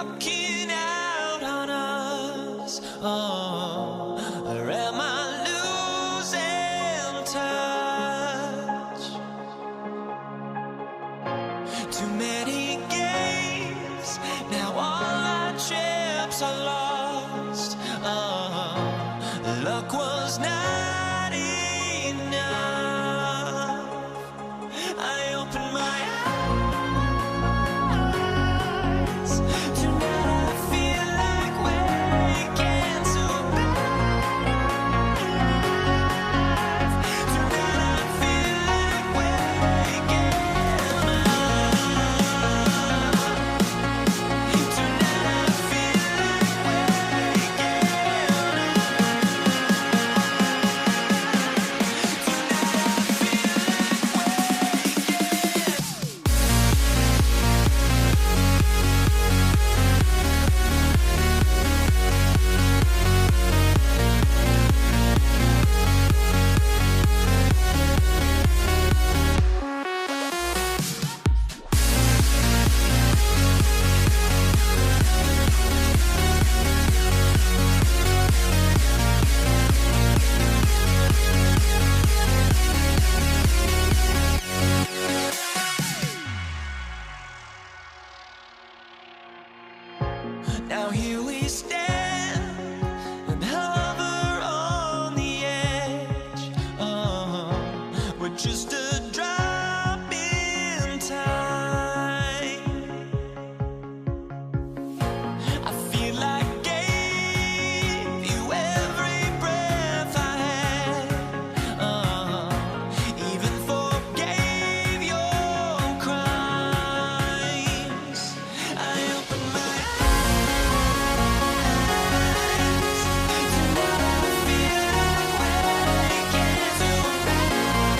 looking out on us? Oh, or am I losing touch? Too many games, now all our chips are lost. Oh, luck was not enough. I opened my eyes. Tonight I feel like waking to a better life. Tonight I feel like waking up. Tonight I feel like waking Now here we stand and hover on the edge. We're just a drop in time. I feel like I gave you every breath I had. Even forgave your crimes. I opened my eyes. Tonight I feel like waking to a better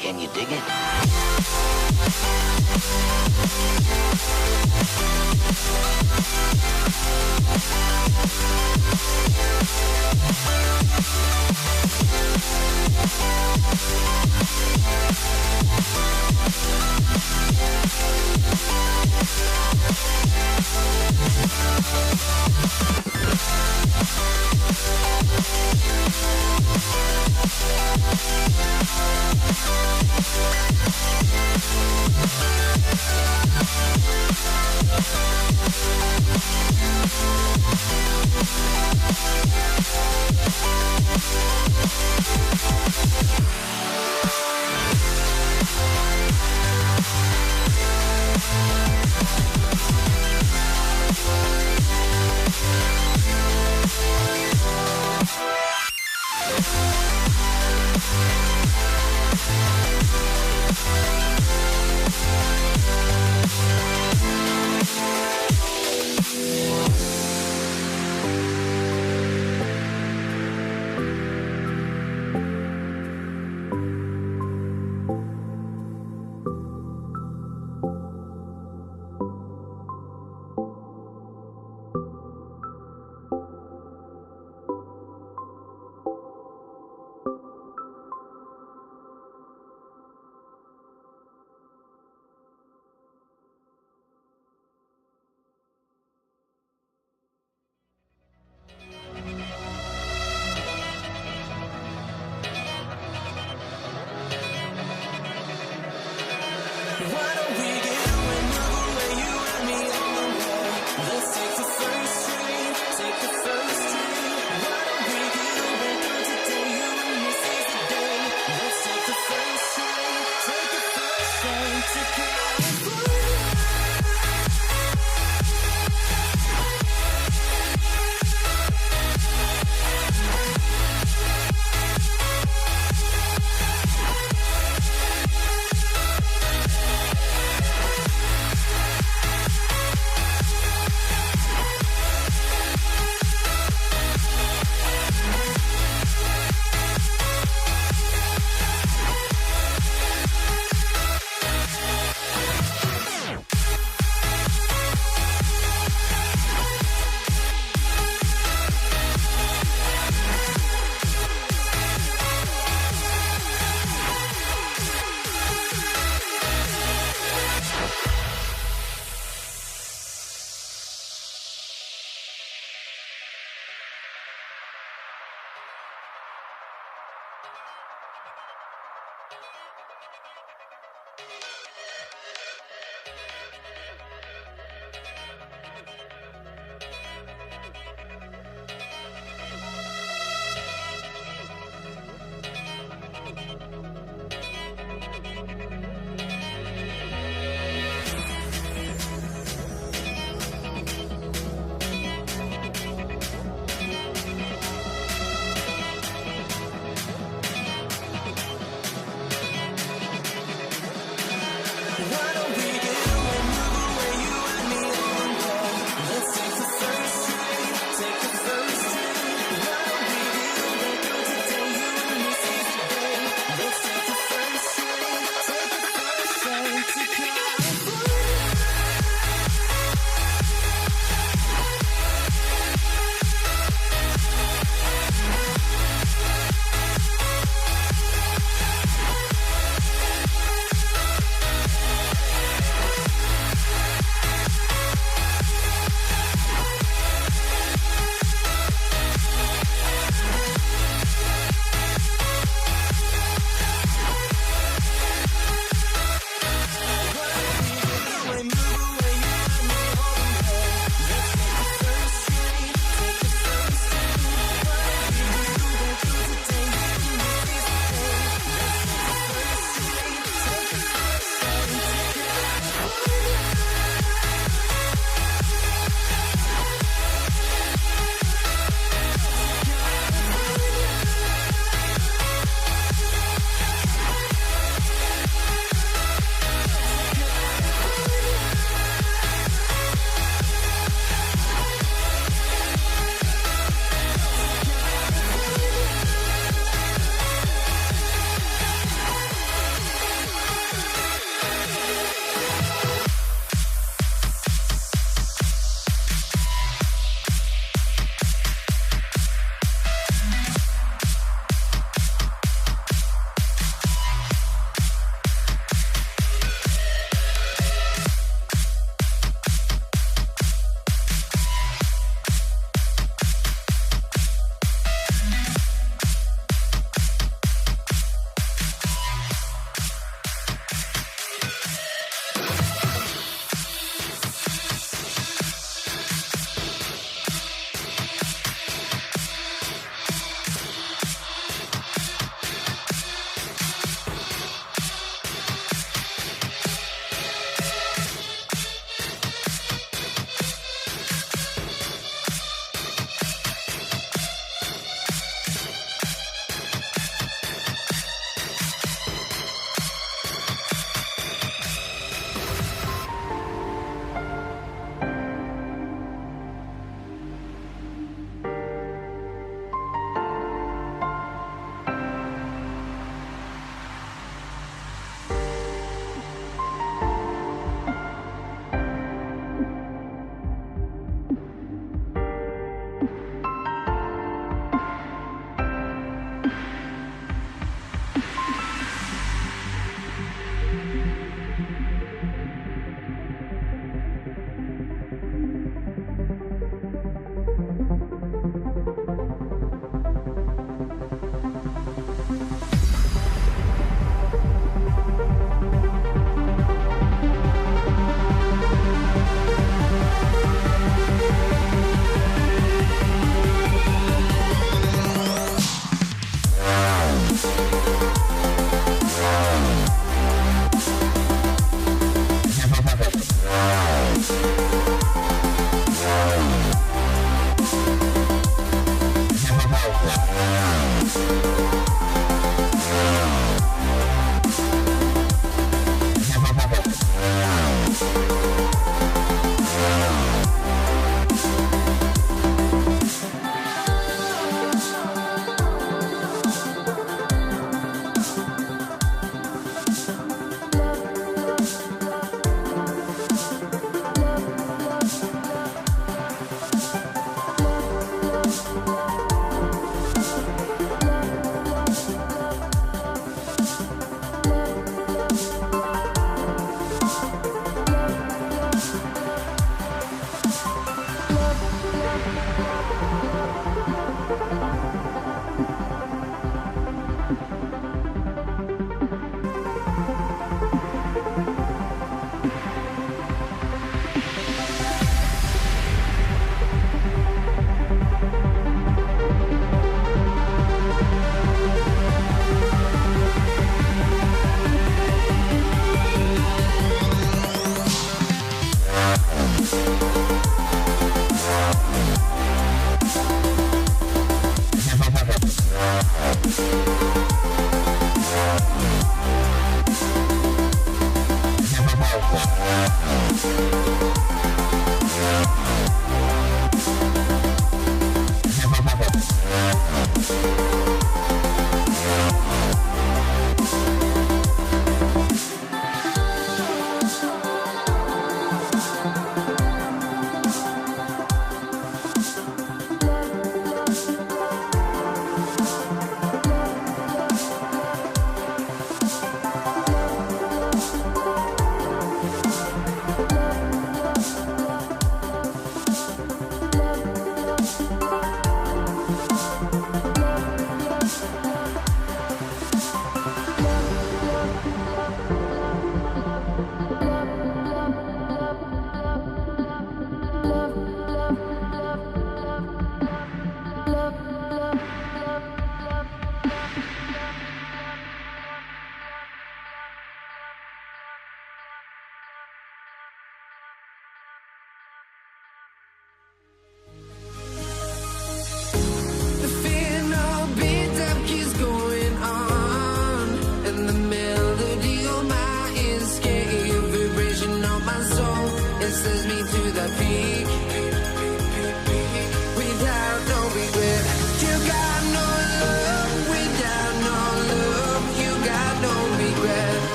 Can you dig it? Why don't we get away, move away, you and me on the way? Let's take the first train, take the first train. Why don't we get away, girl, today, you and me seize the day. Let's take the first train, take the first train to California.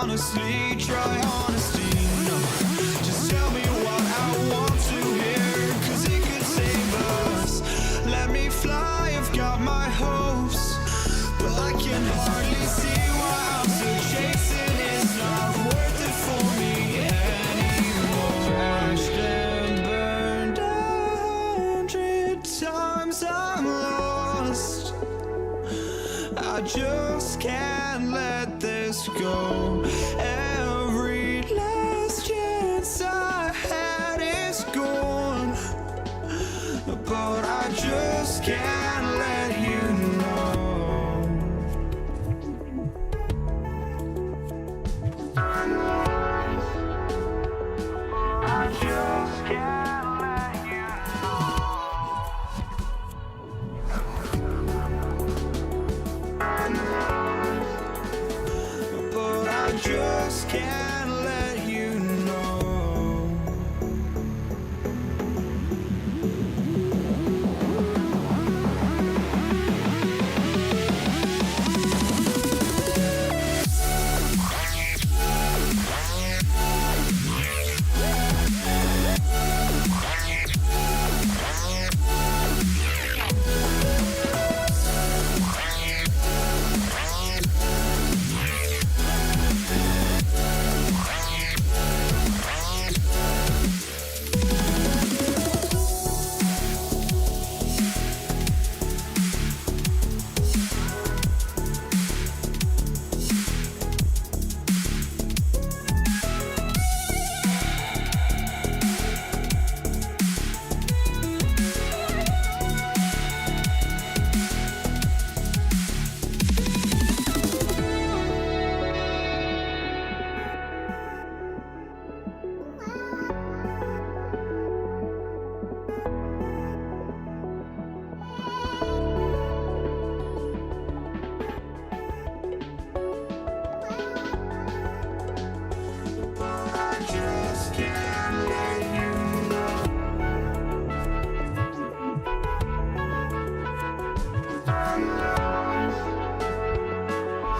honestly, try honesty. No, just tell me what I want to hear, 'cause it could save us. Let me fly, I've got my hopes, but I can hardly see why I'm still chasing. It's not worth it for me anymore. Crashed and burned 100 times, I'm lost. I just can't let this go. Every last chance I had is gone, but I just can't let you know. I just can't let you know. But I just can't let you know.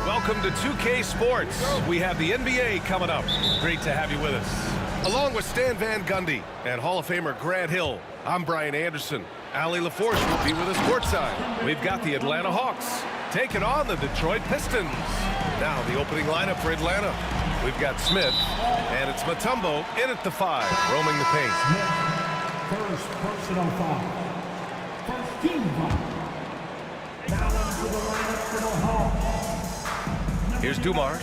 Welcome to 2K Sports. We have the NBA coming up. Great to have you with us. Along with Stan Van Gundy and Hall of Famer Grant Hill, I'm Brian Anderson. Ali LaForce will be with us courtside. We've got the Atlanta Hawks taking on the Detroit Pistons. Now the opening lineup for Atlanta. We've got Smith, and it's Mutombo in at the 5, roaming the paint. First personal foul. First team foul. Now into the lineup for the Hawks. Here's Dumars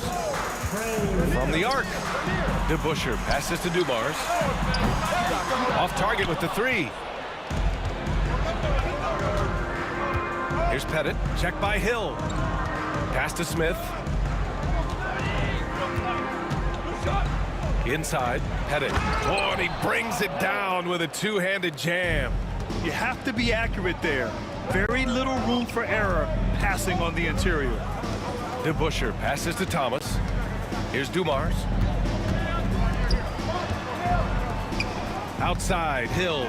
from the arc. DeBusschere passes to Dumars. Off target with the 3. Here's Pettit. Check by Hill. Pass to Smith. Inside, Pettit. Oh, and he brings it down with a two-handed jam. You have to be accurate there. Very little room for error passing on the interior. DeBusschere passes to Thomas. Here's Dumars. Outside, Hill.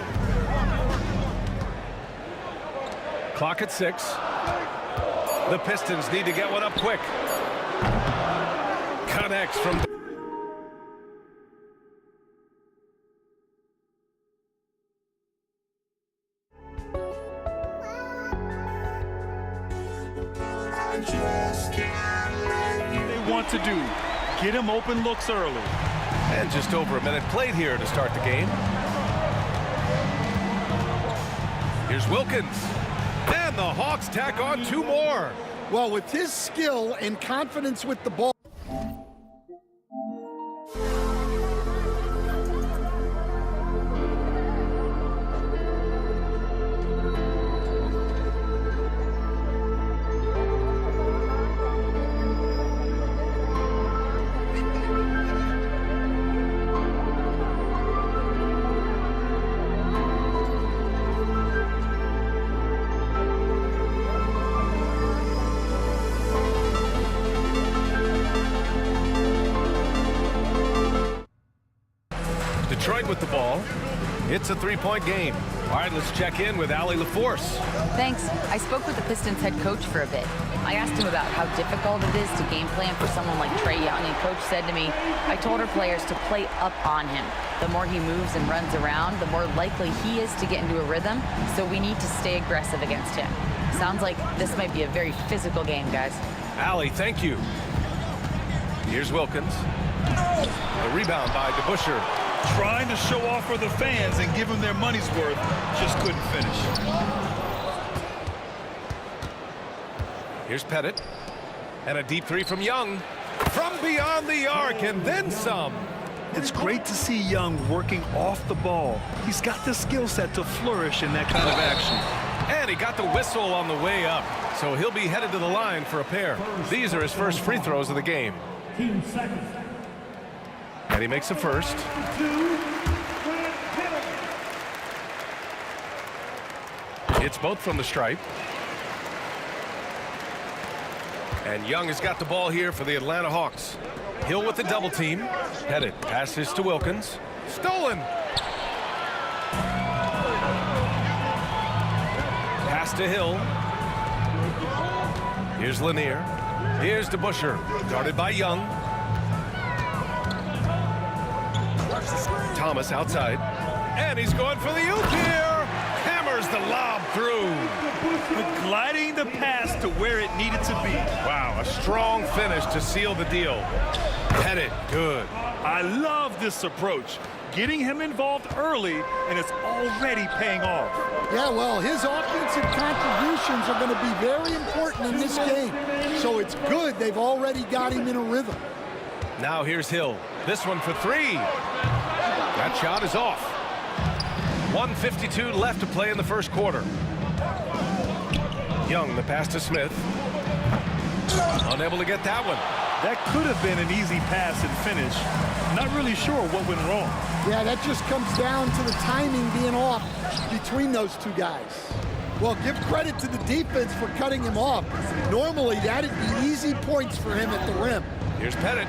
Clock at 6. The Pistons need to get one up quick. Connects from... They want to do. Get him open looks early. And just over a minute played here to start the game. Here's Wilkins. And the Hawks tack on 2 more. Well, with his skill and confidence with the ball. Detroit with the ball. It's a 3-point game. All right, let's check in with Allie LaForce. Thanks. I spoke with the Pistons head coach for a bit. I asked him about how difficult it is to game plan for someone like Trae Young, and coach said to me, I told our players to play up on him. The more he moves and runs around, the more likely he is to get into a rhythm, so we need to stay aggressive against him. Sounds like this might be a very physical game, guys. Allie, thank you. Here's Wilkins. A rebound by DeBusschere. Trying to show off for the fans and give them their money's worth, just couldn't finish. Here's Pettit. And a deep three from Young. From beyond the arc and then some. It's great to see Young working off the ball. He's got the skill set to flourish in that kind of action. And he got the whistle on the way up. So he'll be headed to the line for a pair. These are his first free throws of the game. Team second. And he makes a first. It's both from the stripe. And Young has got the ball here for the Atlanta Hawks. Hill with the double team. Pettit passes to Wilkins. Stolen. Pass to Hill. Here's Lanier. Here's DeBusschere. Guarded by Young. Thomas outside. And he's going for the oop here. Hammers the lob through. Gliding the pass to where it needed to be. Wow, a strong finish to seal the deal. Pettit, good. I love this approach. Getting him involved early, and it's already paying off. Yeah, well, his offensive contributions are going to be very important in this game. So it's good they've already got him in a rhythm. Now here's Hill. This one for three. That shot is off. 1:52 left to play in the first quarter. Young, the pass to Smith. Unable to get that one. That could have been an easy pass and finish. Not really sure what went wrong. Yeah, that just comes down to the timing being off between those two guys. Well, give credit to the defense for cutting him off. Normally, that'd be easy points for him at the rim. Here's Pettit.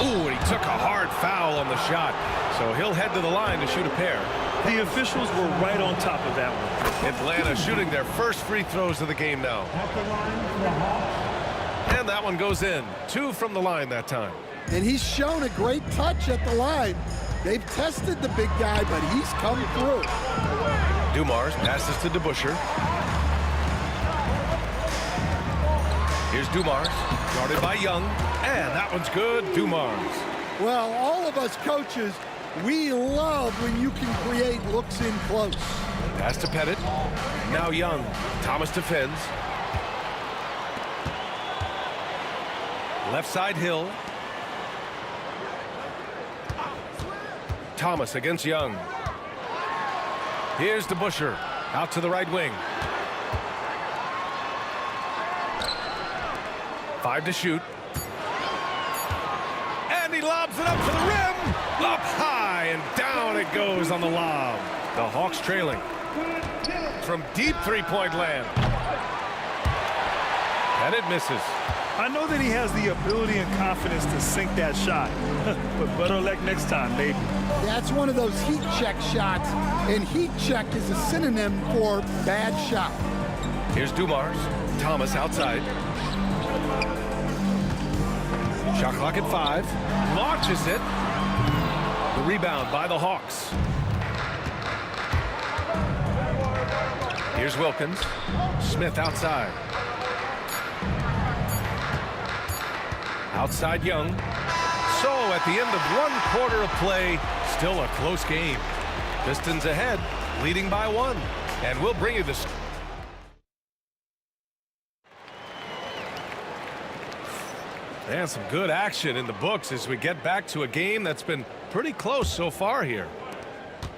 Ooh, and he took a hard foul on the shot. So he'll head to the line to shoot a pair. The officials were right on top of that one. Atlanta shooting their first free throws of the game now. At the line for the Hawks. And that one goes in. 2 from the line that time. And he's shown a great touch at the line. They've tested the big guy, but he's come through. Dumars passes to DeBusschere. Here's Dumars, guarded by Young. And that one's good, Dumars. Well, all of us coaches, we love when you can create looks in close. Pass to Pettit. Now Young. Thomas defends. Left side Hill. Thomas against Young. Here's DeBusschere. Out to the right wing. 5 to shoot. And he lobs it up to the rim. Up high and down it goes on the lob. The Hawks trailing. From deep three-point land. And it misses. I know that he has the ability and confidence to sink that shot. But better luck next time, baby. That's one of those heat check shots, and heat check is a synonym for bad shot. Here's Dumars. Thomas outside. Shot clock at 5. Launches it. The rebound by the Hawks. Here's Wilkins. Smith outside. Outside Young. So at the end of 1 quarter of play, still a close game. Pistons ahead, leading by 1. And we'll bring you this. And some good action in the books as we get back to a game that's been pretty close so far here.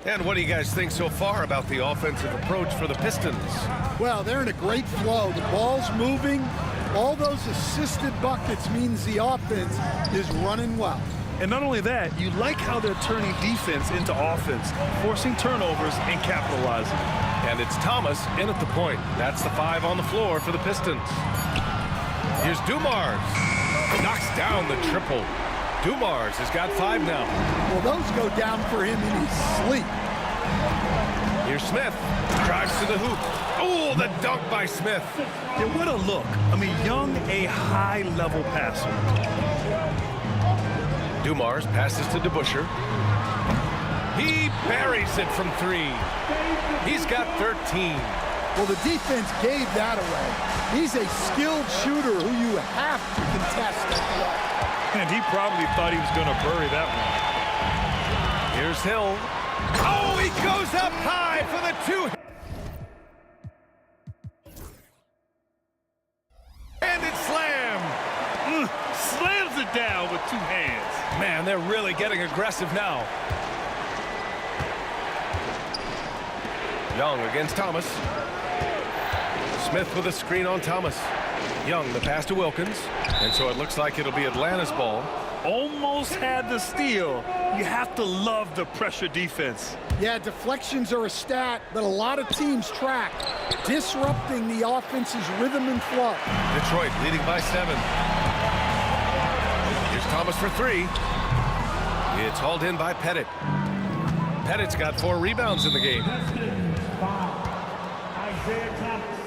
And what do you guys think so far about the offensive approach for the Pistons? Well, they're in a great flow. The ball's moving. All those assisted buckets means the offense is running well. And not only that, you like how they're turning defense into offense, forcing turnovers and capitalizing. And it's Thomas in at the point. That's the 5 on the floor for the Pistons. Here's Dumars. Knocks down the triple. Dumars has got 5 now. Well, those go down for him in his sleep. Here's Smith. Drives to the hoop. Oh, the dunk by Smith. Yeah, what a look. I mean, Young, a high-level passer. Dumars passes to DeBuscher. He buries it from 3. He's got 13. Well, the defense gave that away. He's a skilled shooter who you have to contest at the line. And he probably thought he was going to bury that one. Here's Hill. Oh, he goes up high for the 2. Handed slam. Slams it down with 2 hands. Man, they're really getting aggressive now. Young against Thomas. Smith with a screen on Thomas. Young, the pass to Wilkins. And so it looks like it'll be Atlanta's ball. Almost had the steal. You have to love the pressure defense. Yeah, deflections are a stat that a lot of teams track, disrupting the offense's rhythm and flow. Detroit leading by 7. Here's Thomas for 3. It's hauled in by Pettit. Pettit's got 4 rebounds in the game. Isaiah Thomas.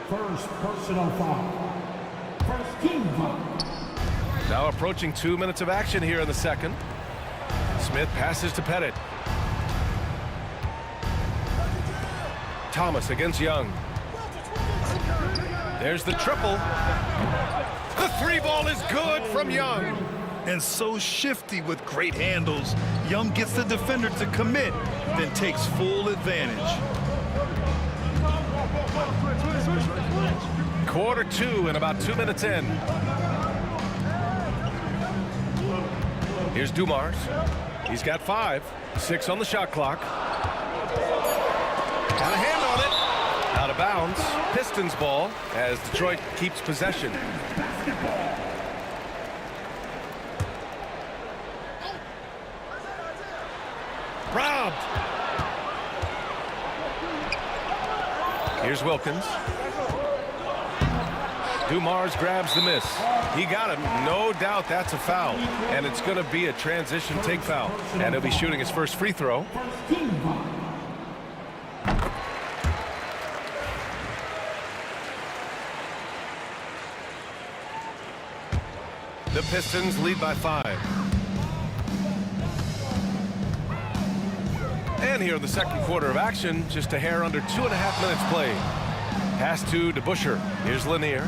First personal foul. First team foul. Now approaching 2 minutes of action here in the second. Smith passes to Pettit. Thomas against Young. There's the triple. The 3 ball is good from Young. And so shifty with great handles. Young gets the defender to commit, then takes full advantage. Quarter 2 and about 2 minutes in. Here's Dumars. He's got 5. 6 on the shot clock. Got a hand on it. Out of bounds. Pistons ball as Detroit keeps possession. Robbed. Here's Wilkins. Dumars grabs the miss. He got him. No doubt that's a foul. And it's going to be a transition take foul. And he'll be shooting his first free throw. First team foul. The Pistons lead by 5. And here in the second quarter of action, just a hair under 2.5 minutes played. Pass to DeBuscher. Here's Lanier.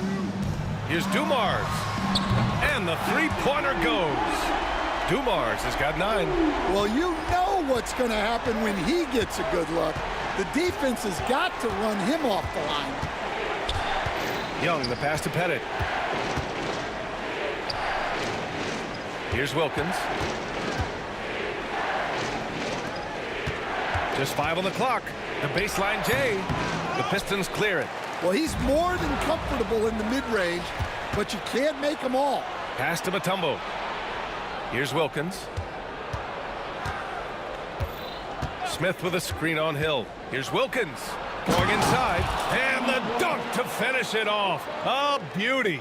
Here's Dumars. And the 3-pointer goes. Dumars has got 9. Well, you know what's going to happen when he gets a good look. The defense has got to run him off the line. Young, the pass to Pettit. Here's Wilkins. Just 5 on the clock. The baseline J. The Pistons clear it. Well, he's more than comfortable in the mid-range, but you can't make them all. Pass to Mutombo. Here's Wilkins. Smith with a screen on Hill. Here's Wilkins. Going inside. And the dunk to finish it off. A beauty.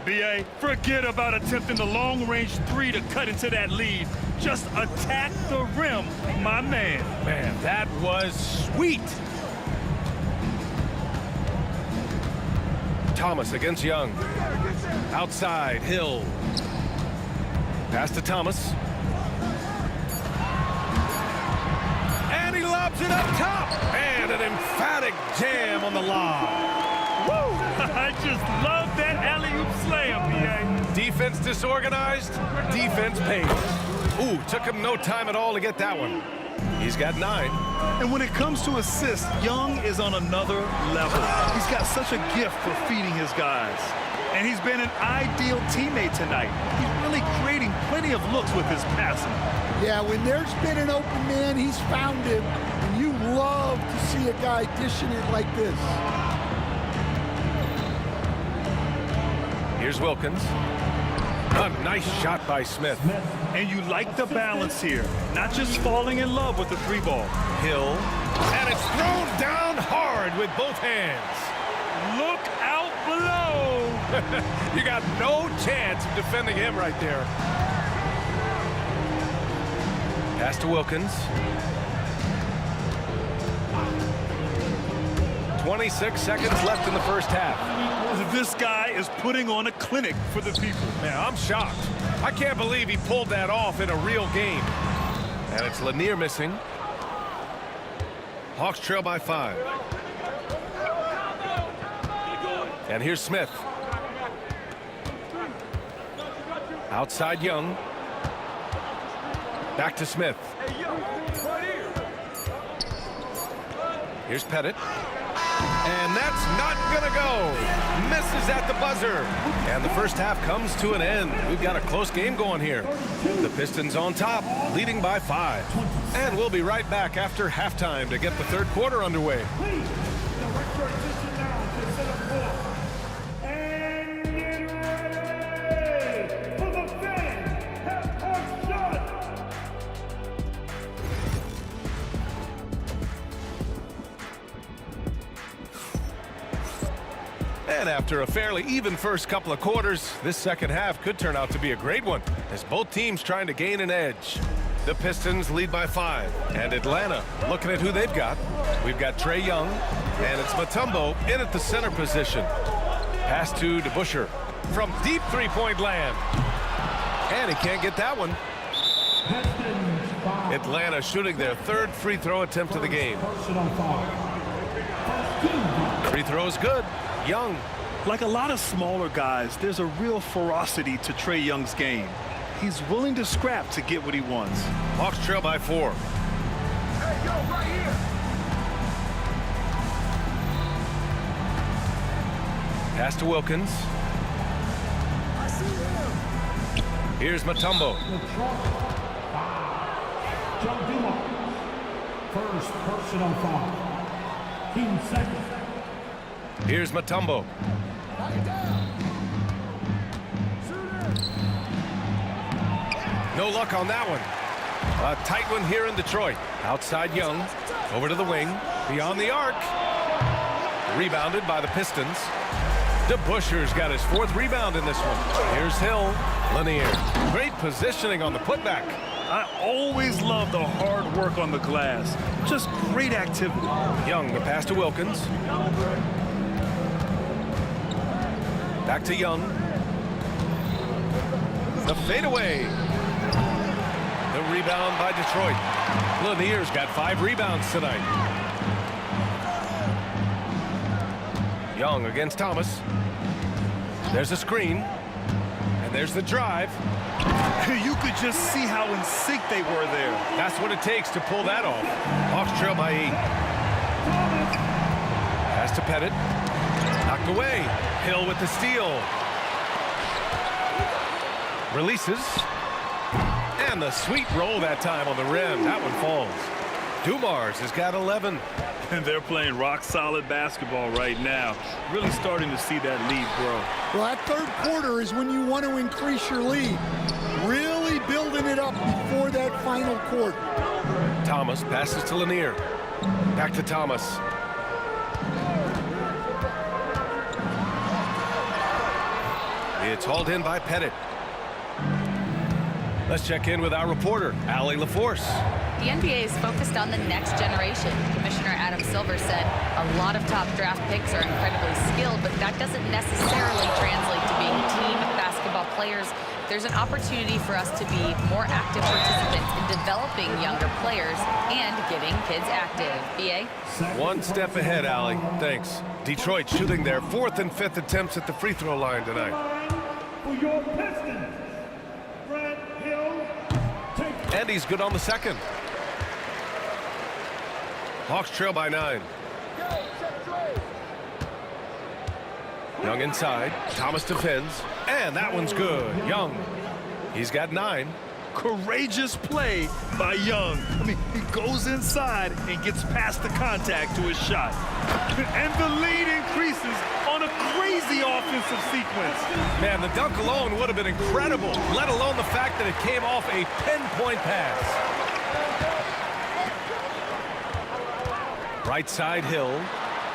B.A., forget about attempting the long-range 3 to cut into that lead. Just attack the rim, my man. Man, that was sweet. Thomas against Young. Outside, Hill. Pass to Thomas. And he lobs it up top. And an emphatic jam on the lob. Woo! I just love that alley-oop slam, B.A. Defense disorganized, defense paid. Ooh, took him no time at all to get that one. He's got 9. And when it comes to assists, Young is on another level. He's got such a gift for feeding his guys. And he's been an ideal teammate tonight. He's really creating plenty of looks with his passing. Yeah, when there's been an open man, he's found him. And you love to see a guy dishing it like this. Here's Wilkins. A nice shot by Smith. And you like the balance here. Not just falling in love with the 3-ball. Hill. And it's thrown down hard with both hands. Look out below. You got no chance of defending him right there. Pass to Wilkins. 26 seconds left in the first half. This guy is putting on a clinic for the people. Man, I'm shocked. I can't believe he pulled that off in a real game. And it's Lanier missing. Hawks trail by 5. And here's Smith. Outside Young. Back to Smith. Here's Pettit. And that's not gonna go. Misses at the buzzer. And the first half comes to an end. We've got a close game going here. The Pistons on top, leading by 5. And we'll be right back after halftime to get the third quarter underway. Please, direct your attention now to center court. And get ready for the fan half-court shot. And after a fairly even first couple of quarters, this second half could turn out to be a great one, as both teams trying to gain an edge. The Pistons lead by 5, and Atlanta looking at who they've got. We've got Trae Young, and it's Mutombo in at the center position. Pass to DeBusschere from deep three-point land. And he can't get that one. Atlanta shooting their third free throw attempt of the game. Free throw's good. Young. Like a lot of smaller guys, there's a real ferocity to Trae Young's game. He's willing to scrap to get what he wants. Hawks trail by 4. Hey, yo, right here. Pass to Wilkins. I see him. Here's Mutombo. John Dumont. First personal foul. Team second. Here's Mutombo. No luck on that one. A tight one here in Detroit. Outside Young. Over to the wing. Beyond the arc. Rebounded by the Pistons. DeBusschere's got his 4th rebound in this one. Here's Hill. Lanier. Great positioning on the putback. I always love the hard work on the glass. Just great activity. Young, the pass to Wilkins. Back to Young. The fadeaway. The rebound by Detroit. Lanier's got 5 rebounds tonight. Young against Thomas. There's a screen. And there's the drive. You could just see how in sync they were there. That's what it takes to pull that off. Hawks trail by 8. Pass to Pettit. Knocked away. Hill with the steal. Releases. And the sweet roll that time on the rim. That one falls. Dumars has got 11. And they're playing rock-solid basketball right now. Really starting to see that lead grow. Well, that third quarter is when you want to increase your lead. Really building it up before that final quarter. Thomas passes to Lanier. Back to Thomas. It's hauled in by Pettit. Let's check in with our reporter, Allie LaForce. The NBA is focused on the next generation. Commissioner Adam Silver said a lot of top draft picks are incredibly skilled, but that doesn't necessarily translate to being team basketball players. There's an opportunity for us to be more active participants in developing younger players and getting kids active. BA? One step ahead, Allie. Thanks. Detroit shooting their 4th and 5th attempts at the free throw line tonight. For your Pistons, Brad Hill, take. And he's good on the second. Hawks trail by 9. Young inside. Thomas defends. And that one's good. Young. He's got 9. Courageous play by Young. I mean, he goes inside and gets past the contact to his shot. And the lead increases on a crazy offensive sequence. Man, the dunk alone would have been incredible, let alone the fact that it came off a pinpoint pass. Right side Hill.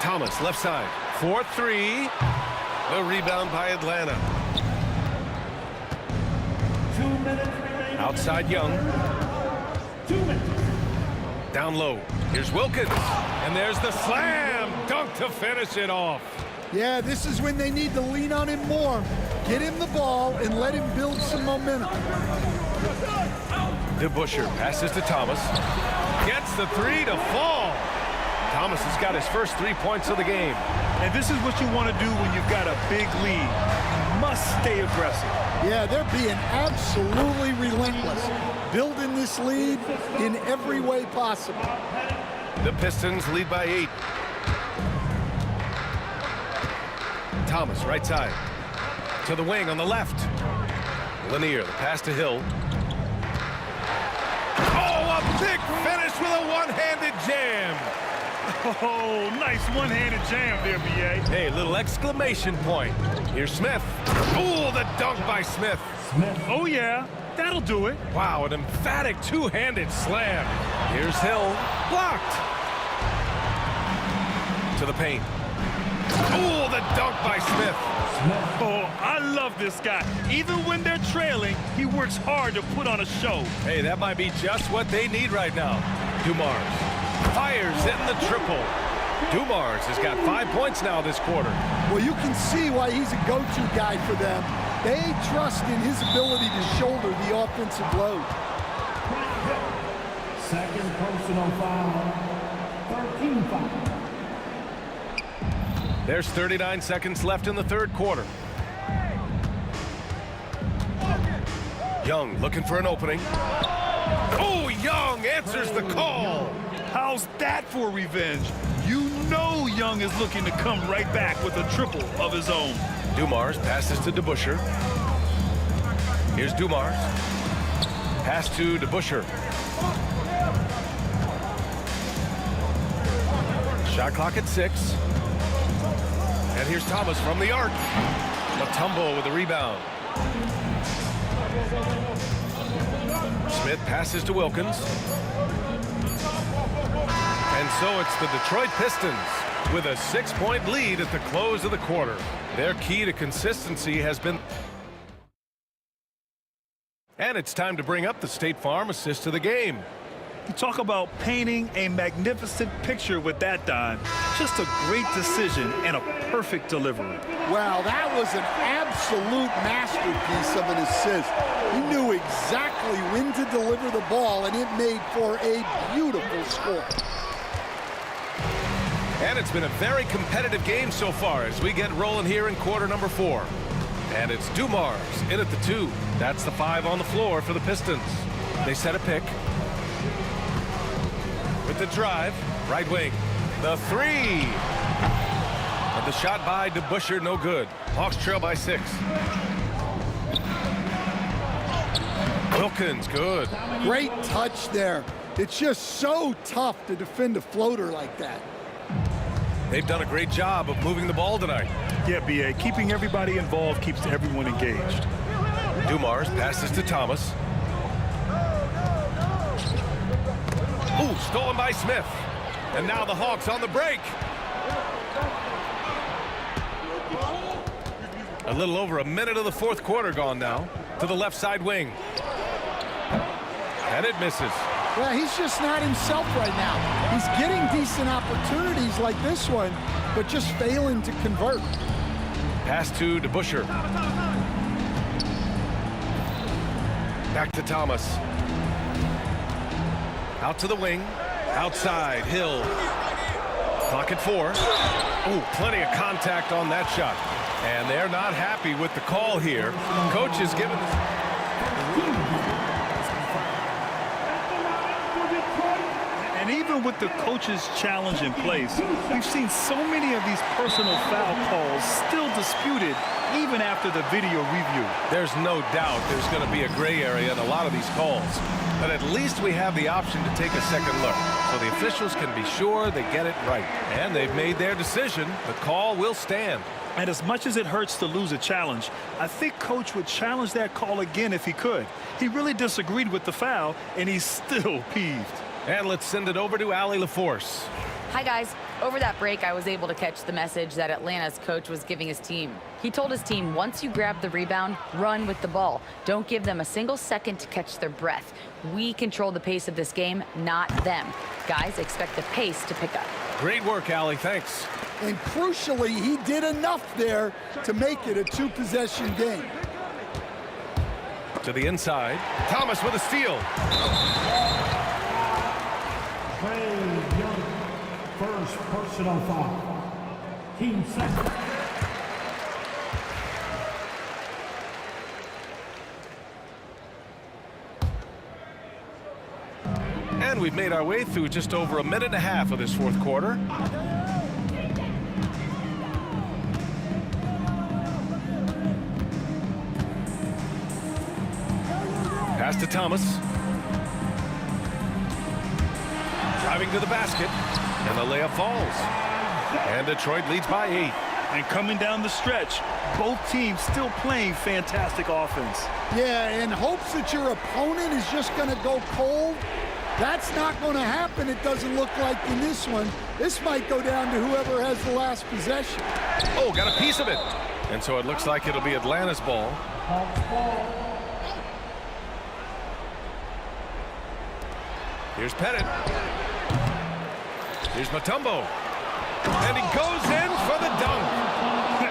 Thomas left side. 4-3. The rebound by Atlanta. 2 minutes remaining. Outside Young. 2 minutes. Down low. Here's Wilkins. And there's the slam dunk to finish it off. Yeah, this is when they need to lean on him more. Get him the ball and let him build some momentum. DeBusschere passes to Thomas. Gets the three to fall. Thomas has got his first 3 points of the game. And this is what you want to do when you've got a big lead. You must stay aggressive. Yeah, they're being absolutely relentless, building this lead in every way possible. The Pistons lead by 8. Thomas, right side. To the wing on the left. Lanier, the pass to Hill. Oh, a big finish with a one-handed jam. Oh, nice one-handed jam there, B.A. Hey, little exclamation point. Here's Smith. Oh, the dunk by Smith. Oh, yeah, that'll do it. Wow, an emphatic two-handed slam. Here's Hill. Blocked. To the paint. Oh, the dunk by Smith. Oh, I love this guy. Even when they're trailing, he works hard to put on a show. Hey, that might be just what they need right now. Dumars fires in the triple. Dumars has got 5 points now this quarter. Well, you can see why he's a go-to guy for them. They trust in his ability to shoulder the offensive load. Second personal foul. 13 foul. There's 39 seconds left in the third quarter. Young looking for an opening. Oh, Young answers the call. How's that for revenge? You know Young is looking to come right back with a triple of his own. Dumars passes to DeBusschere. Here's Dumars. Pass to DeBusschere. Shot clock at 6. And here's Thomas from the arc. Mutombo with the rebound. Smith passes to Wilkins. And so it's the Detroit Pistons with a 6-point lead at the close of the quarter. Their key to consistency has been... And it's time to bring up the State Farm assist of the game. You talk about painting a magnificent picture with that dime. Just a great decision and a perfect delivery. Wow, that was an absolute masterpiece of an assist. He knew exactly when to deliver the ball, and it made for a beautiful score. And it's been a very competitive game so far as we get rolling here in quarter number 4. And it's Dumars in at the 2. That's the 5 on the floor for the Pistons. They set a pick. With the drive, right wing, the 3. And the shot by DeBusschere, no good. Hawks trail by 6. Wilkins, good. Great touch there. It's just so tough to defend a floater like that. They've done a great job of moving the ball tonight. Yeah, B.A., keeping everybody involved keeps everyone engaged. Dumars passes to Thomas. Ooh, stolen by Smith. And now the Hawks on the break. A little over a minute of the fourth quarter gone now. To the left side wing. And it misses. Well, he's just not himself right now. He's getting decent opportunities like this one, but just failing to convert. Pass to DeBusschere. Back to Thomas. Out to the wing. Outside, Hill. Clock at 4. Ooh, plenty of contact on that shot. And they're not happy with the call here. Coach is giving... And even with the coach's challenge in place, we've seen so many of these personal foul calls still disputed even after the video review. There's no doubt there's going to be a gray area in a lot of these calls. But at least we have the option to take a second look, so the officials can be sure they get it right. And they've made their decision. The call will stand. And as much as it hurts to lose a challenge, I think Coach would challenge that call again if he could. He really disagreed with the foul, and he's still peeved. And let's send it over to Allie LaForce. Hi, guys. Over that break, I was able to catch the message that Atlanta's coach was giving his team. He told his team, once you grab the rebound, run with the ball. Don't give them a single second to catch their breath. We control the pace of this game, not them. Guys, expect the pace to pick up. Great work, Allie. Thanks. And crucially, he did enough there to make it a two-possession game. To the inside. Thomas with a steal. Trey Young, first personal foul. Team second. And we've made our way through just over a minute and a half of this fourth quarter. Pass to Thomas. Driving to the basket. And the layup falls. And Detroit leads by 8. And coming down the stretch, both teams still playing fantastic offense. Yeah, in hopes that your opponent is just going to go cold. That's not going to happen, it doesn't look like in this one. This might go down to whoever has the last possession. Oh, got a piece of it. And so it looks like it'll be Atlanta's ball. Here's Pettit. Here's Mutombo. And he goes in for the dunk.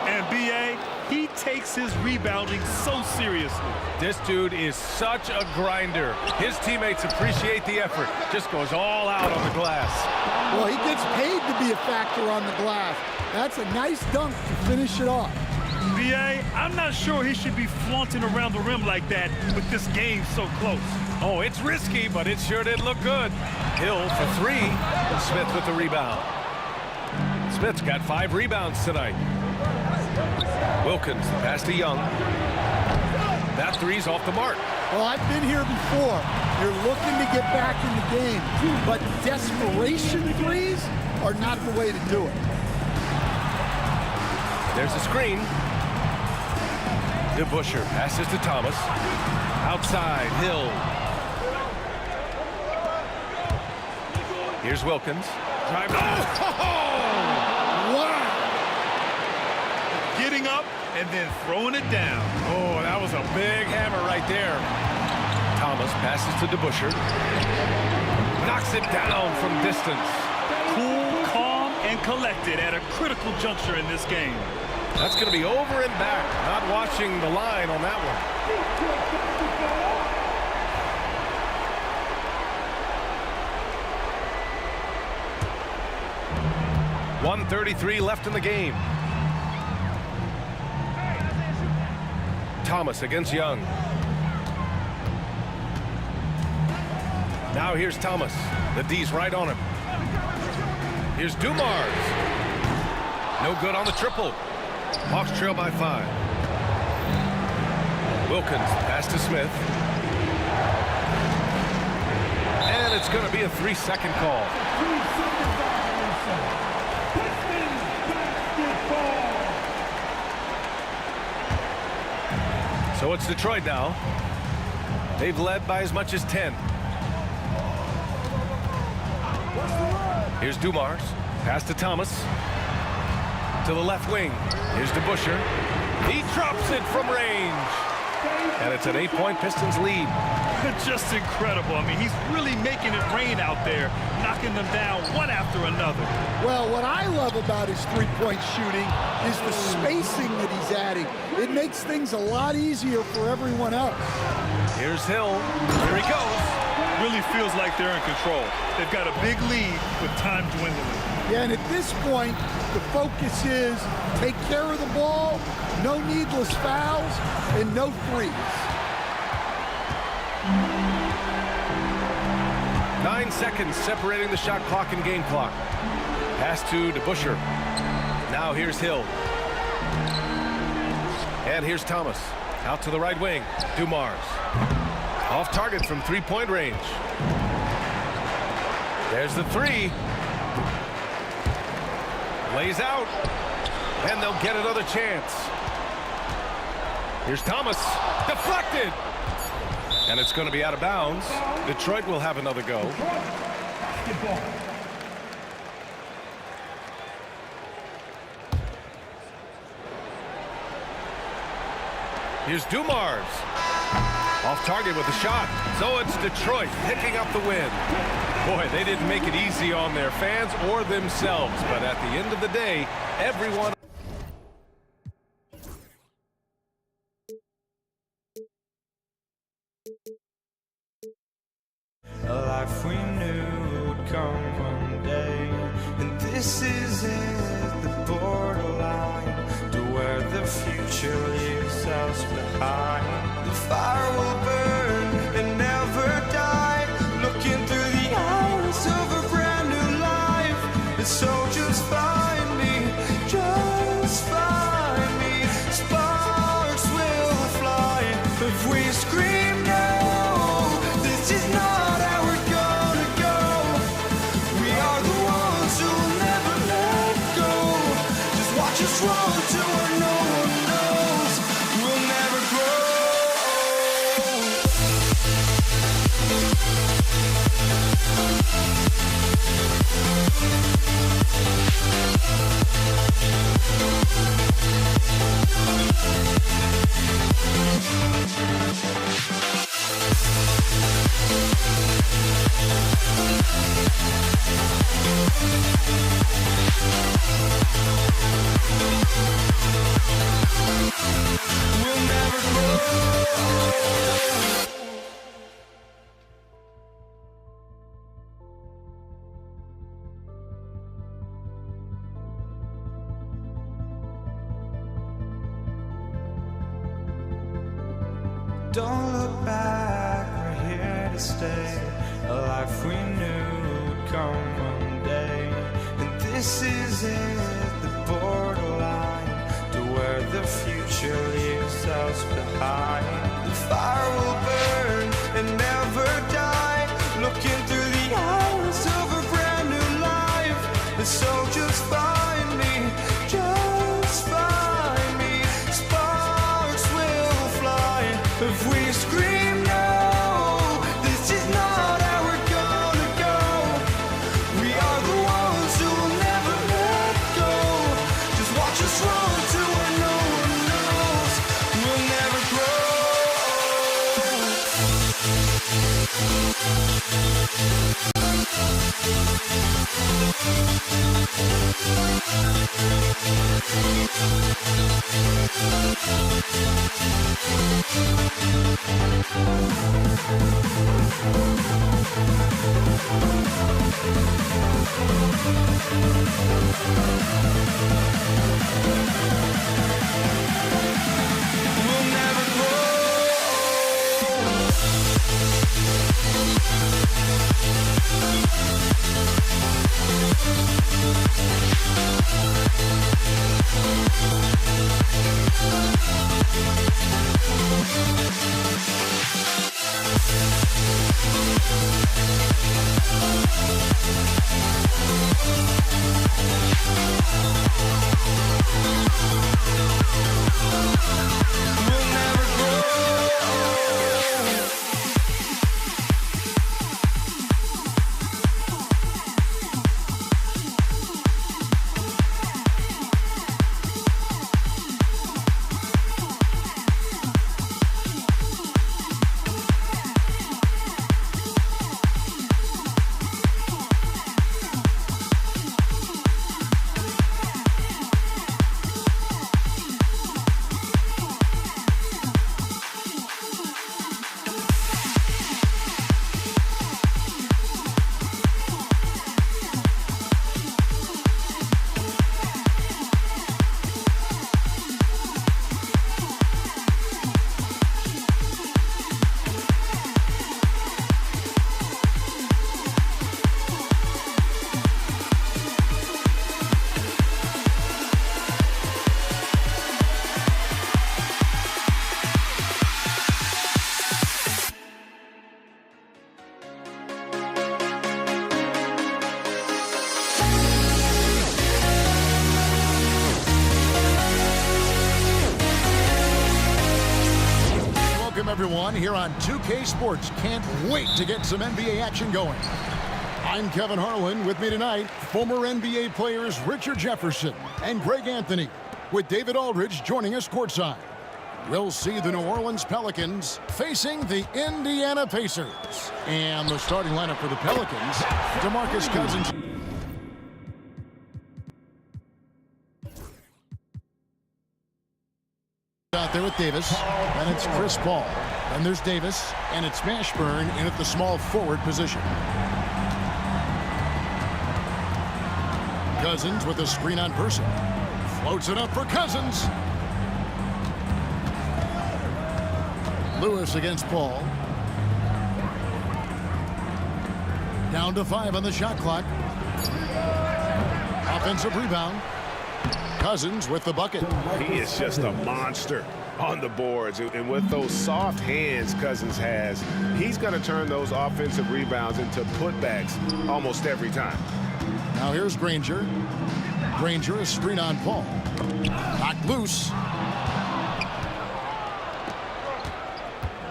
And B.A., he takes his rebounding so seriously. This dude is such a grinder. His teammates appreciate the effort. Just goes all out on the glass. Well, he gets paid to be a factor on the glass. That's a nice dunk to finish it off. B.A., I'm not sure he should be flaunting around the rim like that with this game so close. Oh, it's risky, but it sure did look good. Hill for 3. Smith with the rebound. Smith's got 5 rebounds tonight. Wilkins, pass to Young. That three's off the mark. Well, I've been here before. You're looking to get back in the game, but desperation threes are not the way to do it. There's a screen. DeBusschere passes to Thomas. Outside, Hill. Here's Wilkins. Drive. Wow! Getting up and then throwing it down. Oh, that was a big hammer right there. Thomas passes to DeBusschere. Knocks it down from distance. Cool, calm, and collected at a critical juncture in this game. That's going to be over and back. Not watching the line on that one. 1:33 left in the game. Thomas against Young. Now here's Thomas. The D's right on him. Here's Dumars. No good on the triple. Hawks trail by 5. Wilkins pass to Smith. And it's going to be a 3-second call. So it's Detroit now. They've led by as much as 10. Here's Dumars. Pass to Thomas. To the left wing. Here's DeBusschere. He drops it from range. And it's an 8-point Pistons lead. Just incredible. I mean, he's really making it rain out there, knocking them down one after another. Well, what I love about his three-point shooting is the spacing that he's adding. It makes things a lot easier for everyone else. Here's Hill. Here he goes. Really feels like they're in control. They've got a big lead with time dwindling. Yeah, and at this point, the focus is take care of the ball, no needless fouls, and no threes. 9 seconds separating the shot clock and game clock. Pass to DeBusschere. Now here's Hill. And here's Thomas. Out to the right wing. Dumars. Off target from three-point range. There's the three. Lays out. And they'll get another chance. Here's Thomas. Deflected. And it's going to be out of bounds. Detroit will have another go. Here's Dumars. Off target with a shot. So it's Detroit picking up the win. Boy, they didn't make it easy on their fans or themselves, but at the end of the day, everyone... A life we knew would come one day, and this is it, the borderline to where the future leaves us behind. The fire will burn and never die, looking through the eyes of a brand new life. And so just find me, just find me. Sparks will fly if we scream no. This is not how we're gonna go. We are the ones who'll never let go. Just watch us run to where no one knows. We'll never grow. We'll never grow. Don't look back, we're here to stay. A life we knew would come one day. And this is it, the borderline to where the future leaves us behind. The fire will burn and never die, looking through the eyes of a brand new life. And so just find me, just find me. Sparks will fly if we scream no. This is not how we're gonna go. We are the ones who will never let go. Just watch us run to where no one knows. We'll never grow. We'll never grow. We'll never grow. Everyone here on 2K Sports. Can't wait to get some NBA action going. I'm Kevin Harlan. With me tonight, former NBA players Richard Jefferson and Greg Anthony, with David Aldridge joining us courtside. We'll see the New Orleans Pelicans facing the Indiana Pacers. And the starting lineup for the Pelicans, DeMarcus Cousins. Out there with Davis, and it's Chris Paul. And there's Davis, and it's Mashburn in at the small forward position. Cousins with a screen on Person. Floats it up for Cousins. Lewis against Paul. Down to 5 on the shot clock. Offensive rebound. Cousins with the bucket. He is just a monster on the boards. And with those soft hands Cousins has, he's going to turn those offensive rebounds into putbacks almost every time. Now here's Granger. Granger, a screen on Paul. Knocked loose.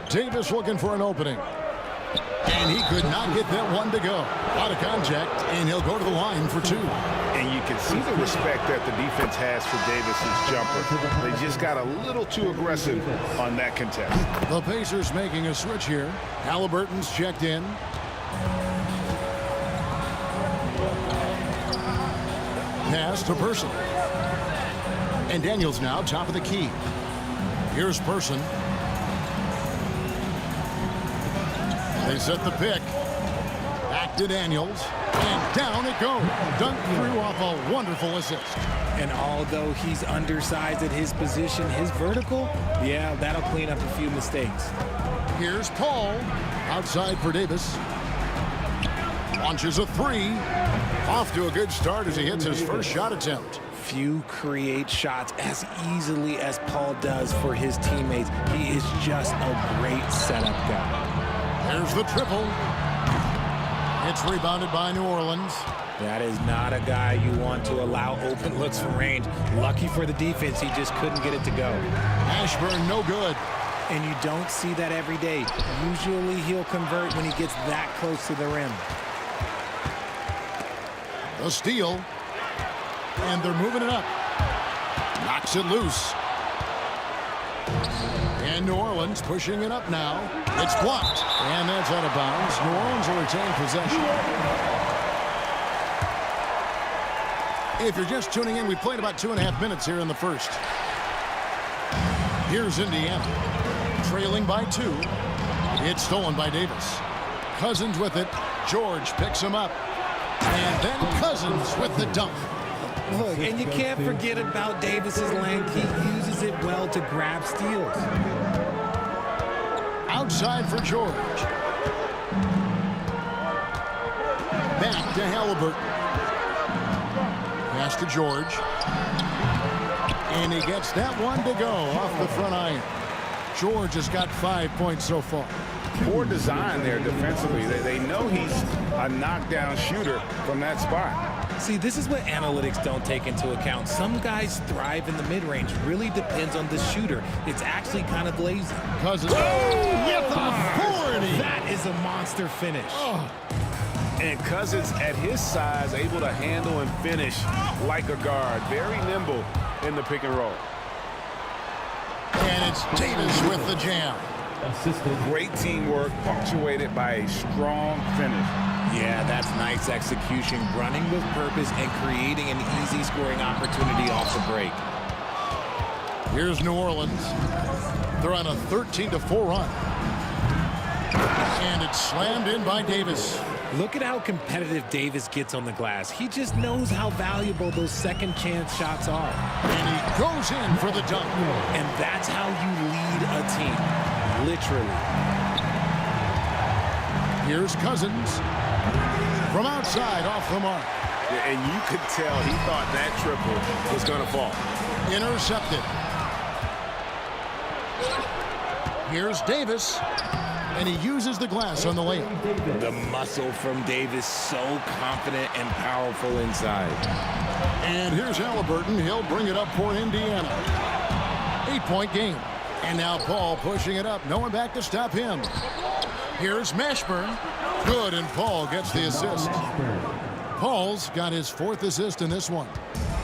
Davis looking for an opening. And he could not get that one to go. Out of contact, and he'll go to the line for 2. And you can see the respect that the defense has for Davis's jumper. They just got a little too aggressive on that contest. The Pacers making a switch here. Halliburton's checked in. Pass to Person. And Daniels now top of the key. Here's Person. They set the pick. Back to Daniels. And down it goes. Dunked through off a wonderful assist. And although he's undersized at his position, his vertical, yeah, that'll clean up a few mistakes. Here's Paul. Outside for Davis. Launches a 3. Off to a good start as he hits his first shot attempt. Few create shots as easily as Paul does for his teammates. He is just a great setup guy. There's the triple. It's rebounded by New Orleans. That is not a guy you want to allow open looks from range. Lucky for the defense, he just couldn't get it to go. Ashburn, no good. And you don't see that every day. Usually he'll convert when he gets that close to the rim. The steal. And they're moving it up. Knocks it loose. And New Orleans pushing it up now. It's blocked. And that's out of bounds. New Orleans will retain possession. If you're just tuning in, we played about 2.5 minutes here in the first. Here's Indiana. Trailing by 2. It's stolen by Davis. Cousins with it. George picks him up. And then Cousins with the dunk. Look, and you can't forget about Davis's length. He uses it well to grab steals. Outside for George. Back to Halliburton. Pass to George. And he gets that one to go off the front iron. George has got 5 points so far. Poor design there defensively. They know he's a knockdown shooter from that spot. See, this is what analytics don't take into account. Some guys thrive in the mid-range. Really depends on the shooter. It's actually kind of lazy. Cousins. With authority. That is a monster finish. And Cousins, at his size, able to handle and finish like a guard. Very nimble in the pick and roll. And it's Davis with the jam. Great teamwork, punctuated by a strong finish. Yeah, that's nice execution, running with purpose and creating an easy scoring opportunity off the break. Here's New Orleans. They're on a 13-4 run. And it's slammed in by Davis. Look at how competitive Davis gets on the glass. He just knows how valuable those second chance shots are. And he goes in for the dunk. And that's how you lead a team, literally. Here's Cousins. From outside, off the mark. Yeah, and you could tell he thought that triple was going to fall. Intercepted. Here's Davis. And he uses the glass on the layup. The muscle from Davis, so confident and powerful inside. And here's Halliburton. He'll bring it up for Indiana. 8-point game. And now Paul pushing it up. No one back to stop him. Here's Mashburn. Good, and Paul gets the assist. Paul's got his 4th assist in this one.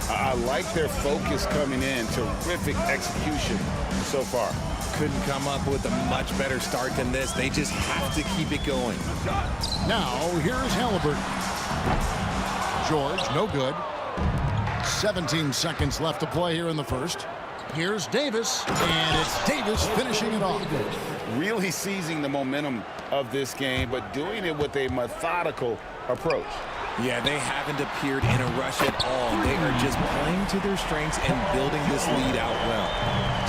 I like their focus coming in. Terrific execution. so far. Couldn't come up with a much better start than this. They just have to keep it going. Now, here's Halliburton. George, no good. 17 seconds left to play here in the first. Here's Davis, and it's Davis finishing it off. Really seizing the momentum of this game, but doing it with a methodical approach. Yeah, they haven't appeared in a rush at all. They are just playing to their strengths and building this lead out well.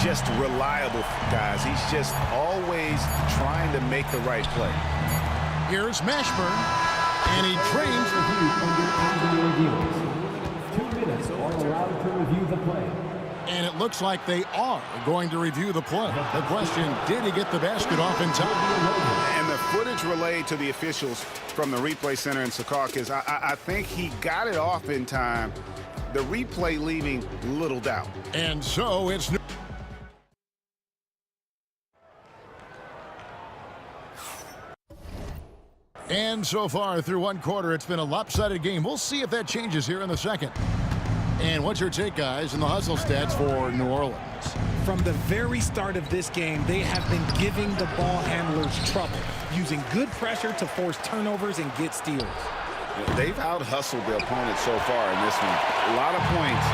Just reliable, guys. He's just always trying to make the right play. Here's Mashburn, and he trains. 2 minutes are allowed to review the play. And it looks like they are going to review the play. The question, did he get the basket off in time? And the footage relayed to the officials from the replay center in Secaucus, I think he got it off in time. The replay leaving little doubt. And so it's... And so far through one quarter, it's been a lopsided game. We'll see if that changes here in the second. And what's your take, guys, in the hustle stats for New Orleans? From the very start of this game, they have been giving the ball handlers trouble, using good pressure to force turnovers and get steals. They've out-hustled their opponent so far in this one. A lot of points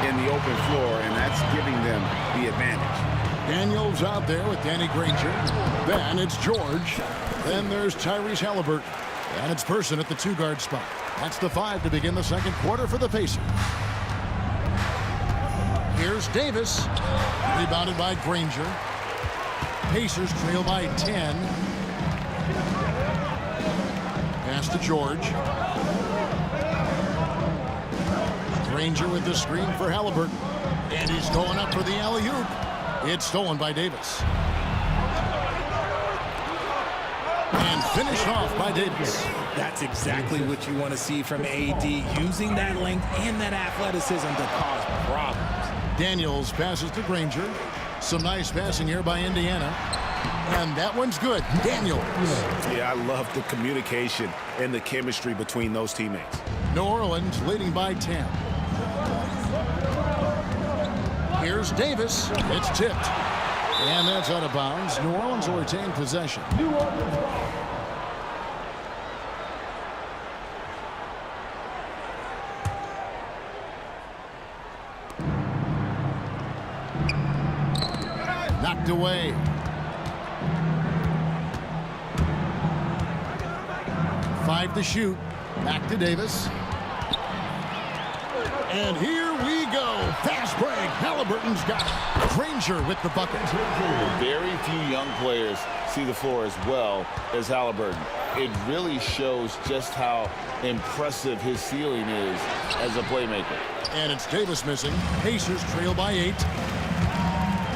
in the open floor, and that's giving them the advantage. Daniels out there with Danny Granger. Then it's George. Then there's Tyrese Halliburton. And it's Person at the 2-guard spot. That's the 5 to begin the second quarter for the Pacers. Here's Davis. Rebounded by Granger. Pacers trail by 10. Pass to George. Granger with the screen for Halliburton. And he's going up for the alley-oop. It's stolen by Davis. And finished off by Davis. That's exactly what you want to see from AD, using that length and that athleticism to cause problems. Daniels passes to Granger. Some nice passing here by Indiana. And that one's good. Daniels. Yeah, I love the communication and the chemistry between those teammates. New Orleans leading by 10. Here's Davis. It's tipped. And that's out of bounds. New Orleans will retain possession. Knocked away. Five to shoot. Back to Davis. And here we go. Fast break. Halliburton's got it. Granger with the bucket. Very few young players see the floor as well as Halliburton. It really shows just how impressive his ceiling is as a playmaker. And it's Davis missing. Pacers trail by 8.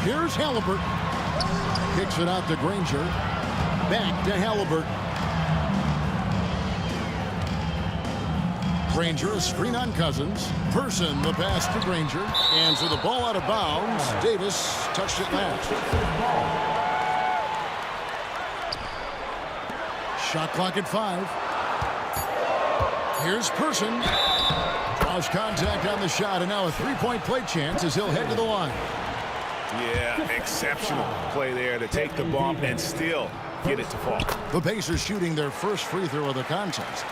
Here's Halliburton. Kicks it out to Granger. Back to Halliburton. Granger, a screen on Cousins. Person, the pass to Granger. And so the ball out of bounds. Davis touched it last. Shot clock at 5. Here's Person. Draws contact on the shot, and now a three-point play chance as he'll head to the line. Yeah, exceptional play there to take the bump and still get it to fall. The Pacers shooting their first free throw of the contest.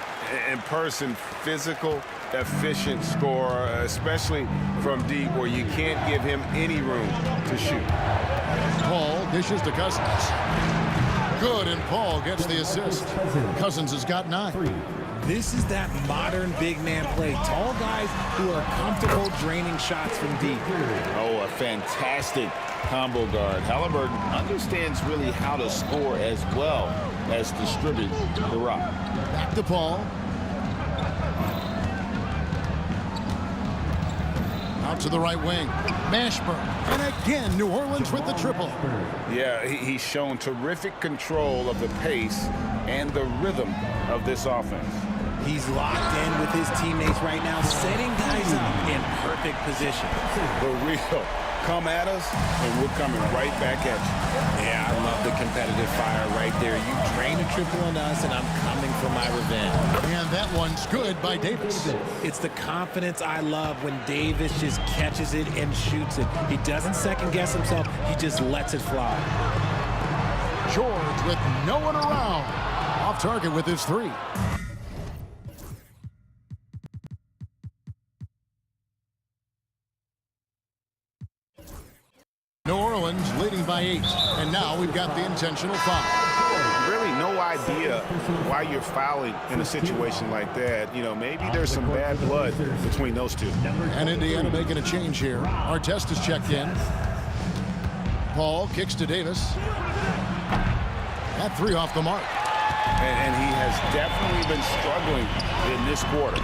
In Person, physical, efficient scorer, especially from deep where you can't give him any room to shoot. Paul dishes to Cousins. Good, and Paul gets the assist. Cousins has got 9. This is that modern big man play. Tall guys who are comfortable draining shots from deep. Oh, a fantastic combo guard. Halliburton understands really how to score as well as distribute the rock. Back to Paul. Out to the right wing. Mashburn. And again, New Orleans with the triple. Yeah, he's shown terrific control of the pace and the rhythm of this offense. He's locked in with his teammates right now, setting guys up in perfect position. The real come at us, and we're coming right back at you. Yeah, I love the competitive fire right there. You drain a triple on us, and I'm coming for my revenge. And that one's good by Davis. It's the confidence I love when Davis just catches it and shoots it. He doesn't second-guess himself. He just lets it fly. George with no one around. Off target with his three. New Orleans leading by 8. And now we've got the intentional foul. Really no idea why you're fouling in a situation like that. You know, maybe there's some bad blood between those two. And Indiana making a change here. Artest is checked in. Paul kicks to Davis. That three off the mark. And he has definitely been struggling in this quarter.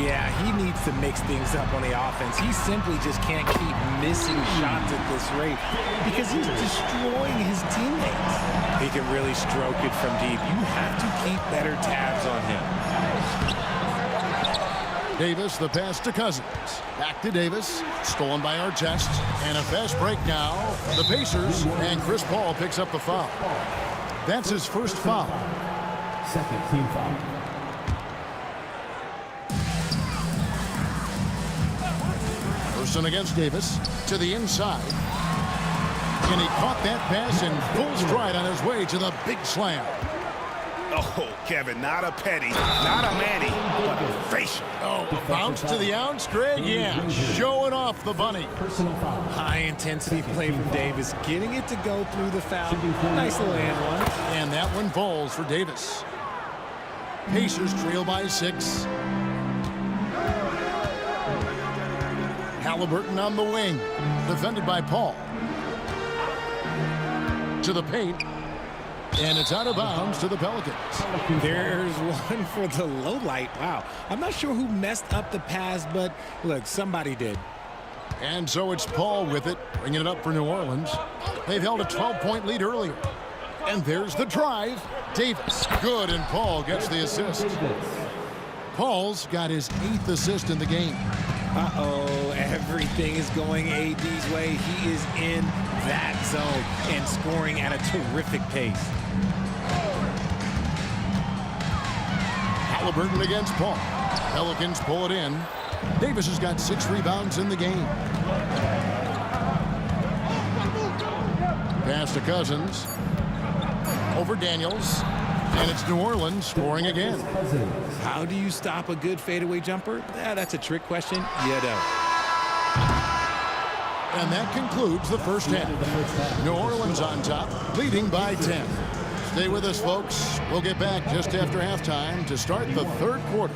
Yeah, he needs to mix things up on the offense. He simply just can't keep missing shots at this rate because he's destroying his teammates. He can really stroke it from deep. You have to keep better tabs on him. Davis, the pass to Cousins. Back to Davis. Stolen by Artest. And a fast break now. The Pacers. And Chris Paul picks up the foul. That's his first foul. Second team foul. Person against Davis to the inside. And he caught that pass in full stride on his way to the big slam. Oh, Kevin, not a petty, not a Manny, but a facial. Oh, bounce to the ounce, Greg? Yeah, showing off the bunny. Personal foul. High-intensity play from Davis, getting it to go through the foul. Nice little and one. And that one falls for Davis. Pacers trail by 6. Halliburton on the wing, defended by Paul. To the paint, and it's out of bounds to the Pelicans. There's one for the low light. Wow. I'm not sure who messed up the pass, but look, somebody did. And so it's Paul with it, bringing it up for New Orleans. They've held a 12-point lead earlier. And there's the drive. Davis, good, and Paul gets the assist. Paul's got his 8th assist in the game. Uh-oh, everything is going AD's way. He is in that zone and scoring at a terrific pace. Halliburton against Paul. Pelicans pull it in. Davis has got 6 rebounds in the game. Pass to Cousins. Over Daniels. And it's New Orleans scoring again. How do you stop a good fadeaway jumper? That's a trick question. You don't. And that concludes the first half. New Orleans on top, leading by 10. Stay with us, folks. We'll get back just after halftime to start the third quarter.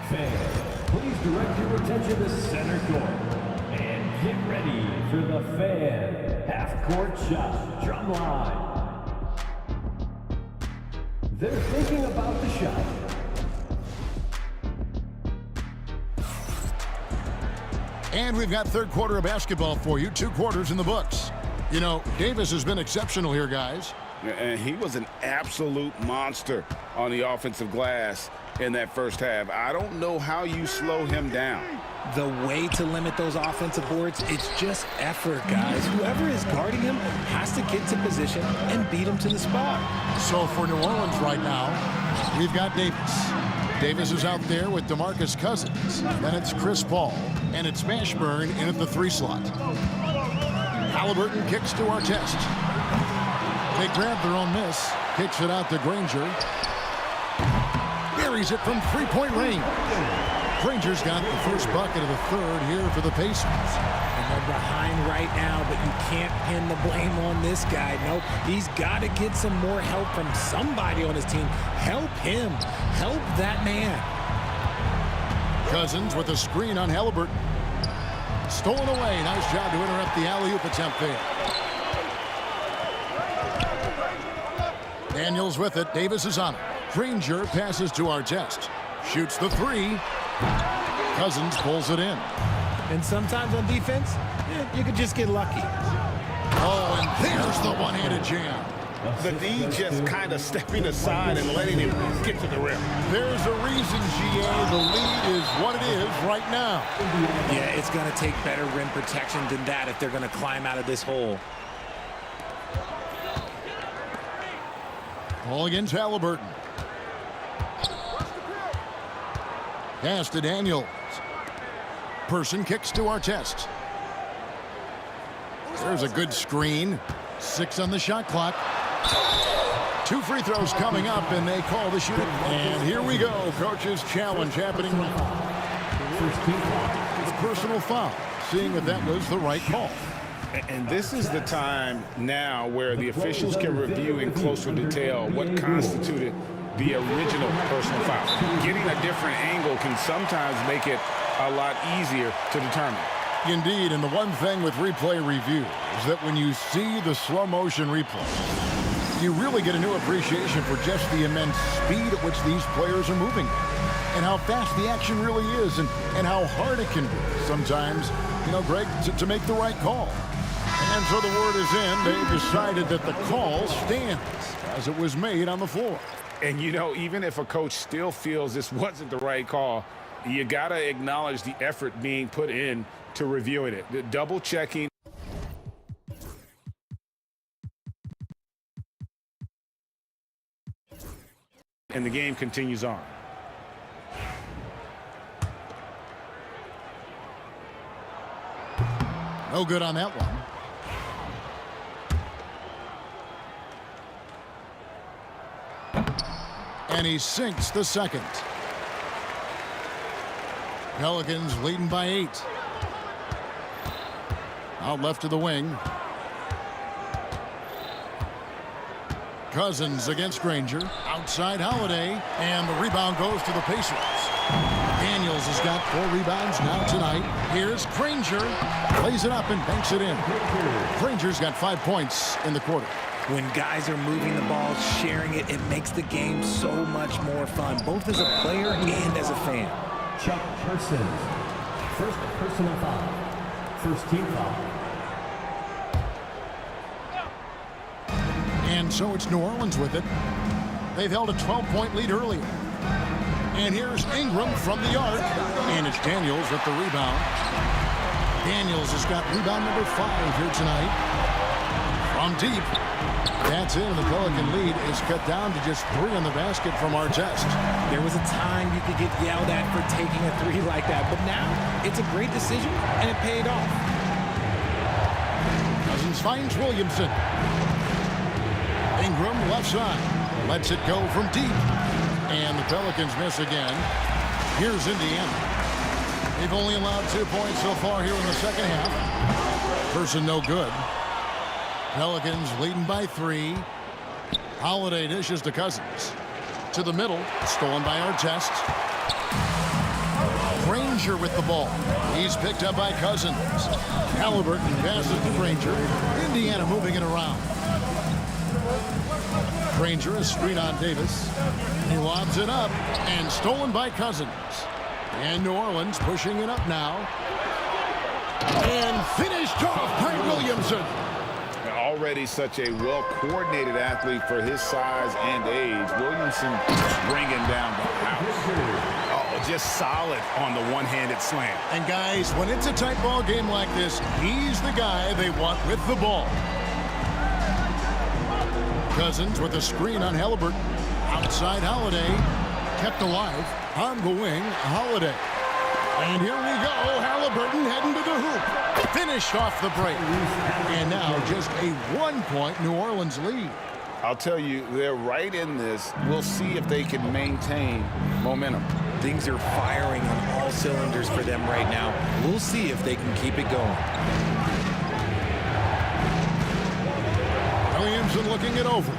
Fans, please direct your attention to center court. And get ready for the Fan half-court shot drum line. They're thinking about the shot. And we've got third quarter of basketball for you. 2 quarters in the books. You know, Davis has been exceptional here, guys. And he was an absolute monster on the offensive glass in that first half. I don't know how you slow him down. The way to limit those offensive boards, it's just effort, guys. Whoever is guarding him has to get to position and beat him to the spot. So for New Orleans right now, we've got Davis. Davis is out there with DeMarcus Cousins. Then it's Chris Paul. And it's Mashburn in at the 3 slot. Halliburton kicks to Artest. They grab their own miss. Kicks it out to Granger. Buries it from 3-point range. Granger's got the first bucket of the third here for the Pacers. And they're behind right now, but you can't pin the blame on this guy. Nope, he's got to get some more help from somebody on his team. Help him. Help that man. Cousins with a screen on Halliburton. Stolen away. Nice job to interrupt the alley-oop attempt there. Daniels with it. Davis is on it. Granger passes to Artest. Shoots the 3. Cousins pulls it in. And sometimes on defense, you could just get lucky. Oh, and there's the one-handed jam. the D just kind of stepping aside and letting him get to the rim. There's a reason, GA. The lead is what it is right now. Yeah, it's going to take better rim protection than that if they're going to climb out of this hole. Ball against Halliburton. Pass to Daniels. Person kicks to Artest. There's a good screen. 6 on the shot clock. 2 free throws coming up, and they call the shooting. And here we go. Coach's challenge happening. It's a personal foul. Seeing if that was the right call. And this is the time now where the officials can review in closer detail what constituted the original personal foul. Getting a different angle can sometimes make it a lot easier to determine. Indeed, and the one thing with replay review is that when you see the slow motion replay, you really get a new appreciation for just the immense speed at which these players are moving and how fast the action really is and how hard it can be sometimes, you know, Greg, to make the right call. And so the word is in. They decided that the call stands as it was made on the floor. And, you know, even if a coach still feels this wasn't the right call, you got to acknowledge the effort being put in to reviewing it, the double checking. And the game continues on. No good on that one. And he sinks the second. Pelicans leading by 8. Out left to the wing. Cousins against Granger. Outside Holiday. And the rebound goes to the Pacers. Daniels has got 4 rebounds now tonight. Here's Granger. Plays it up and banks it in. Granger's got 5 points in the quarter. When guys are moving the ball, sharing it, it makes the game so much more fun, both as a player and as a fan. Chuck Person, first personal foul, first team foul. And so it's New Orleans with it. They've held a 12-point lead earlier. And here's Ingram from the arc. And it's Daniels with the rebound. Daniels has got rebound number 5 here tonight. From deep. That's it. The Pelican lead is cut down to just 3 on the basket from Artest. There was a time you could get yelled at for taking a 3 like that, but now it's a great decision, and it paid off. Cousins finds Williamson. Ingram left side. Lets it go from deep. And the Pelicans miss again. Here's Indiana. They've only allowed 2 points so far here in the second half. Person no good. Pelicans leading by 3. Holiday dishes to Cousins. To the middle. Stolen by Artest. Granger with the ball. He's picked up by Cousins. Halliburton passes to Granger. Indiana moving it around. Granger is screen on Davis. He lobs it up. And stolen by Cousins. And New Orleans pushing it up now. And finished off by Williamson. Already such a well-coordinated athlete for his size and age. Williamson bringing down the house. Oh, just solid on the one-handed slam. And guys, when it's a tight ball game like this, he's the guy they want with the ball. Cousins with a screen on Halliburton. Outside Holiday. Kept alive. On the wing, Holiday. And here we go. Halliburton heading to the hoop. Finished off the break. And now just a 1-point New Orleans lead. I'll tell you, they're right in this. We'll see if they can maintain momentum. Things are firing on all cylinders for them right now. We'll see if they can keep it going. Williamson looking it over.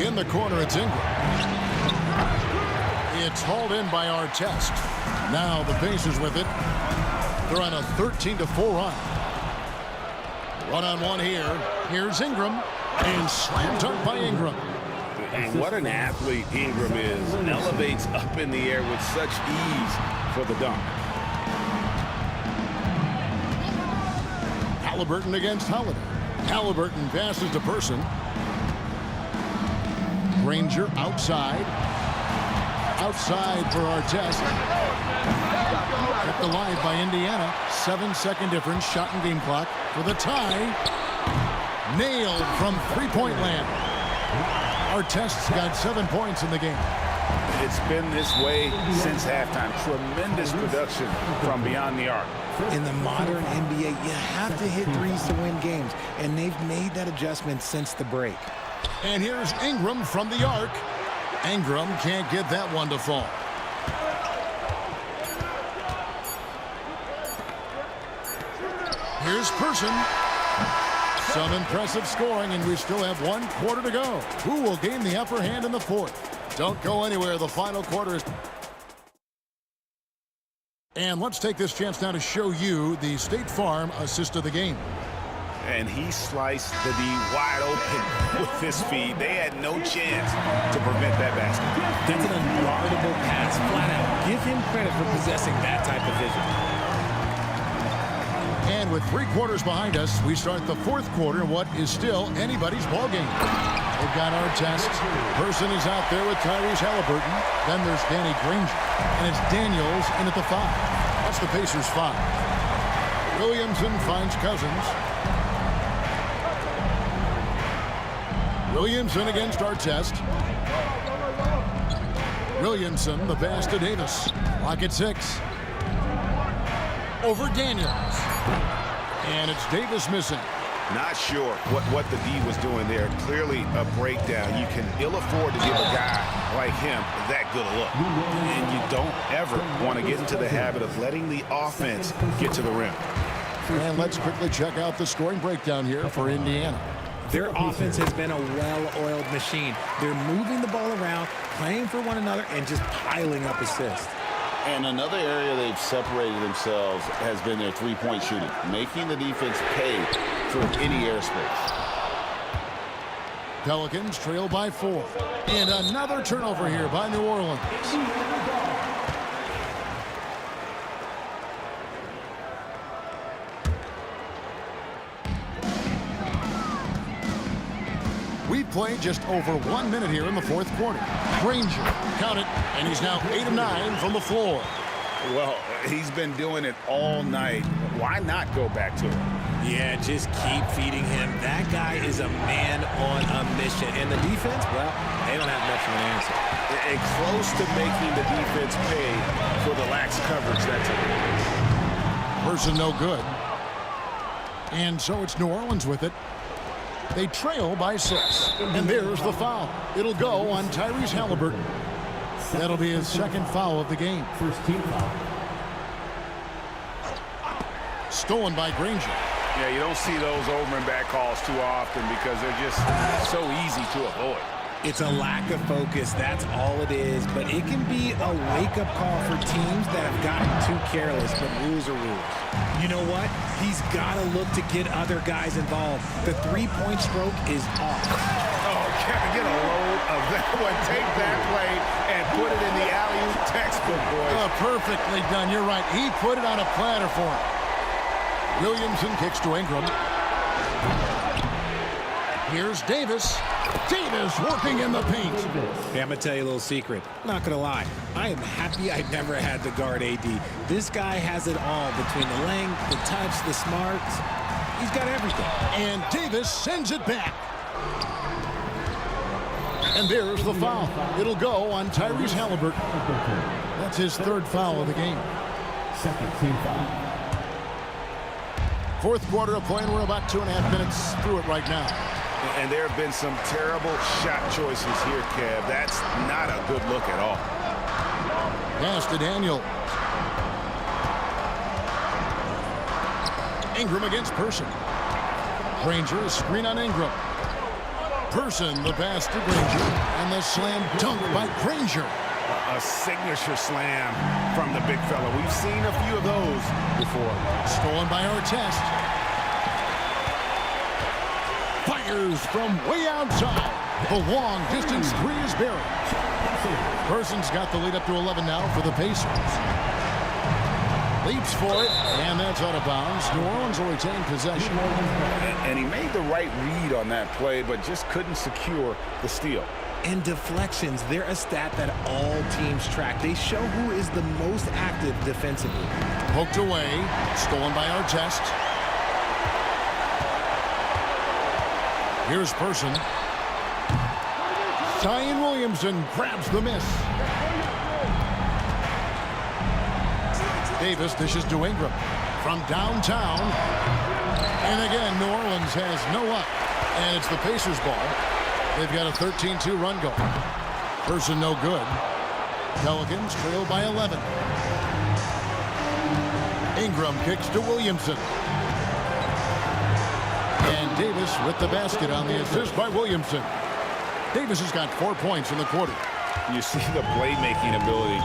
In the corner, it's Ingram. It's hauled in by Artest. Now the Pacers with it. They're on a 13-4 run. One-on-one here. Here's Ingram. And slam dunk by Ingram. And what an athlete Ingram is. Elevates up in the air with such ease for the dunk. Halliburton against Holiday. Halliburton passes to Person. Granger outside. Outside for Artest. Kept alive by Indiana. 7-second difference, shot and game clock for the tie. Nailed from three-point land. Artest's got 7 points in the game. It's been this way since halftime. Tremendous production from beyond the arc. In the modern NBA, you have to hit threes to win games, and they've made that adjustment since the break. And here's Ingram from the arc. Ingram can't get that one to fall. Here's Person. Some impressive scoring, and we still have 1 quarter to go. Who will gain the upper hand in the fourth? Don't go anywhere. The final quarter is... And let's take this chance now to show you the State Farm assist of the game. And he sliced the D wide open with his feet. They had no chance to prevent that basket. That's an unguardable pass, flat out. Give him credit for possessing that type of vision. And with 3 quarters behind us, we start the fourth quarter in what is still anybody's ball game. They've got Artest. Person is out there with Tyrese Halliburton. Then there's Danny Granger. And it's Daniels in at the 5. That's the Pacers' 5. Williamson finds Cousins. Williamson against Artest. Williamson, the pass to Davis. Clock at 6. Over Daniels. And it's Davis missing. Not sure what the D was doing there. Clearly a breakdown. You can ill afford to give a guy like him that good a look. And you don't ever want to get into the habit of letting the offense get to the rim. And let's quickly check out the scoring breakdown here for Indiana. Their offense has been a well-oiled machine. They're moving the ball around, playing for one another, and just piling up assists. And another area they've separated themselves has been their three-point shooting, making the defense pay for any airspace. Pelicans trail by 4. And another turnover here by New Orleans. We've played just over 1 minute here in the fourth quarter. Granger, count it, and he's now 8 of 9 from the floor. Well, he's been doing it all night. Why not go back to him? Yeah, just keep feeding him. That guy is a man on a mission. And the defense, well, they don't have much of an answer. And close to making the defense pay for the lax coverage that time. Person no good. And so it's New Orleans with it. They trail by 6. And there's the foul. It'll go on Tyrese Halliburton. That'll be his second foul of the game. First team foul. Stolen by Granger. Yeah, you don't see those over and back calls too often because they're just so easy to avoid. It's a lack of focus, that's all it is. But it can be a wake-up call for teams that have gotten too careless, but rules are rules. You know what? He's got to look to get other guys involved. The three-point stroke is off. Oh, Kevin, get a load of that one. Take that play and put it in the alley-oop textbook, boys. Oh, perfectly done. You're right. He put it on a platter for him. Williamson kicks to Ingram. Here's Davis. Davis working in the paint. Hey, I'm going to tell you a little secret. I'm not going to lie. I am happy I never had to guard AD. This guy has it all between the length, the touch, the smarts. He's got everything. And Davis sends it back. And there's the foul. It'll go on Tyrese Halliburton. That's his third foul of the game. Second team foul. Fourth quarter of play, and we're about 2.5 minutes through it right now. And there have been some terrible shot choices here, Kev. That's not a good look at all. Pass to Daniel. Ingram against Person. Granger, screen on Ingram. Person, the pass to Granger. And the slam dunk by Granger. A signature slam from the big fella. We've seen a few of those before. Stolen by Artest. Fires from way outside. The long distance three is buried. Person's got the lead up to 11 now for the Pacers. Leaps for it, and that's out of bounds. New Orleans will retain possession. And he made the right read on that play, but just couldn't secure the steal. And deflections, they're a stat that all teams track. They show who is the most active defensively. Poked away, stolen by Artest. Here's Person. Zion Williamson grabs the miss. Davis dishes to Ingram from downtown. And again, New Orleans has no up. And it's the Pacers ball. They've got a 13-2 run going. Person no good. Pelicans trail by 11. Ingram kicks to Williamson. And Davis with the basket on the assist by Williamson. Davis has got 4 points in the quarter. You see the playmaking ability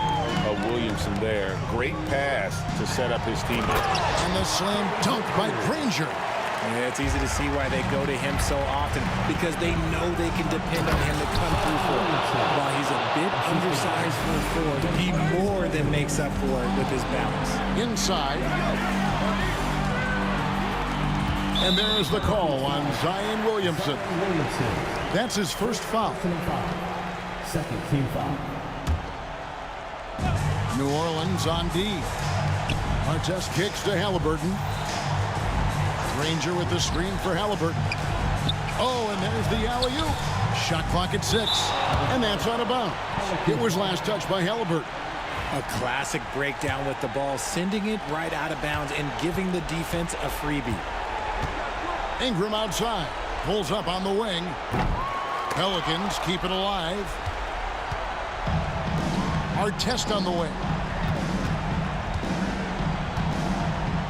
of Williamson there. Great pass to set up his teammate. And the slam dunk by Granger. Yeah, it's easy to see why they go to him so often, because they know they can depend on him to come through for it. While he's a bit undersized for a forward, he more than makes up for it with his balance. Inside. And there is the call on Zion Williamson. That's his first foul. Second team foul. New Orleans on D. Artest kicks to Halliburton. Granger with the screen for Halliburton. Oh, and there's the alley-oop. Shot clock at 6. And that's out of bounds. It was last touched by Halliburton. A classic breakdown with the ball, sending it right out of bounds and giving the defense a freebie. Ingram outside. Pulls up on the wing. Pelicans keep it alive. Artest on the wing.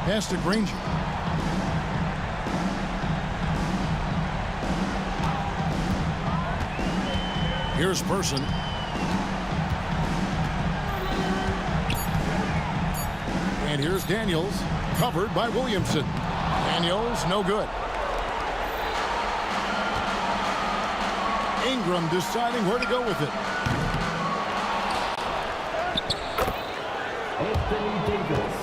Pass to Granger. Here's Person. And here's Daniels, covered by Williamson. Daniels, no good. Ingram deciding where to go with it. Anthony Davis.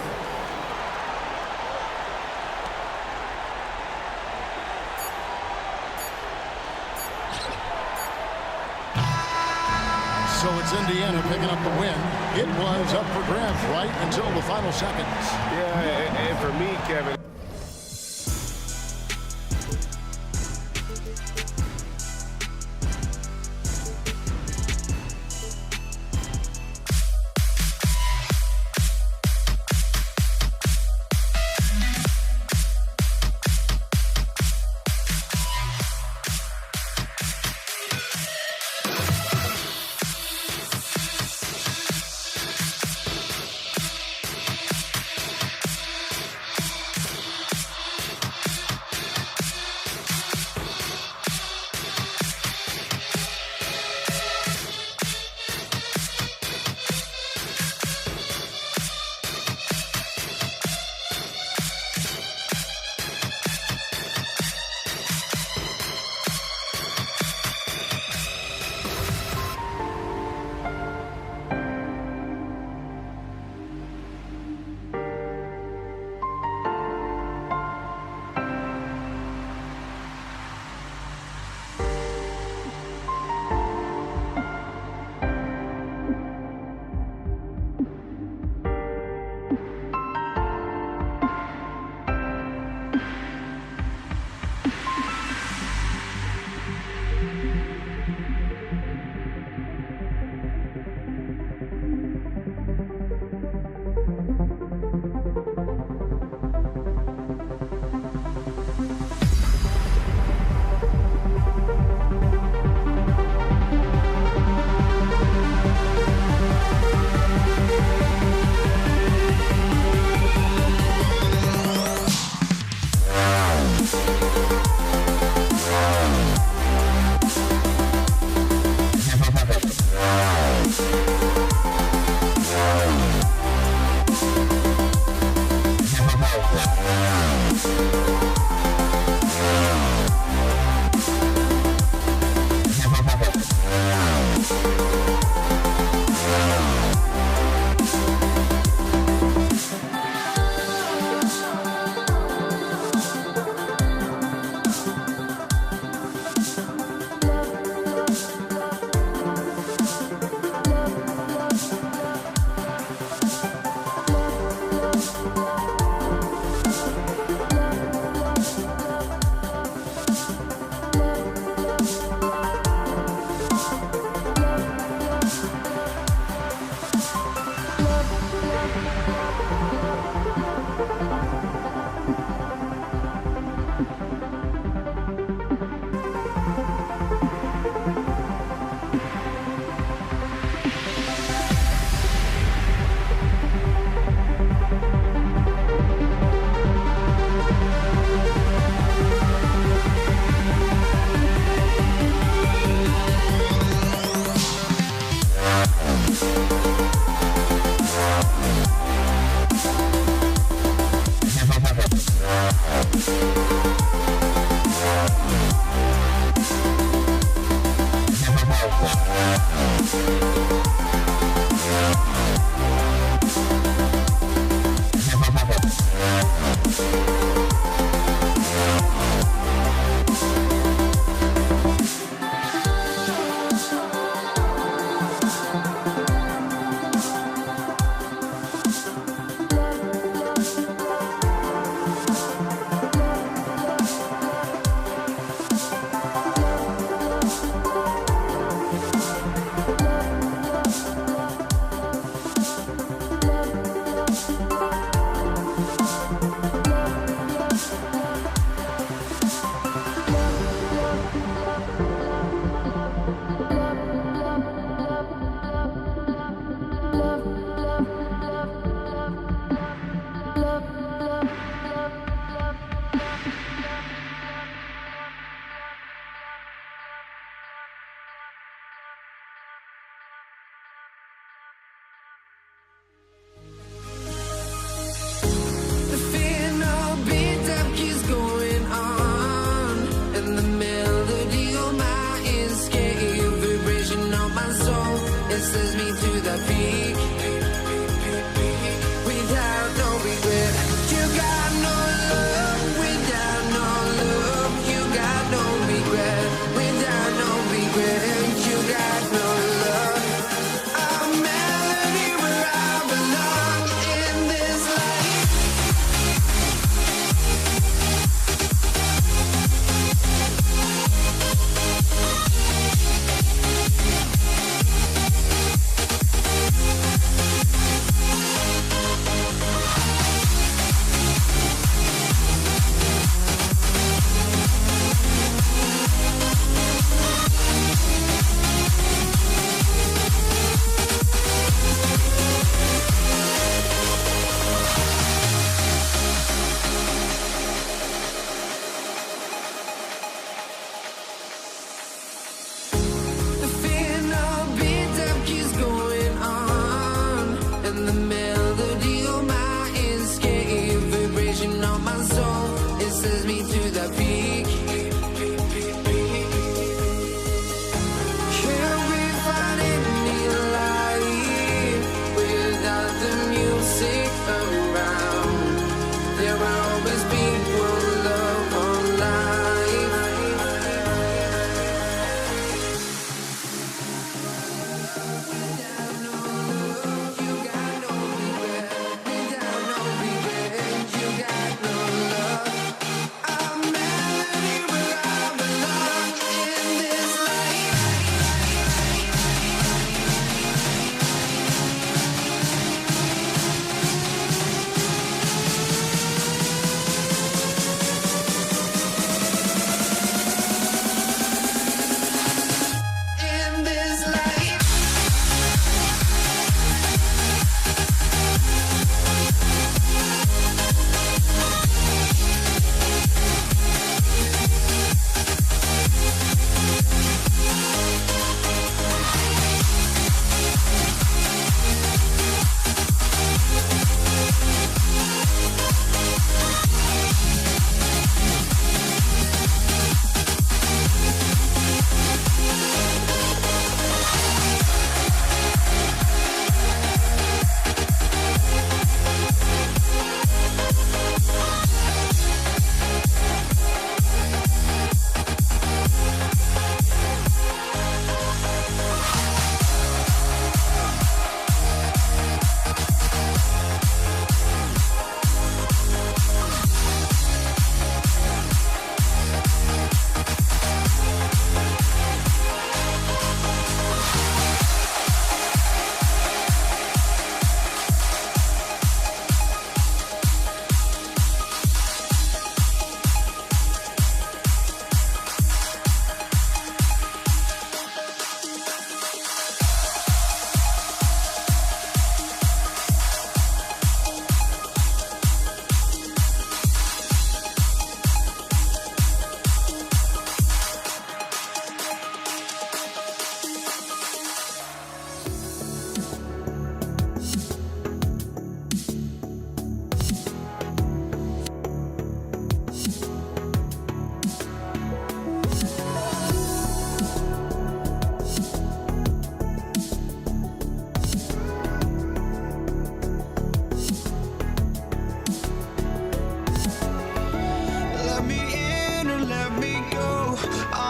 So it's Indiana picking up the win. It was up for grabs right until the final seconds. Yeah, and for me, Kevin,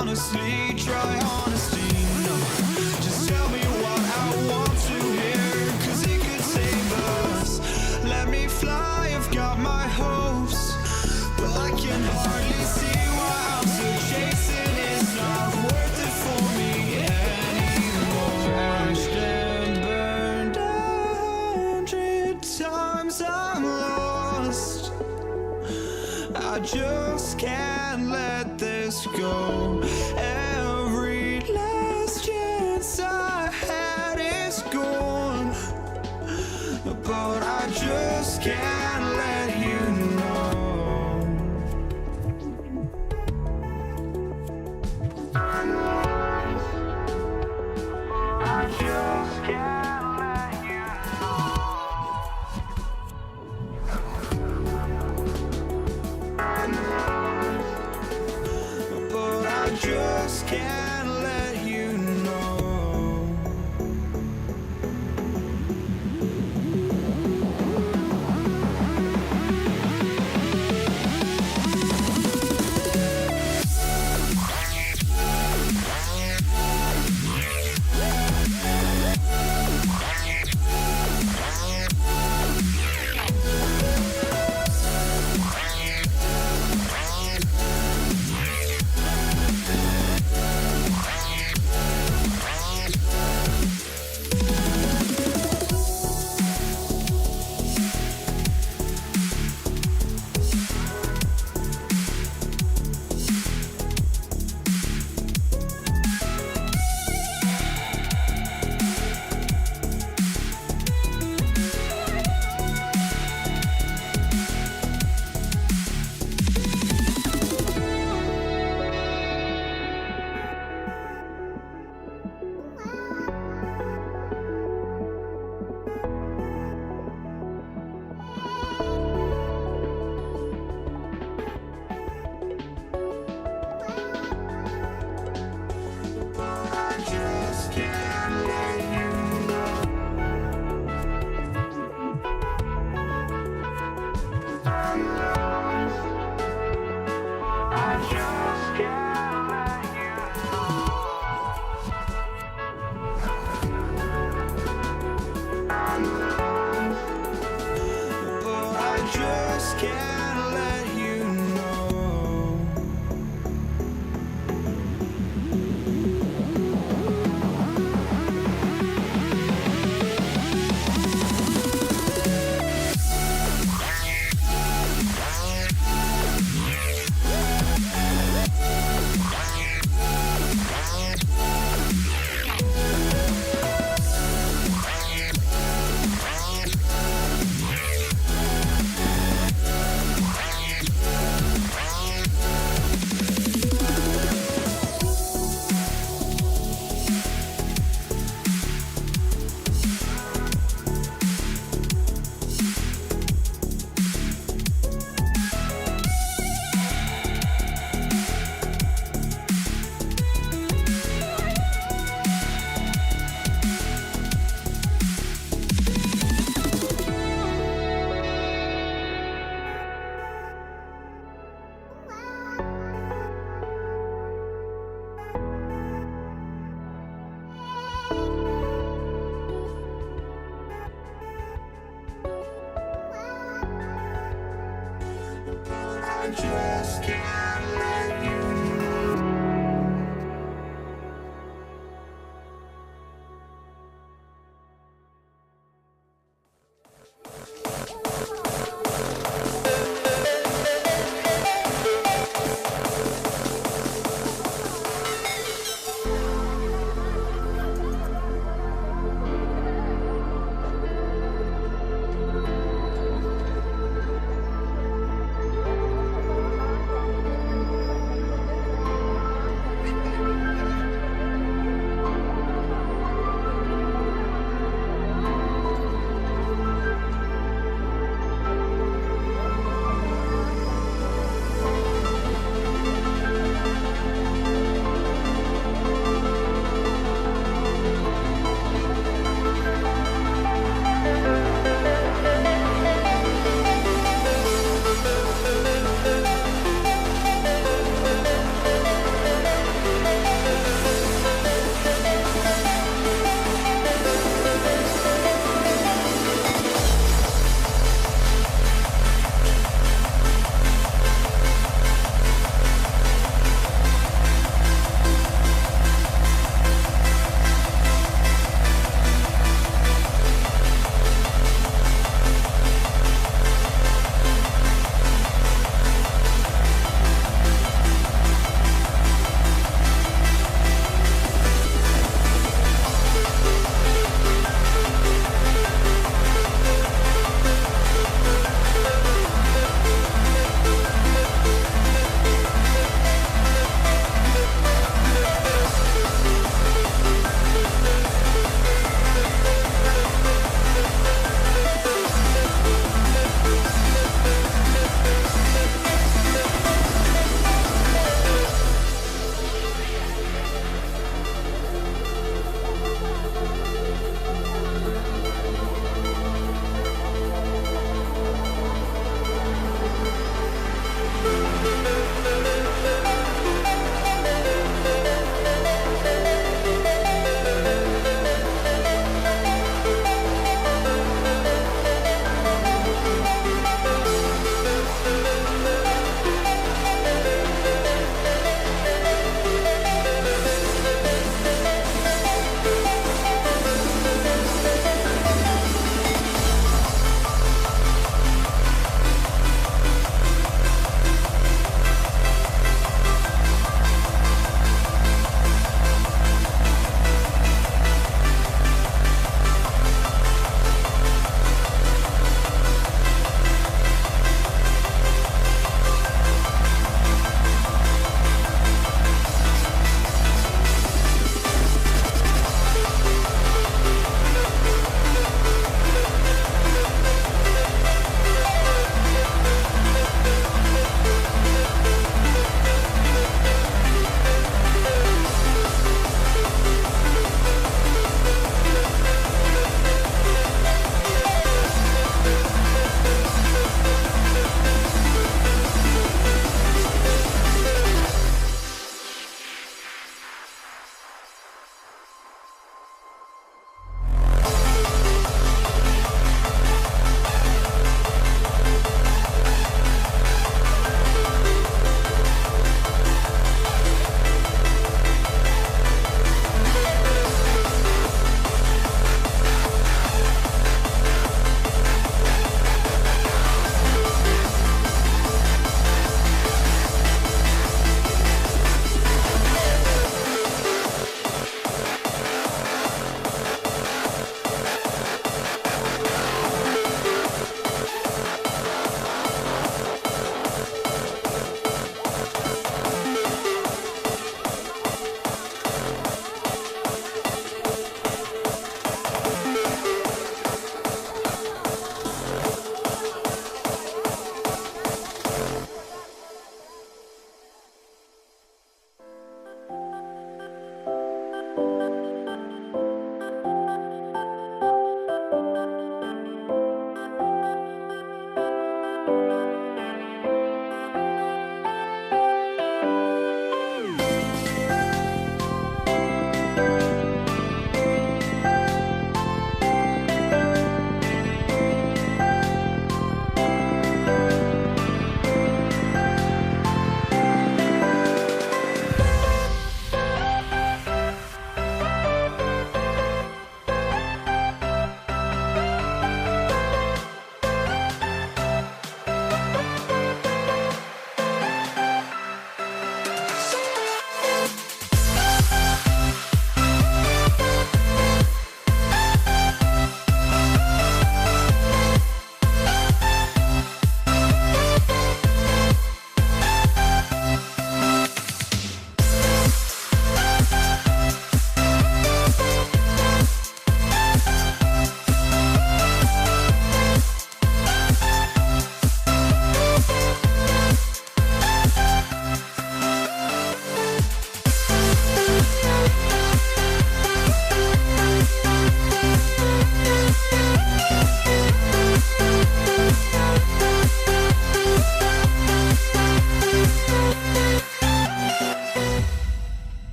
honestly, try honesty. No, just tell me what I want to hear, 'cause it could save us. Let me fly, I've got my hopes, but I can hardly see why I'm still chasing. It's not worth it for me anymore. Crashed and burned 100 times, I'm lost. I just can't let this go. Every last chance I had is gone, but I just can't let you know. I just can't let you know. But I just can't let you know.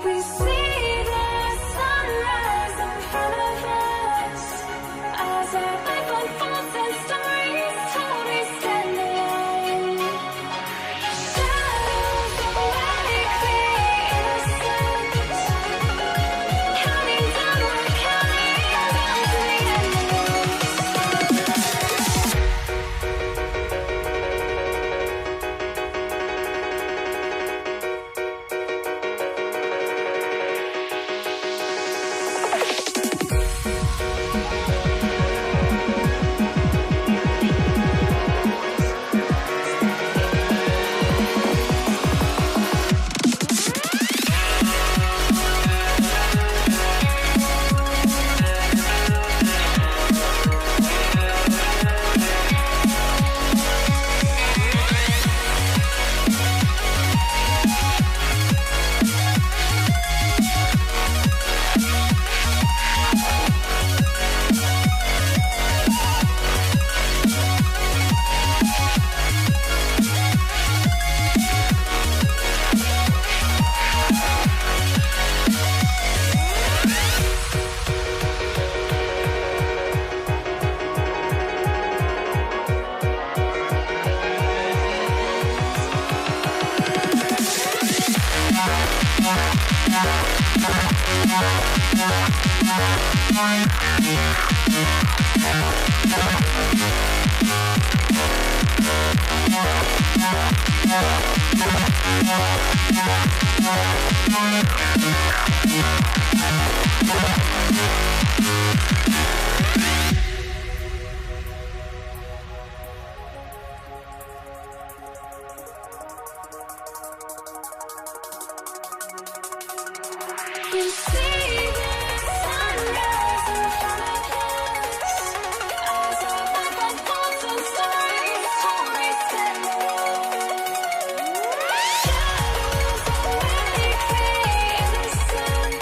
We see the sunrise in front of us as our life unfolds and stories told. We stand alone. Shadows awake the innocent, counting down, we're counting down to the end. We see the sunrise in front of us as our life unfolds and stories told. We stand alone. Shadows awake the innocent,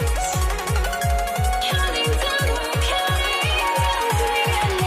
counting down, we're counting down to the end.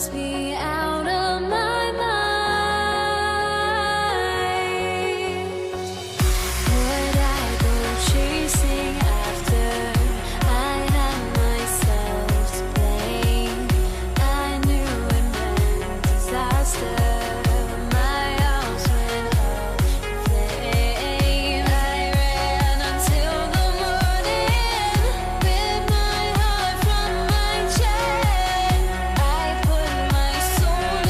must be out of my mind. Would I go chasing after? I had myself to blame. I knew it meant disaster. My house went up in flames. I ran until the morning with my heart from my chest. I put my soul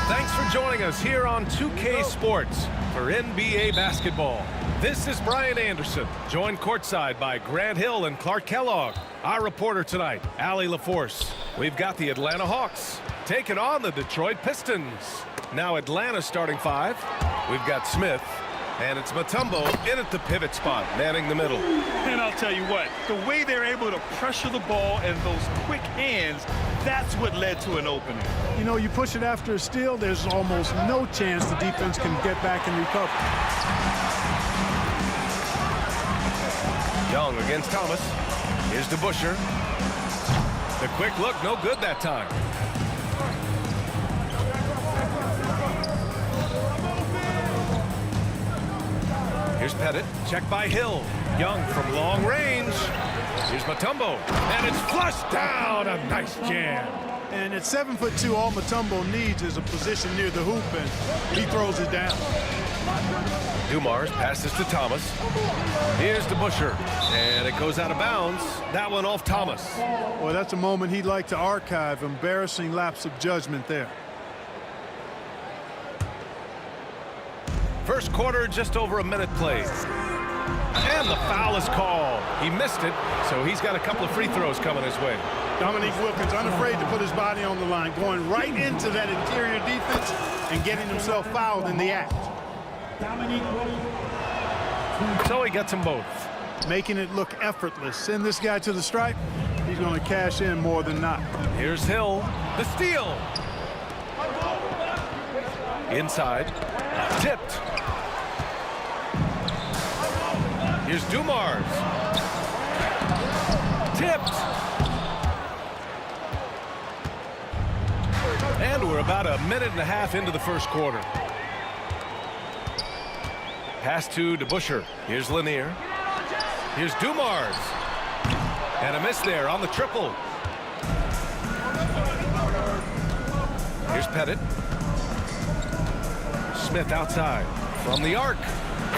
Thanks for joining us here on 2K Sports for NBA basketball. This is Brian Anderson, joined courtside by Grant Hill and Clark Kellogg. Our reporter tonight, Allie LaForce. We've got the Atlanta Hawks taking on the Detroit Pistons. Now Atlanta starting five. We've got Smith, and it's Mutombo in at the pivot spot, manning the middle. And I'll tell you what, the way they're able to pressure the ball and those quick hands, that's what led to an opening. You know, you push it after a steal, there's almost no chance the defense can get back and recover. Young against Thomas. Here's DeBusschere. The quick look, no good that time. Here's Pettit, check by Hill. Young from long range. Here's Mutombo, and it's flushed down. A nice jam. And at 7'2", all Mutombo needs is a position near the hoop, and he throws it down. Dumars passes to Thomas. Here's DeBusschere, and it goes out of bounds. That one off Thomas. Well, that's a moment he'd like to archive. Embarrassing lapse of judgment there. First quarter, just over a minute played. And the foul is called. He missed it, so he's got a couple of free throws coming his way. Dominique Wilkins unafraid to put his body on the line, going right into that interior defense and getting himself fouled in the act. So he gets them both. Making it look effortless. Send this guy to the stripe, he's going to cash in more than not. Here's Hill, the steal. Inside, tipped. Here's Dumars. Tipped. And we're about a minute and a half into the first quarter. Pass to DeBusschere. Here's Lanier. Here's Dumars. And a miss there on the triple. Here's Pettit. Smith outside from the arc.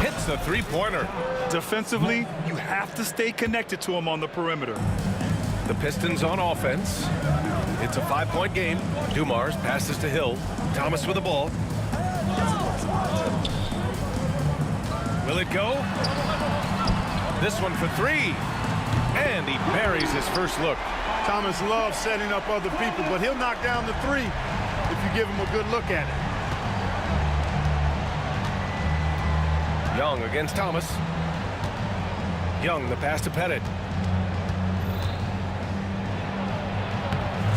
Hits the three-pointer. Defensively, you have to stay connected to him on the perimeter. The Pistons on offense. It's a 5-point game. Dumars passes to Hill. Thomas with the ball. Will it go? This one for 3. And he buries his first look. Thomas loves setting up other people, but he'll knock down the 3 if you give him a good look at it. Young against Thomas. Young, the pass to Pettit.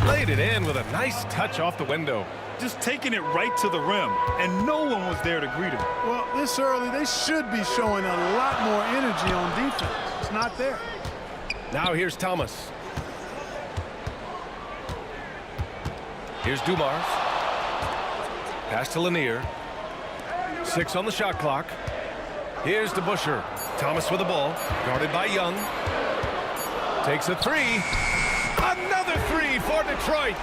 Laid it in with a nice touch off the window. Just taking it right to the rim, and no one was there to greet him. Well, this early, they should be showing a lot more energy on defense. It's not there. Now here's Thomas. Here's Dumars. Pass to Lanier. 6 on the shot clock. Here's DeBuscher. Thomas with the ball. Guarded by Young. Takes a 3. Another 3 for Detroit.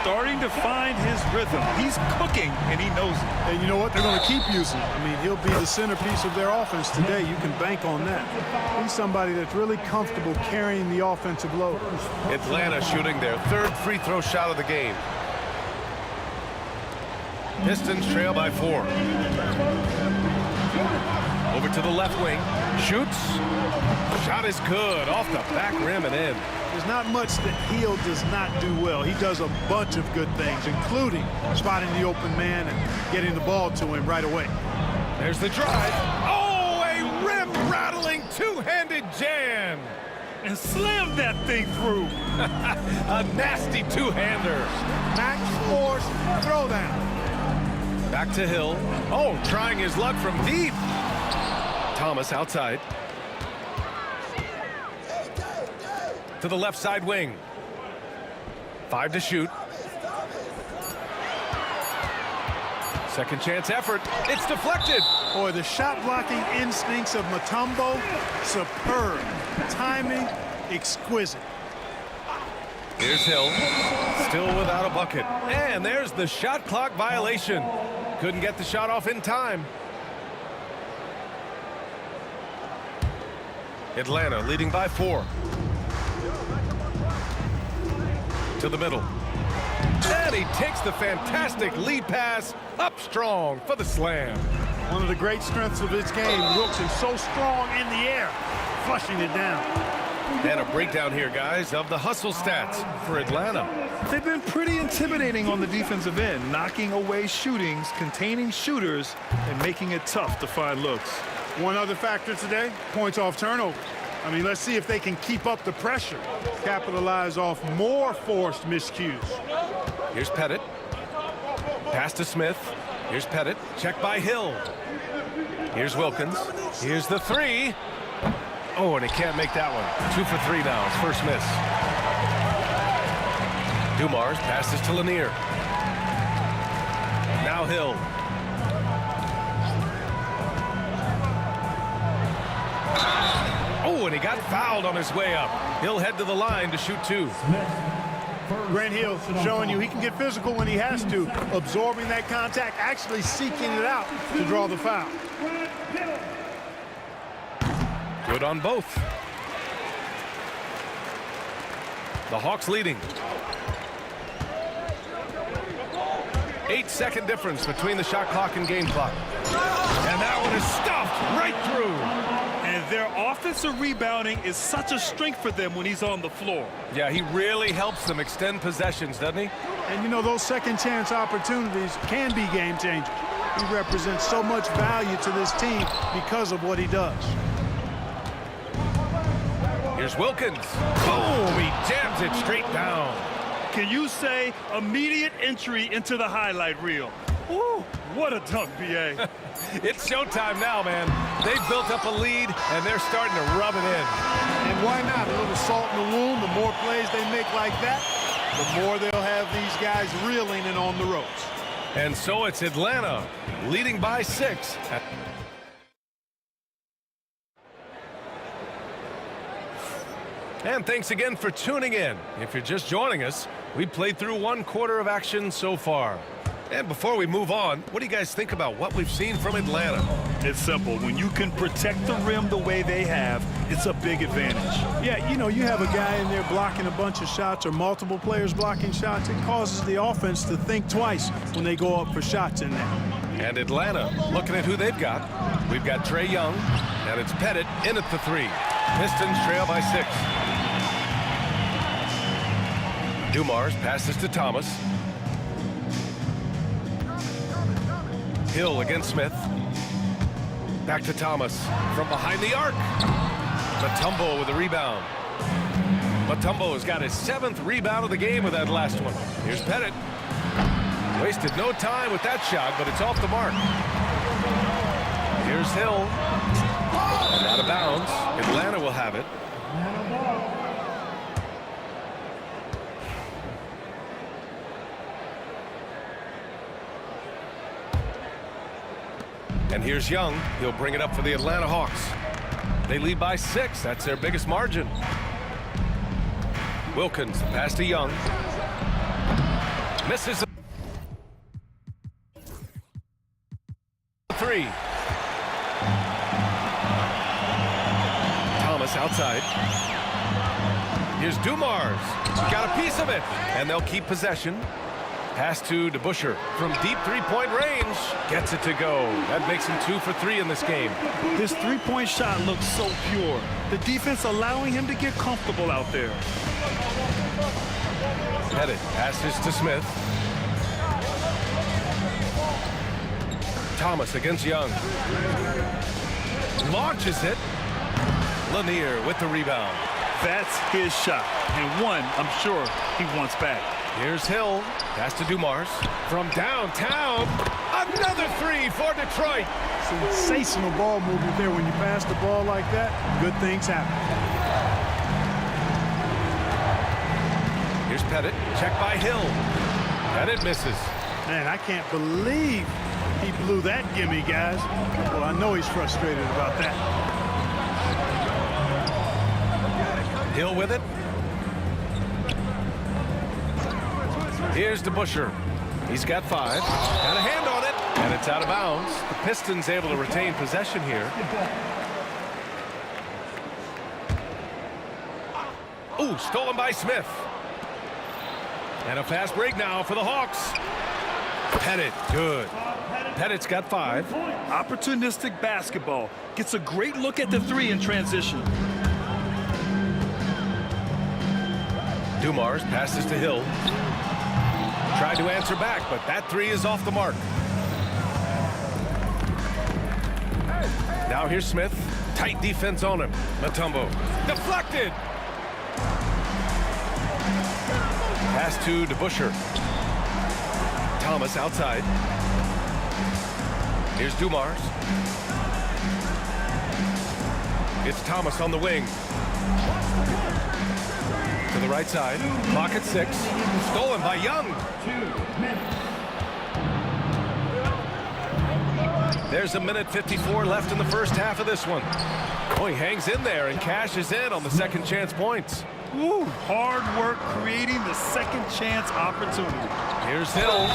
Starting to find his rhythm. He's cooking, and he knows it. And you know what? They're going to keep using him. I mean, he'll be the centerpiece of their offense today. You can bank on that. He's somebody that's really comfortable carrying the offensive load. Atlanta shooting their 3rd free throw shot of the game. Pistons trail by 4. Over to the left wing. Shoots. Shot is good. Off the back rim and in. There's not much that Hill does not do well. He does a bunch of good things, including spotting the open man and getting the ball to him right away. There's the drive. Oh, a rim-rattling two-handed jam. And slammed that thing through. A nasty two-hander. Max Force throwdown. Back to Hill. Oh, trying his luck from deep. Thomas outside. To the left side wing. 5 to shoot. Second chance effort. It's deflected. Boy, the shot blocking instincts of Mutombo, superb. Timing, exquisite. Here's Hill. Still without a bucket. And there's the shot clock violation. Couldn't get the shot off in time. Atlanta leading by 4. To the middle. And he takes the fantastic lead pass up strong for the slam. One of the great strengths of his game. Wilson so strong in the air, flushing it down. And a breakdown here, guys, of the hustle stats for Atlanta. They've been pretty intimidating on the defensive end, knocking away shootings, containing shooters, and making it tough to find looks. One other factor today, points off turnover. I mean, let's see if they can keep up the pressure, capitalize off more forced miscues. Here's Pettit. Pass to Smith. Here's Pettit. Check by Hill. Here's Wilkins. Here's the 3. Oh, and he can't make that one. 2 for 3 now. His first miss. Dumars passes to Lanier. Now Hill. Oh, and he got fouled on his way up. He'll head to the line to shoot 2. Grant Hill showing you he can get physical when he has to, absorbing that contact, actually seeking it out to draw the foul. Good on both. The Hawks leading. 8-second difference between the shot clock and game clock. And that one is stuffed right through. And their offensive rebounding is such a strength for them when he's on the floor. Yeah, he really helps them extend possessions, doesn't he? And you know, those second chance opportunities can be game changers. He represents so much value to this team because of what he does. Here's Wilkins. Boom! He jams it straight down. Can you say immediate entry into the highlight reel? Woo, what a dunk, B.A. It's showtime now, man. They've built up a lead, and they're starting to rub it in. And why not? A little salt in the wound. The more plays they make like that, the more they'll have these guys reeling and on the ropes. And so it's Atlanta leading by 6. And thanks again for tuning in. If you're just joining us, we played through 1 quarter of action so far. And before we move on, what do you guys think about what we've seen from Atlanta? It's simple. When you can protect the rim the way they have, it's a big advantage. Yeah, you know, you have a guy in there blocking a bunch of shots or multiple players blocking shots. It causes the offense to think twice when they go up for shots in there. And Atlanta, looking at who they've got. We've got Trae Young, and it's Pettit in at the 3. Pistons trail by 6. Dumars passes to Thomas. Hill against Smith. Back to Thomas from behind the arc. Mutombo with a rebound. Mutombo has got his 7th rebound of the game with that last one. Here's Pettit. Wasted no time with that shot, but it's off the mark. Here's Hill. And out of bounds. Atlanta will have it. And here's Young. He'll bring it up for the Atlanta Hawks. They lead by 6. That's their biggest margin. Wilkins, pass to Young. Misses the 3. Thomas outside. Here's Dumars. He got a piece of it. And they'll keep possession. Pass to DeBusschere from deep three-point range. Gets it to go. That makes him 2 for 3 in this game. His three-point shot looks so pure. The defense allowing him to get comfortable out there. Pettit passes to Smith. Thomas against Young. Launches it. Lanier with the rebound. That's his shot, and one I'm sure he wants back. Here's Hill. Pass to Dumars. From downtown. Another 3 for Detroit. Sensational ball movement there. When you pass the ball like that, good things happen. Here's Pettit. Check by Hill. Pettit misses. Man, I can't believe he blew that gimme, guys. Well, I know he's frustrated about that. Hill with it. Here's DeBusschere. He's got 5. Got a hand on it. And it's out of bounds. The Pistons able to retain possession here. Ooh, stolen by Smith. And a fast break now for the Hawks. Pettit, good. Pettit's got 5. Opportunistic basketball. Gets a great look at the 3 in transition. Dumars passes to Hill. Tried to answer back, but that 3 is off the mark. Now here's Smith. Tight defense on him. Mutombo. Deflected. Pass to DeBusschere. Thomas outside. Here's Dumars. It's Thomas on the wing. To the right side. Clock at 6. Stolen by Young. There's a minute 54 left in the first half of this one. Oh, he hangs in there and cashes in on the second chance points. Woo, hard work creating the second chance opportunity. Here's Hill.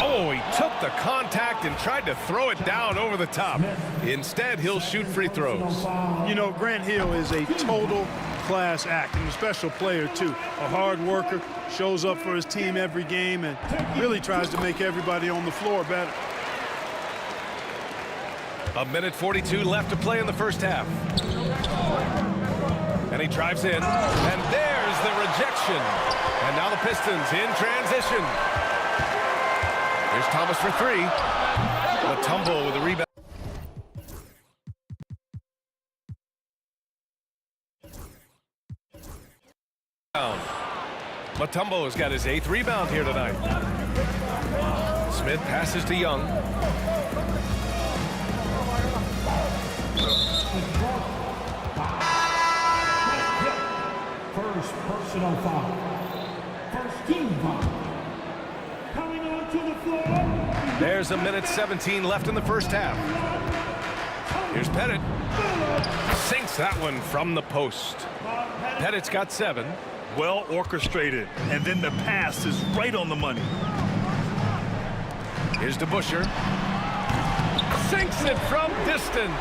Oh, he took the contact and tried to throw it down over the top. Instead, he'll shoot free throws. You know, Grant Hill is a total class act and a special player too. A hard worker, shows up for his team every game and really tries to make everybody on the floor better. A minute 42 left to play in the first half. And he drives in, and there's the rejection. And now the Pistons in transition. Here's Thomas for 3. Mutombo with the rebound. Mutombo has got his 8th rebound here tonight. Smith passes to Young. First personal foul. First team foul. Coming onto the floor. There's a minute 17 left in the first half. Here's Pettit. Sinks that one from the post. Pettit's got 7. Well orchestrated, and then the pass is right on the money. Here's DeBuscher. Sinks it from distance.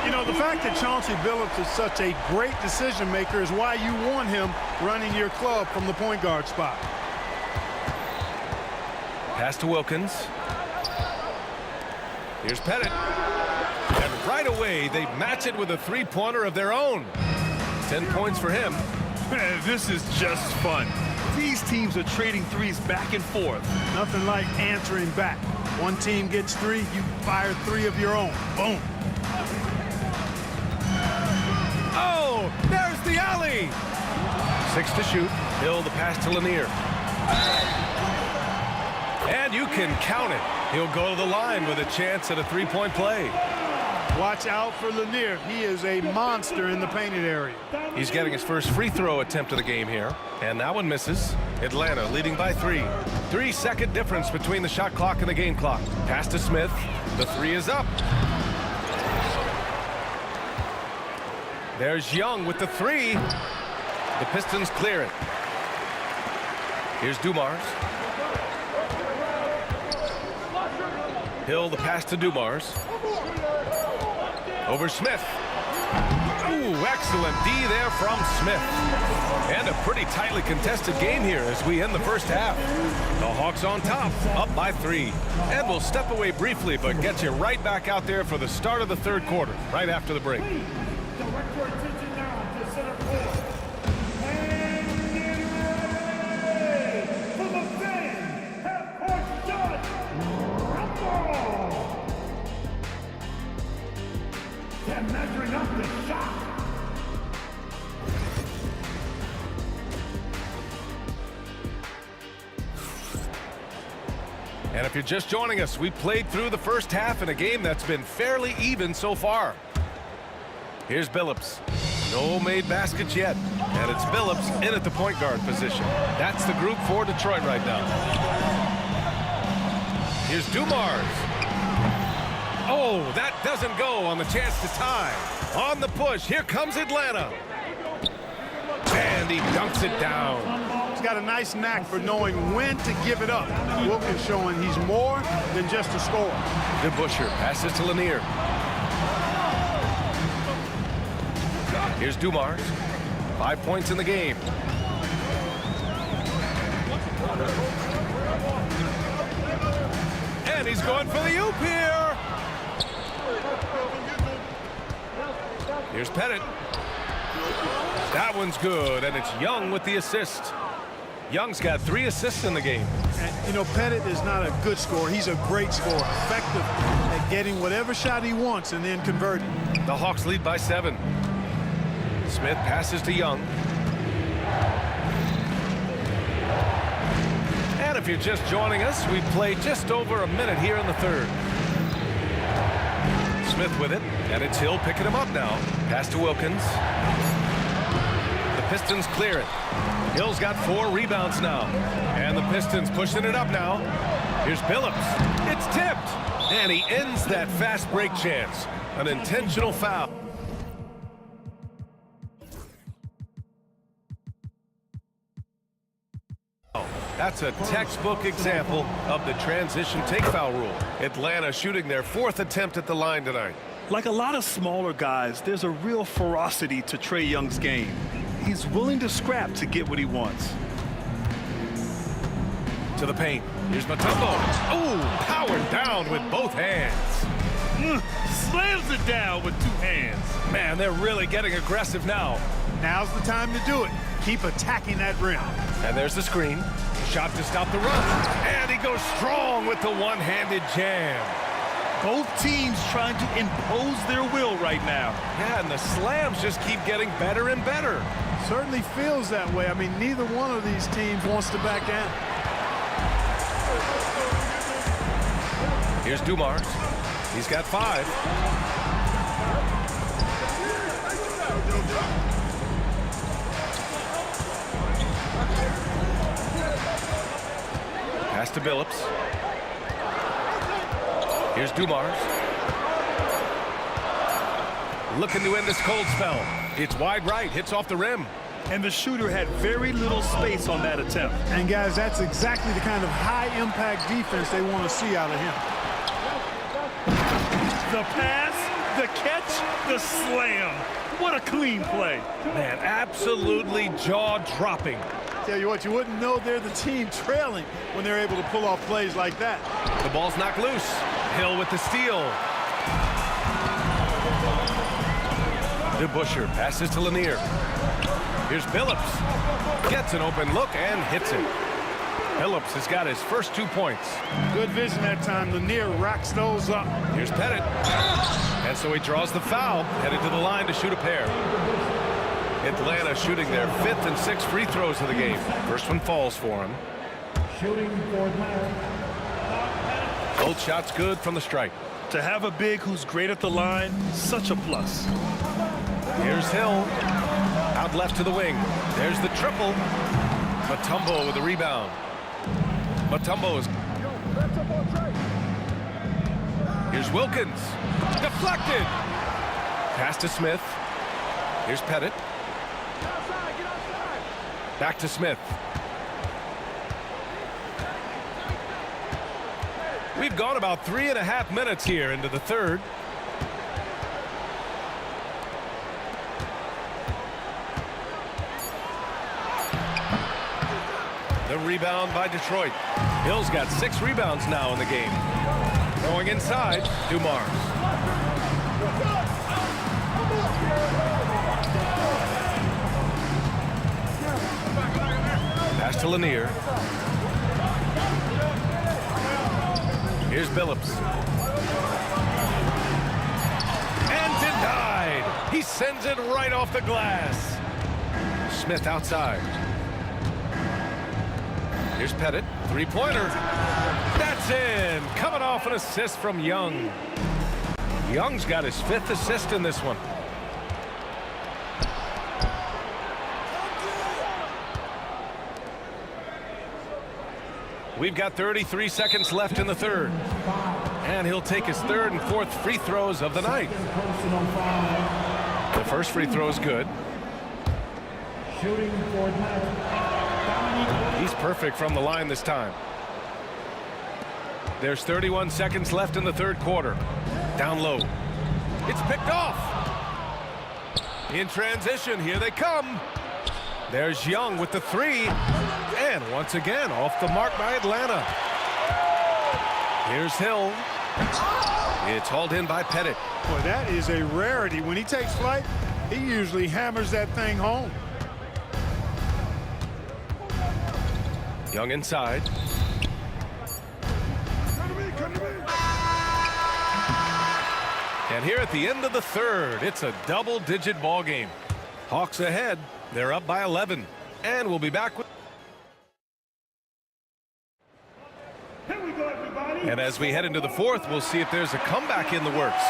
You know, the fact that Chauncey Billups is such a great decision maker is why you want him running your club from the point guard spot. Pass to Wilkins. Here's Pettit. And right away, they match it with a three-pointer of their own. 10 points for him. Man, this is just fun. These teams are trading threes back and forth. Nothing like answering back. One team gets 3, you fire 3 of your own. Boom. Oh, there's the alley. 6 to shoot. Hill the pass to Lanier. And you can count it. He'll go to the line with a chance at a three-point play. Watch out for Lanier. He is a monster in the painted area. He's getting his first free throw attempt of the game here. And that one misses. Atlanta leading by 3. 3-second difference between the shot clock and the game clock. Pass to Smith. The 3 is up. There's Young with the 3. The Pistons clear it. Here's Dumars. Hill the pass to Dumars. Over Smith. Ooh, excellent D there from Smith. And a pretty tightly contested game here as we end the first half. The Hawks on top, up by 3. And we'll step away briefly, but get you right back out there for the start of the third quarter, right after the break. Direct your attention now to center court. And get ready for the fan half-court shot. Rumble! They're measuring up the shot. And if you're just joining us, we played through the first half in a game that's been fairly even so far. Here's Billups. No made baskets yet. And it's Billups in at the point guard position. That's the group for Detroit right now. Here's Dumars. Oh, that doesn't go on the chance to tie. On the push, here comes Atlanta. And he dunks it down. He's got a nice knack for knowing when to give it up. Wilkins showing he's more than just a scorer. DeBuscher passes to Lanier. Here's Dumars. 5 points in the game. And he's going for the oop here. Here's Pettit. That one's good, and it's Young with the assist. Young's got 3 assists in the game. And, you know, Pettit is not a good scorer. He's a great scorer, effective at getting whatever shot he wants and then converting. The Hawks lead by 7. Smith passes to Young. And if you're just joining us, we've played just over a minute here in the third. Smith with it, and it's Hill picking him up now. Pass to Wilkins. The Pistons clear it. Hill's got 4 rebounds now. And the Pistons pushing it up now. Here's Billups. It's tipped. And he ends that fast break chance. An intentional foul. That's a textbook example of the transition take foul rule. Atlanta shooting their 4th attempt at the line tonight. Like a lot of smaller guys, there's a real ferocity to Trae Young's game. He's willing to scrap to get what he wants. To the paint. Here's Mutombo. Oh, powered down with both hands. Slams it down with 2 hands. Man, they're really getting aggressive now. Now's the time to do it. Keep attacking that rim. And there's the screen. Shot to stop the run. And he goes strong with the one-handed jam. Both teams trying to impose their will right now. Yeah, and the slams just keep getting better and better. Certainly feels that way. I mean, neither one of these teams wants to back down. Here's Dumars. He's got 5. Pass to Billups. Here's Dumars. Looking to end this cold spell. It's wide right, hits off the rim. and the shooter had very little space on that attempt. And guys, that's exactly the kind of high-impact defense they want to see out of him. The pass, the catch, the slam. What a clean play. Man, absolutely jaw-dropping. Tell you what, you wouldn't know they're the team trailing when they're able to pull off plays like that. The ball's knocked loose. Hill with the steal. DeBusschere passes to Lanier. Here's Billups. Gets an open look and hits it. Billups has got his first 2 points. Good vision that time. Lanier racks those up. Here's Pettit. And so he draws the foul, headed to the line to shoot a pair. Atlanta shooting their 5th and 6th free throws of the game. First one falls for him. Shooting for Atlanta. Both shots good from the stripe. To have a big who's great at the line, such a plus. Here's Hill. Out left to the wing. There's the triple. Mutombo with the rebound. Mutombo is... Here's Wilkins. Deflected. Pass to Smith. Here's Pettit. Back to Smith. We've gone about 3.5 minutes here into the third. The rebound by Detroit. Hill's got 6 rebounds now in the game. Going inside, Dumars. Pass to Lanier. Here's Billups. And denied. He sends it right off the glass. Smith outside. Here's Pettit. Three-pointer. That's in. Coming off an assist from Young. Young's got his 5th assist in this one. We've got 33 seconds left in the third. And he'll take his 3rd and 4th free throws of the night. The first free throw is good. Shooting for Atlanta. He's perfect from the line this time. There's 31 seconds left in the third quarter. Down low. It's picked off. In transition, here they come. There's Young with the 3. And once again, off the mark by Atlanta. Here's Hill. It's hauled in by Pettit. Boy, that is a rarity. When he takes flight, he usually hammers that thing home. Young inside. And here at the end of the third, it's a double-digit ball game. Hawks ahead. They're up by 11. And we'll be back with... And as we head into the fourth, we'll see if there's a comeback in the works.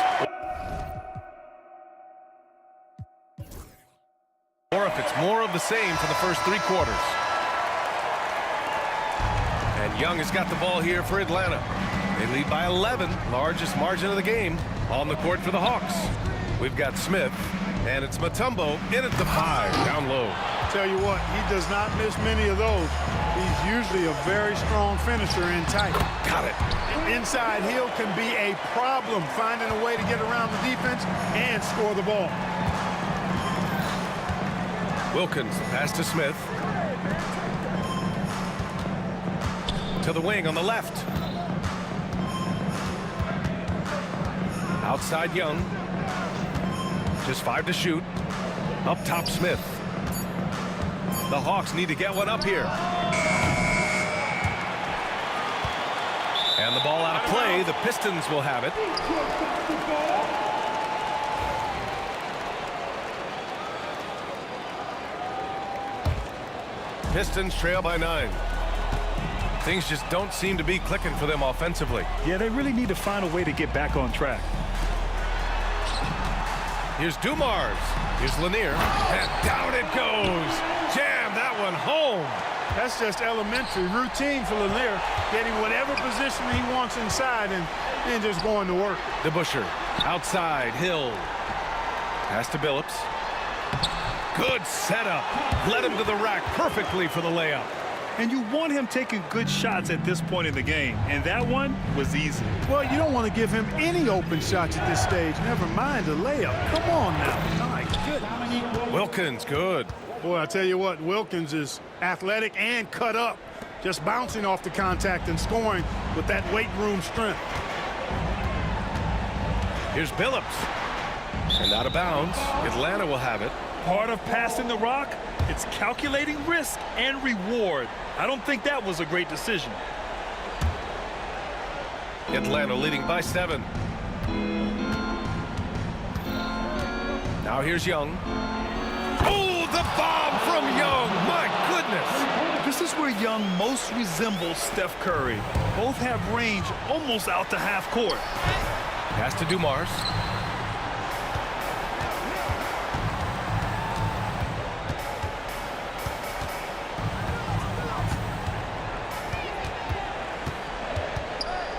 Or if it's more of the same for the first 3 quarters. And Young has got the ball here for Atlanta. They lead by 11, largest margin of the game. On the court for the Hawks. We've got Smith, and it's Mutombo in at the 5, down low. Tell you what, he does not miss many of those. He's usually a very strong finisher in tight. Got it. Inside, Hill can be a problem finding a way to get around the defense and score the ball. Wilkins, pass to Smith. To the wing on the left. Outside Young. Just 5 to shoot. Up top Smith. The Hawks need to get one up here. And the ball out of play. The Pistons will have it. Pistons trail by 9. Things just don't seem to be clicking for them offensively. Yeah, they really need to find a way to get back on track. Here's Dumars. Here's Lanier. And down it goes. Jam that one home. That's just elementary routine for Lanier, getting whatever position he wants inside and then just going to work. DeBusschere outside. Hill. Pass to Billups. Good setup. Led him to the rack perfectly for the layup. And you want him taking good shots at this point in the game, and that one was easy. Well, you don't want to give him any open shots at this stage, never mind a layup. Come on now. My goodness. Wilkins, good. Boy, I tell you what, Wilkins is athletic and cut up, just bouncing off the contact and scoring with that weight room strength. Here's Billups. And out of bounds. Atlanta will have it. Part of passing the rock, it's calculating risk and reward. I don't think that was a great decision. Atlanta leading by 7. Now here's Young. Oh, the bomb from Young. My goodness. This is where Young most resembles Steph Curry. Both have range almost out to half court. Pass to Dumars.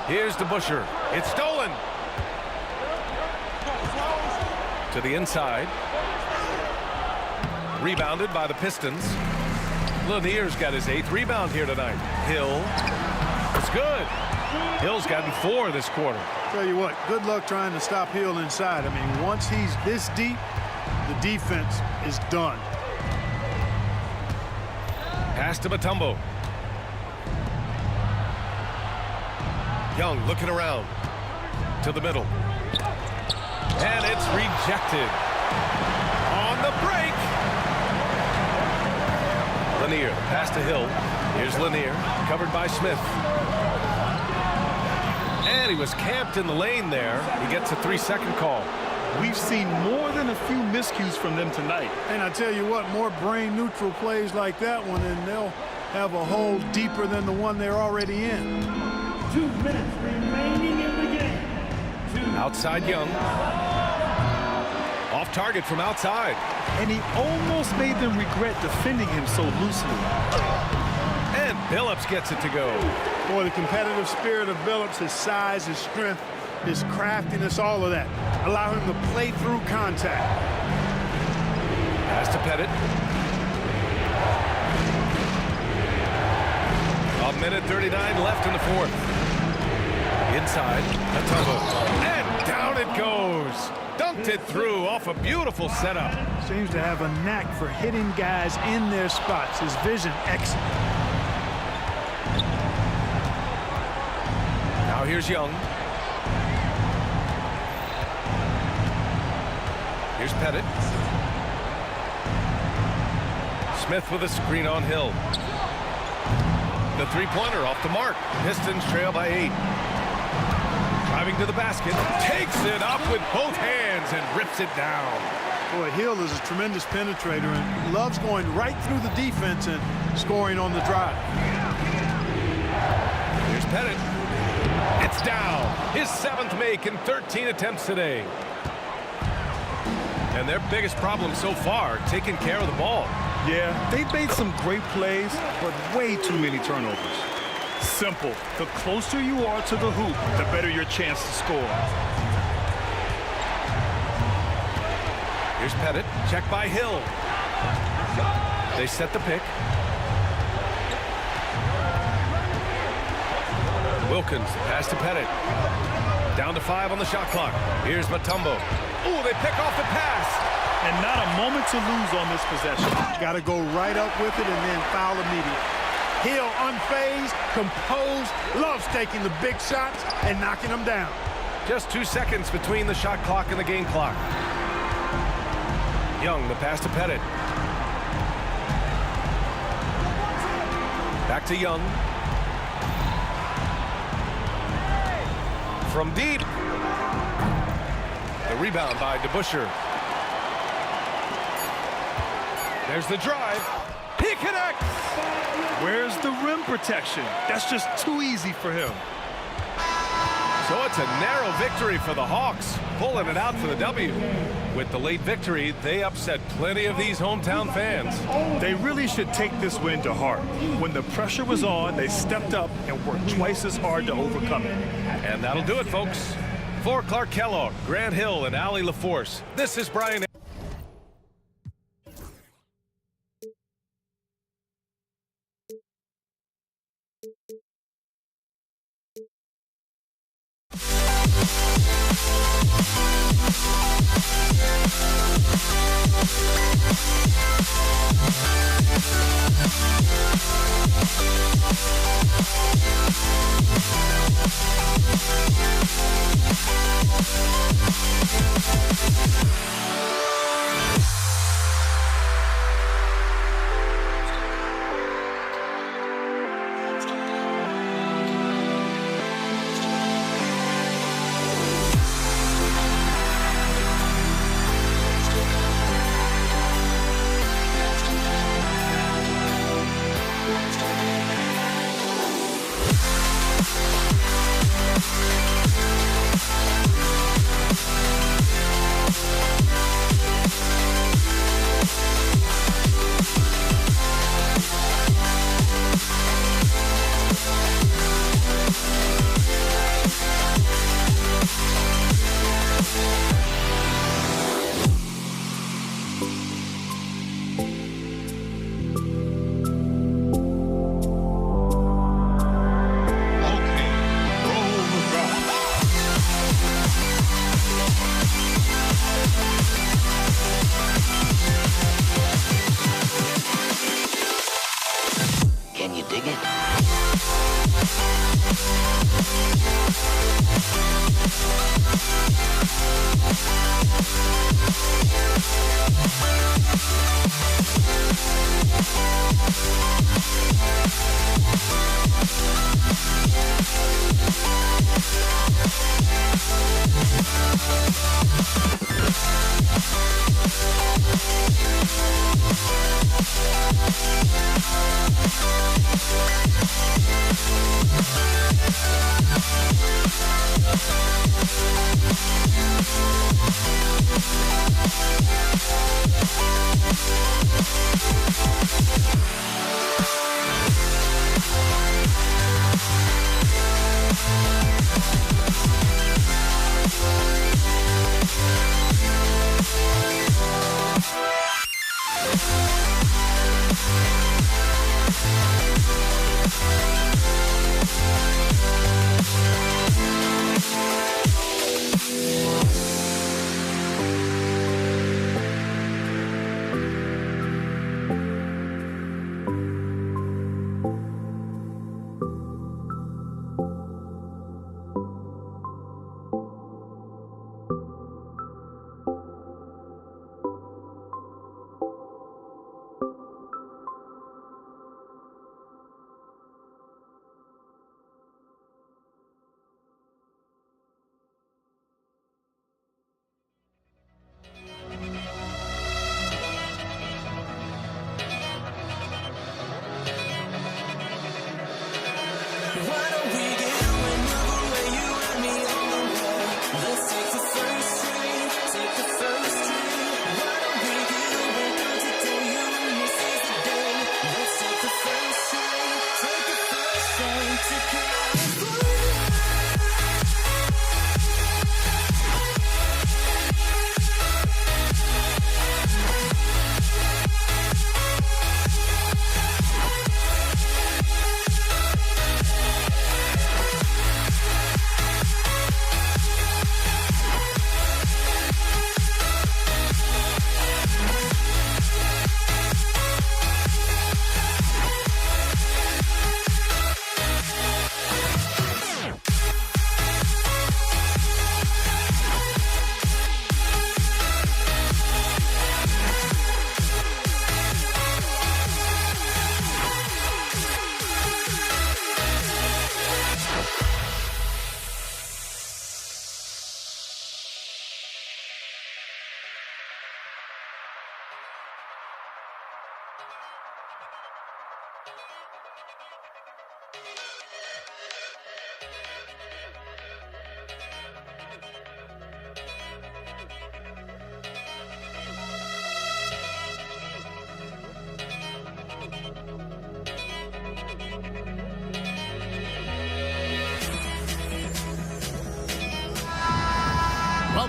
Here's DeBusschere. It's stolen. To the inside. Rebounded by the Pistons. Lanier's got his 8th rebound here tonight. Hill. It's good. Hill's gotten 4 this quarter. Tell you what, good luck trying to stop Hill inside. I mean, once he's this deep, the defense is done. Pass to Mutombo. Young looking around to the middle. And it's rejected. On the break. Lanier, pass to Hill. Here's Lanier, covered by Smith. And he was camped in the lane there. He gets a 3-second call. We've seen more than a few miscues from them tonight. And I tell you what, more brain-neutral plays like that one, and they'll have a hole deeper than the one they're already in. 2 minutes remaining in the game. Outside Young. Off target from outside. And he almost made them regret defending him so loosely. And Billups gets it to go. Boy, the competitive spirit of Billups, his size, his strength, his craftiness, all of that. Allow him to play through contact. Pass to Pettit. 1:39 left in the 4th. Inside, Mutombo. And down it goes. Dunked it through off a beautiful setup. Seems to have a knack for hitting guys in their spots. His vision excellent. Now here's Young. Here's Pettit. Smith with a screen on Hill. The three-pointer off the mark. Pistons trail by 8. Driving to the basket. Takes it up with both hands and rips it down. Boy, Hill is a tremendous penetrator and loves going right through the defense and scoring on the drive. Here's Pettit. It's down. His 7th make in 13 attempts today. And their biggest problem so far, taking care of the ball. Yeah, they've made some great plays, but way too many turnovers. Simple. The closer you are to the hoop, the better your chance to score. Here's Pettit. Check by Hill. They set the pick. Wilkins, pass to Pettit. Down to 5 on the shot clock. Here's Mutombo. Ooh, they pick off the pass. And not a moment to lose on this possession. Got to go right up with it and then foul immediately. Hill unfazed, composed, loves taking the big shots and knocking them down. Just 2 seconds between the shot clock and the game clock. Young, the pass to Pettit. Back to Young. From deep. The rebound by DeBusschere. There's the drive. He connects. Where's the rim protection? That's just too easy for him. So it's a narrow victory for the Hawks, pulling it out for the W. With the late victory, they upset plenty of these hometown fans. They really should take this win to heart. When the pressure was on, they stepped up and worked twice as hard to overcome it. And that'll do it, folks. For Clark Kellogg, Grant Hill, and Allie LaForce, this is Brian. Can you dig it?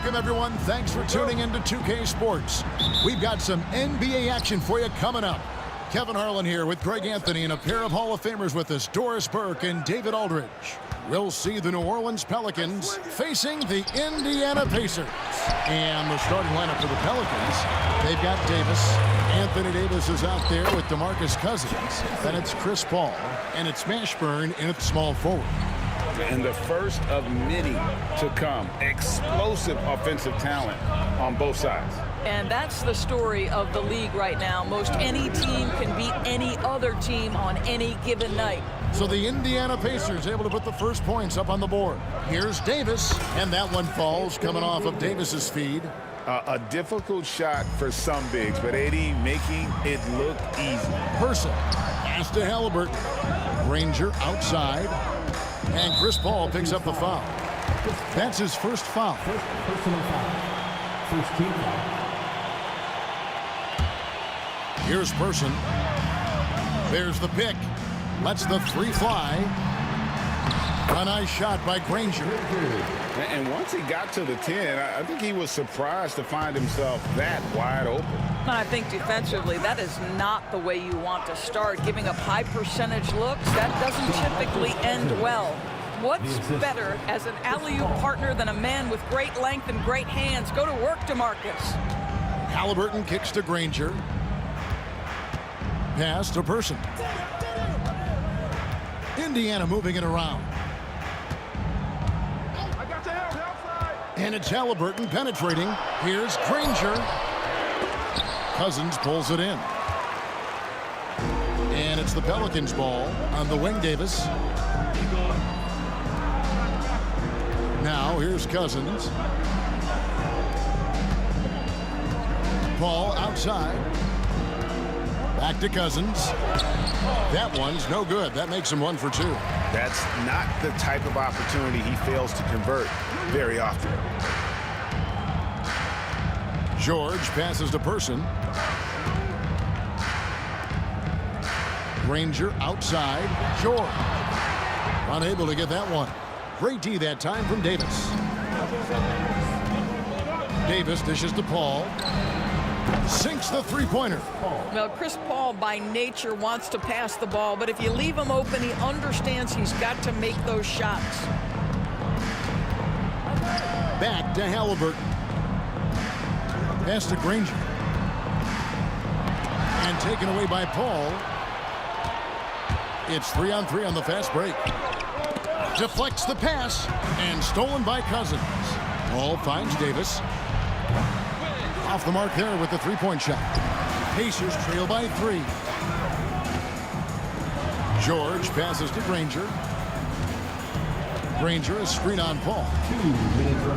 Welcome, everyone. Thanks for tuning into 2K Sports. We've got some NBA action for you coming up. Kevin Harlan here with Greg Anthony and a pair of Hall of Famers with us, Doris Burke and David Aldridge. we'll see the New Orleans Pelicans facing the Indiana Pacers. And the starting lineup for the Pelicans, they've got Davis. Anthony Davis is out there with DeMarcus Cousins. Then it's Chris Paul, and it's Mashburn in at small forward. And the first of many to come. Explosive offensive talent on both sides. And that's the story of the league right now. Most any team can beat any other team on any given night. So the Indiana Pacers able to put the first points up on the board. Here's Davis, and that one falls coming off of Davis's feed. A difficult shot for some bigs, but AD making it look easy. Person pass to Halliburton. Granger outside. And Chris Paul picks up the foul. That's his first foul. First personal foul. First team foul. Here's Person. There's the pick. Lets the three fly. A nice shot by Granger. And once he got to the 10, I think he was surprised to find himself that wide open. I think defensively, that is not the way you want to start. Giving up high percentage looks, that doesn't typically end well. What's better as an alley-oop partner than a man with great length and great hands? Go to work, DeMarcus. Halliburton kicks to Granger. Pass to Person. Indiana moving it around. And it's Halliburton penetrating. Here's Granger. Cousins pulls it in. And it's the Pelicans ball on the wing, Davis. Now here's Cousins. Paul outside. Back to Cousins. That one's no good. That makes him 1 for 2. That's not the type of opportunity he fails to convert very often. George passes to Person. Granger outside. George unable to get that one. Great D that time from Davis. Davis dishes to Paul. Sinks the three-pointer. Well, Chris Paul by nature wants to pass the ball, but if you leave him open, he understands he's got to make those shots. Back to Halliburton. Pass to Granger. And taken away by Paul. It's 3-on-3 on the fast break. Deflects the pass and stolen by Cousins. Paul finds Davis. Off the mark there with the three-point shot. Pacers trail by 3. George passes to Granger. Granger, a screen on Paul.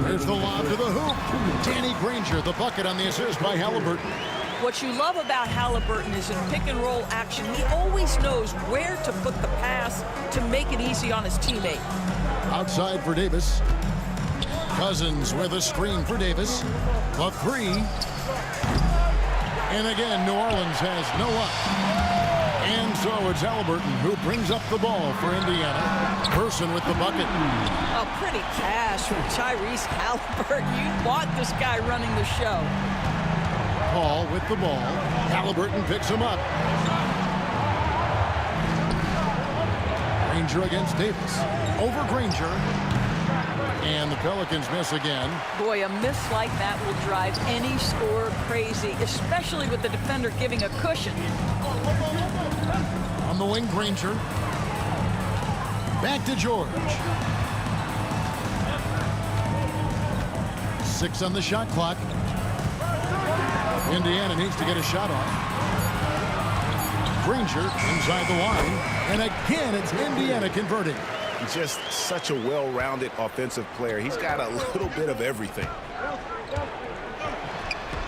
There's the lob to the hoop. Danny Granger, the bucket on the assist by Halliburton. What you love about Halliburton is in pick-and-roll action, he always knows where to put the pass to make it easy on his teammate. Outside for Davis. Cousins with a screen for Davis. A 3. And again, New Orleans has no luck. And so it's Halliburton who brings up the ball for Indiana. Person with the bucket. A pretty cash from Tyrese Halliburton. You want this guy running the show. Paul with the ball. Halliburton picks him up. Granger against Davis. Over Granger. And the Pelicans miss again. Boy, a miss like that will drive any scorer crazy, especially with the defender giving a cushion. On the wing, Granger. Back to George. 6 on the shot clock. Indiana needs to get a shot off. Granger inside the line. And again, it's Indiana converting. Just such a well-rounded offensive player. He's got a little bit of everything.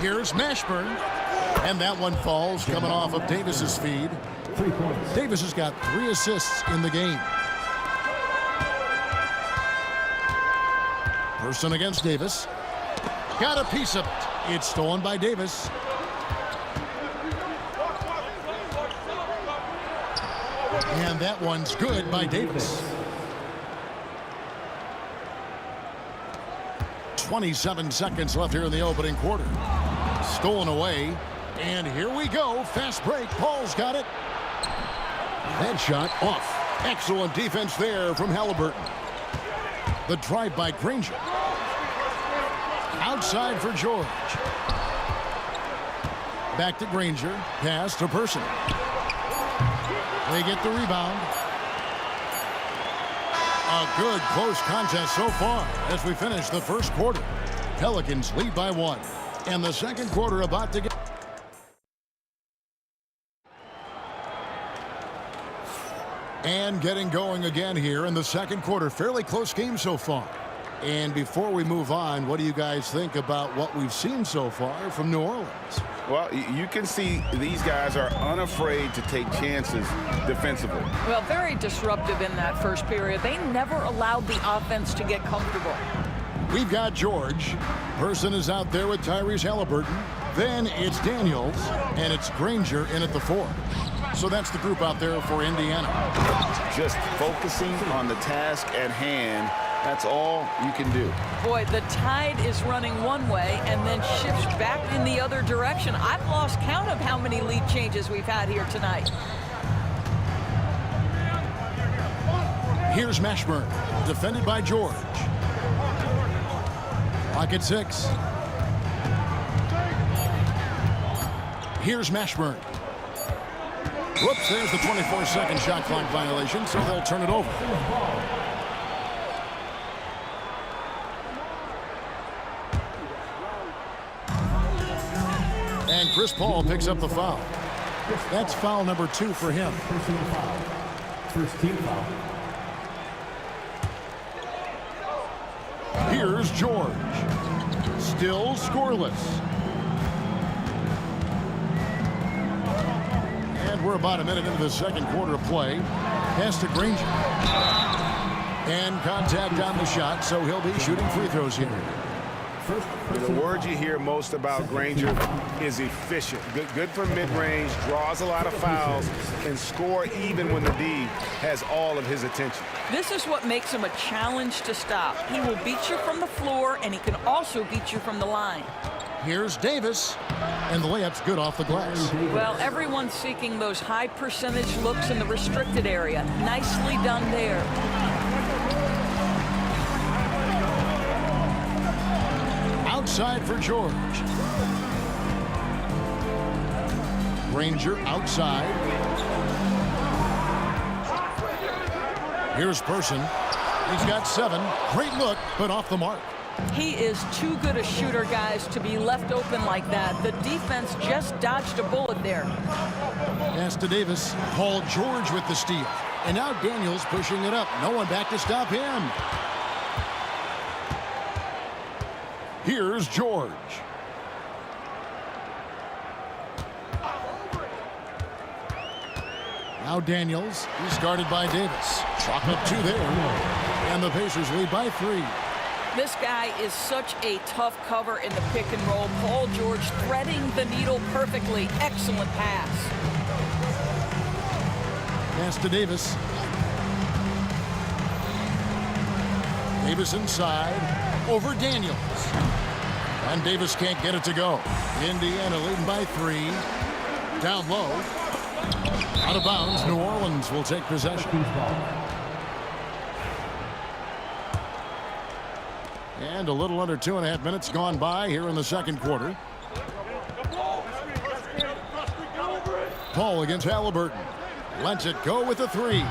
Here's Mashburn. And that one falls coming off of Davis's feed. 3 points. Davis has got 3 assists in the game. Person against Davis. Got a piece of it. It's stolen by Davis. And that one's good by Davis. 27 seconds left here in the opening quarter. Stolen away. And here we go. Fast break. Paul's got it. That shot off. Excellent defense there from Halliburton. The drive by Granger. Outside for George. Back to Granger. Pass to Person. They get the rebound. A good close contest so far as we finish the first quarter. Pelicans lead by 1. And the second quarter about to get... And getting going again here in the second quarter. Fairly close game so far. And before we move on, what do you guys think about what we've seen so far from New Orleans? Well, you can see these guys are unafraid to take chances defensively. Well, very disruptive in that first period. They never allowed the offense to get comfortable. We've got George. Person is out there with Tyrese Halliburton. Then it's Daniels, and it's Granger in at the 4. So that's the group out there for Indiana. Just focusing on the task at hand. That's all you can do. Boy, the tide is running one way and then shifts back in the other direction. I've lost count of how many lead changes we've had here tonight. Here's Mashburn, defended by George. Clock at 6. Here's Mashburn. Whoops, there's the 24-second shot clock violation, so they'll turn it over. And Chris Paul picks up the foul. That's foul number 2 for him. First team foul. Here's George. Still scoreless. And we're about a minute into the second quarter of play. Pass to Granger. And contact on the shot, so he'll be shooting free throws here. The word you hear most about Granger is efficient. Good from mid-range, draws a lot of fouls, and score even when the D has all of his attention. This is what makes him a challenge to stop. He will beat you from the floor, and he can also beat you from the line. Here's Davis, and the layup's good off the glass. Well, everyone's seeking those high percentage looks in the restricted area. Nicely done there. Outside for George. Granger outside. Here's Person. He's got 7. Great look, but off the mark. He is too good a shooter, guys, to be left open like that. The defense just dodged a bullet there. Pass to Davis. Paul George with the steal. And now Daniels pushing it up. No one back to stop him. Here's George. Now Daniels. He's guarded by Davis. Chalk up 2 there. And the Pacers lead by 3. This guy is such a tough cover in the pick and roll. Paul George threading the needle perfectly. Excellent pass. Pass to Davis. Davis inside. Over Daniels. And Davis can't get it to go. Indiana leading by 3. Down low. Out of bounds. New Orleans will take possession. And a little under 2.5 minutes gone by here in the second quarter. Paul against Halliburton. Lets it go with a 3.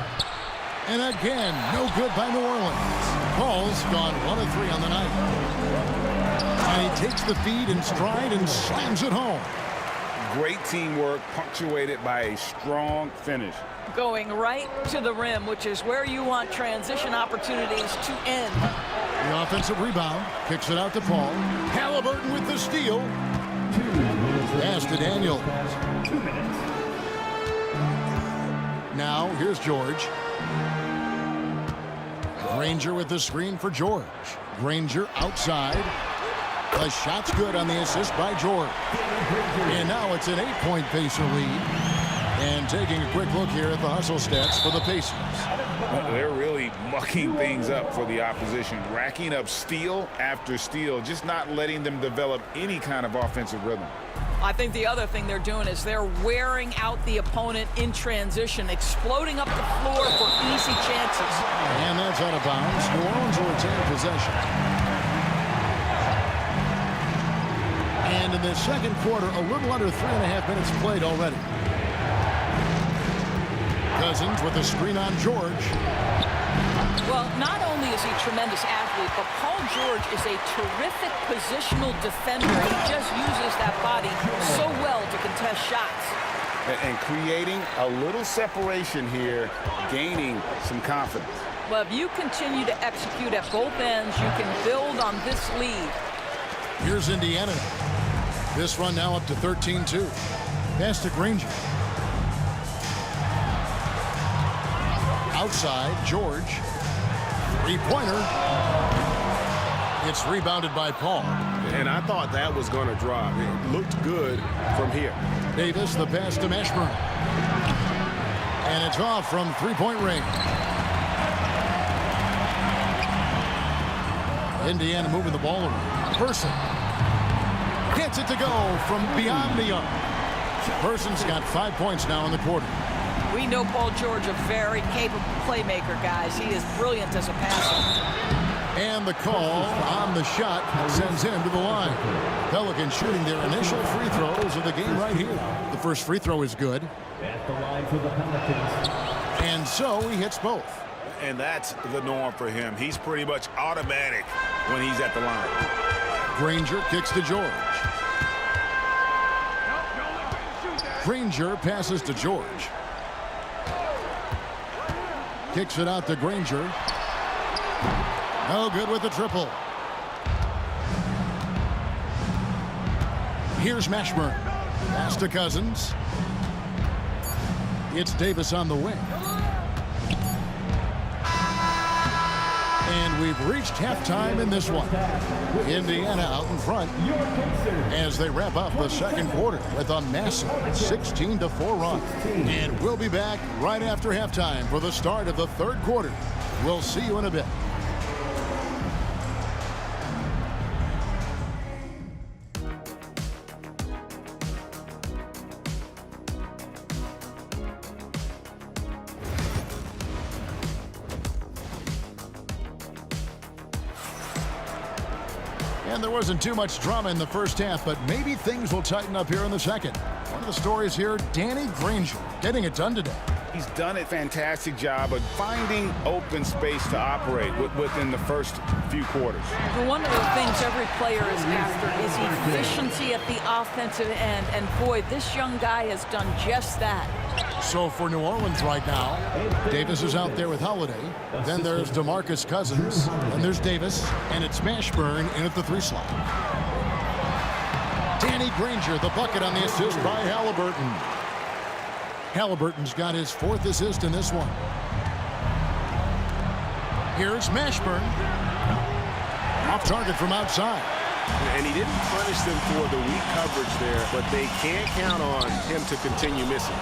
And again, no good by New Orleans. Paul's gone 1 of 3 on the night. And he takes the feed in stride and slams it home. Great teamwork, punctuated by a strong finish. Going right to the rim, which is where you want transition opportunities to end. The offensive rebound. Kicks it out to Paul. Halliburton with the steal. Pass to Daniels. 2 minutes. Now, here's George. Granger with the screen for George. Granger outside. The shot's good on the assist by George. And now it's an 8-point Pacer lead. And taking a quick look here at the hustle stats for the Pacers. They're really mucking things up for the opposition, racking up steal after steal, just not letting them develop any kind of offensive rhythm. I think the other thing they're doing is they're wearing out the opponent in transition, exploding up the floor for easy chances. And that's out of bounds. New Orleans will retain possession. And in the second quarter, a little under 3.5 minutes played already. Cousins with a screen on George. Well, not only is he a tremendous athlete, but Paul George is a terrific positional defender. He just uses that body so well to contest shots. And creating a little separation here, gaining some confidence. Well, if you continue to execute at both ends, you can build on this lead. Here's Indiana. This run now up to 13-2. Pass to Granger. Outside, George. Three-pointer. It's rebounded by Paul. And I thought that was going to drop. It looked good from here. Davis, the pass to Mashburn. And it's off from three-point range. Indiana moving the ball around. Person gets it to go from beyond the arc. Person's got 5 points now in the quarter. We know Paul George, a very capable playmaker, guys. He is brilliant as a passer. And the call on the shot sends him to the line. Pelicans shooting their initial free throws of the game right here. The first free throw is good. At the line for the Pelicans. And so he hits both. And that's the norm for him. He's pretty much automatic when he's at the line. Granger kicks to George. Granger passes to George. Kicks it out to Granger. No good with the triple. Here's Mashburn. Pass to Cousins. It's Davis on the wing. And we've reached halftime in this one. Indiana out in front as they wrap up the second quarter with a massive 16-4 run. And we'll be back right after halftime for the start of the third quarter. We'll see you in a bit. And there wasn't too much drama in the first half, but maybe things will tighten up here in the second. One of the stories here, Danny Granger getting it done today. He's done a fantastic job of finding open space to operate within the first few quarters. Well, one of the things every player is after is efficiency at the offensive end. And boy, this young guy has done just that. So for New Orleans right now, Davis is out there with Holiday. Then there's DeMarcus Cousins. Then there's Davis. And it's Mashburn in at the three slot. Danny Granger, the bucket on the assist by Halliburton. Halliburton's got his fourth assist in this one. Here's Mashburn. Off target from outside. And he didn't punish them for the weak coverage there, but they can't count on him to continue missing.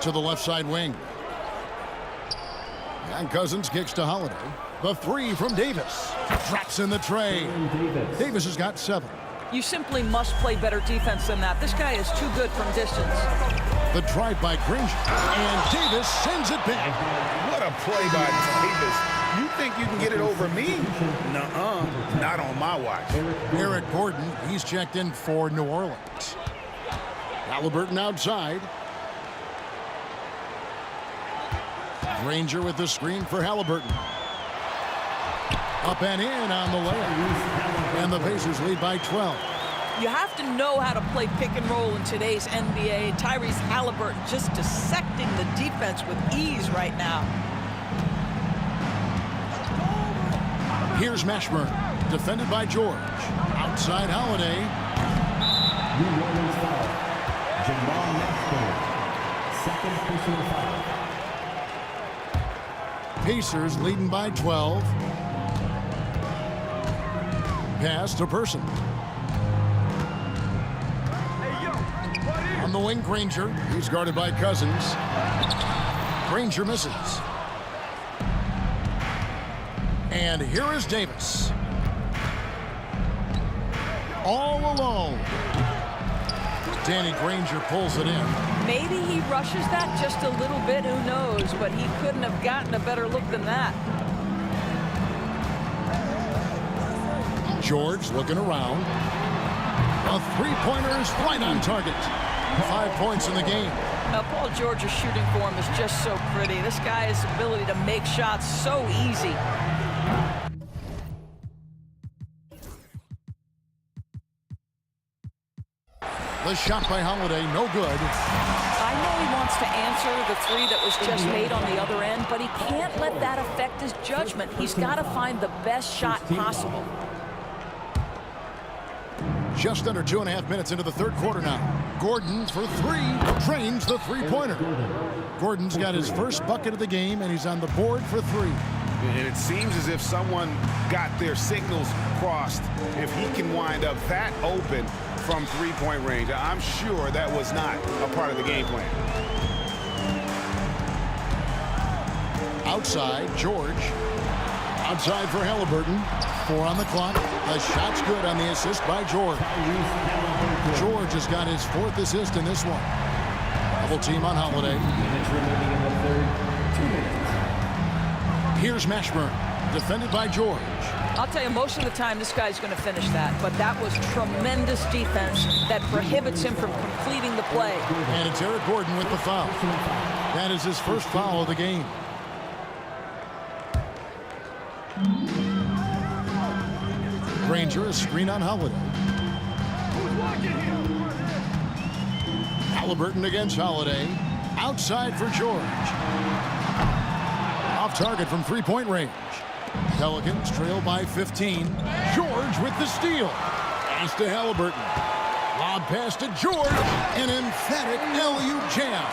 To the left side wing. And Cousins kicks to Holiday. The three from Davis. Drops in the tray. Davis has got 7. You simply must play better defense than that. This guy is too good from distance. The drive by Granger. And Davis sends it back. What a play by Davis. You think you can get it over me? Nuh-uh. Not on my watch. Eric Gordon, he's checked in for New Orleans. Halliburton outside. Granger with the screen for Halliburton. Up and in on the layup. And the Pacers lead by 12. You have to know how to play pick and roll in today's NBA. Tyrese Halliburton just dissecting the defense with ease right now. Here's Mashburn, defended by George. Outside Holiday. New Orleans foul. Jamal Mashburn. Second personal foul. Pacers leading by 12. Pass to Person. On the wing, Granger. He's guarded by Cousins. Granger misses. And here is Davis. all alone. Danny Granger pulls it in. Maybe he rushes that just a little bit, who knows, but he couldn't have gotten a better look than that. George looking around. A three-pointer is right on target. 5 points in the game. Now, Paul George's shooting form is just so pretty. This guy's ability to make shots so easy. The shot by Holiday, no good. I know he wants to answer the three that was just made on the other end, but he can't let that affect his judgment. He's got to find the best shot possible. Just under 2.5 minutes into the third quarter now. Gordon for three, drains the three-pointer. Gordon's got his first bucket of the game, and he's on the board for three. And it seems as if someone got their signals crossed. If he can wind up that open from three-point range, I'm sure that was not a part of the game plan. Outside, George. Outside for Halliburton. 4 on the clock. The shot's good on the assist by George. George has got his 4th assist in this one. Double team on Holiday. Here's Mashburn, defended by George. I'll tell you, most of the time this guy's going to finish that, but that was tremendous defense that prohibits him from completing the play. And it's Eric Gordon with the foul. That is his first foul of the game. Granger, a screen on Holiday. Halliburton against Holiday. Outside for George. Off target from three-point range. Pelicans trail by 15. George with the steal. Pass to Halliburton. Lob pass to George. An emphatic LU jam.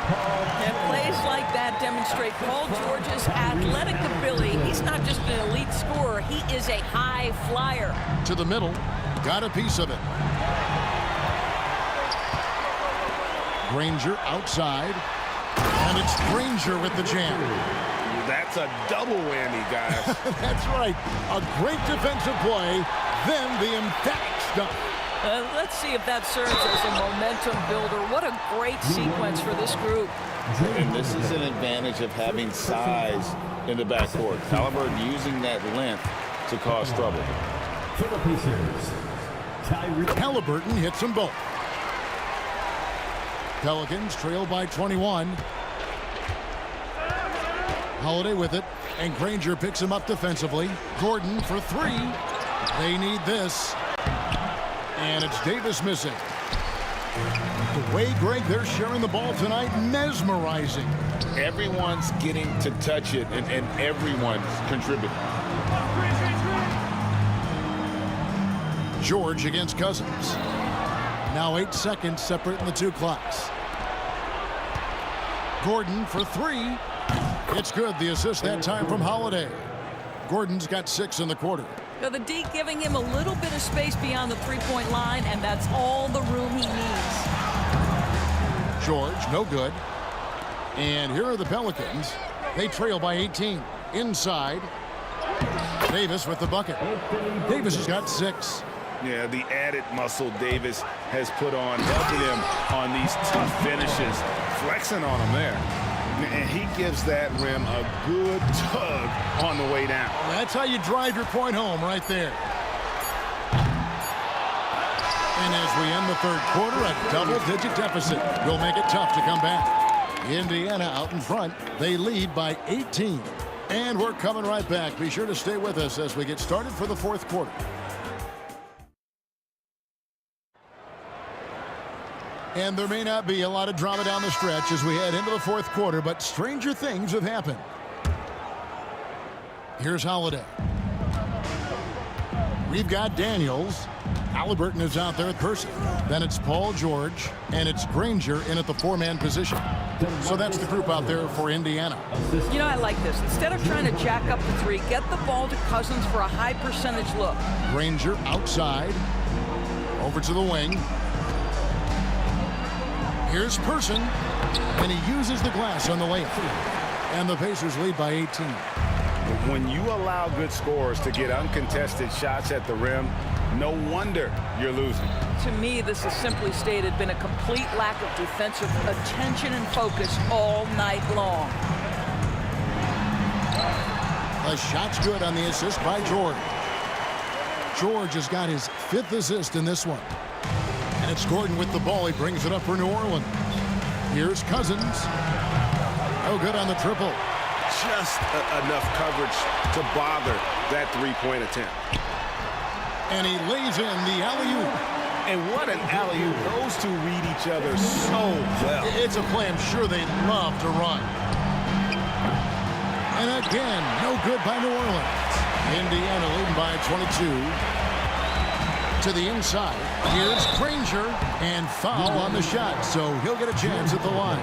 And plays like that demonstrate Paul George's athletic ability. He's not just an elite scorer. He is a high flyer. To the middle. Got a piece of it. Granger outside. And it's Granger with the jam. That's a double whammy, guys. That's right. A great defensive play, then the emphatic stuff. Let's see if that serves as a momentum builder. What a great sequence for this group. And this is an advantage of having size in the backcourt. Halliburton using that length to cause trouble. Halliburton hits them both. Pelicans trail by 21. Holiday with it, and Granger picks him up defensively. Gordon for three. They need this. And it's Davis missing. The way, Greg, they're sharing the ball tonight, mesmerizing. Everyone's getting to touch it, and everyone's contributing. George against Cousins. Now 8 seconds separating the two clocks. Gordon for three. It's good. The assist that time from Holiday. Gordon's got 6 in the quarter. Now the D giving him a little bit of space beyond the three-point line, and that's all the room he needs. George, no good. And here are the Pelicans. They trail by 18. Inside. Davis with the bucket. Davis has got 6. Yeah, the added muscle Davis has put on, helping him on these tough finishes, flexing on him there. And he gives that rim a good tug on the way down. That's how you drive your point home right there. And as we end the third quarter, a double-digit deficit will make it tough to come back. Indiana out in front. They lead by 18. And we're coming right back. Be sure to stay with us as we get started for the fourth quarter. And there may not be a lot of drama down the stretch as we head into the fourth quarter, but stranger things have happened. Here's Holiday. We've got Daniels. Halliburton is out there at person. Then it's Paul George, and it's Granger in at the 4-man position. So that's the group out there for Indiana. You know, I like this. Instead of trying to jack up the three, get the ball to Cousins for a high percentage look. Granger outside. Over to the wing. Here's Person, and he uses the glass on the layup. And the Pacers lead by 18. When you allow good scorers to get uncontested shots at the rim, No wonder you're losing. To me, this has simply stated been a complete lack of defensive attention and focus all night long. The shot's good on the assist by George. George has got his 5th assist in this one. And it's Gordon with the ball. He brings it up for New Orleans. Here's Cousins. No good on the triple. Just enough coverage to bother that three-point attempt. And he lays in the alley-oop. And what an alley-oop. Those two read each other so well. It's a play I'm sure they love to run. And again, no good by New Orleans. Indiana leading by 22. To the inside. Here's Granger. And foul on the shot, so he'll get a chance at the line.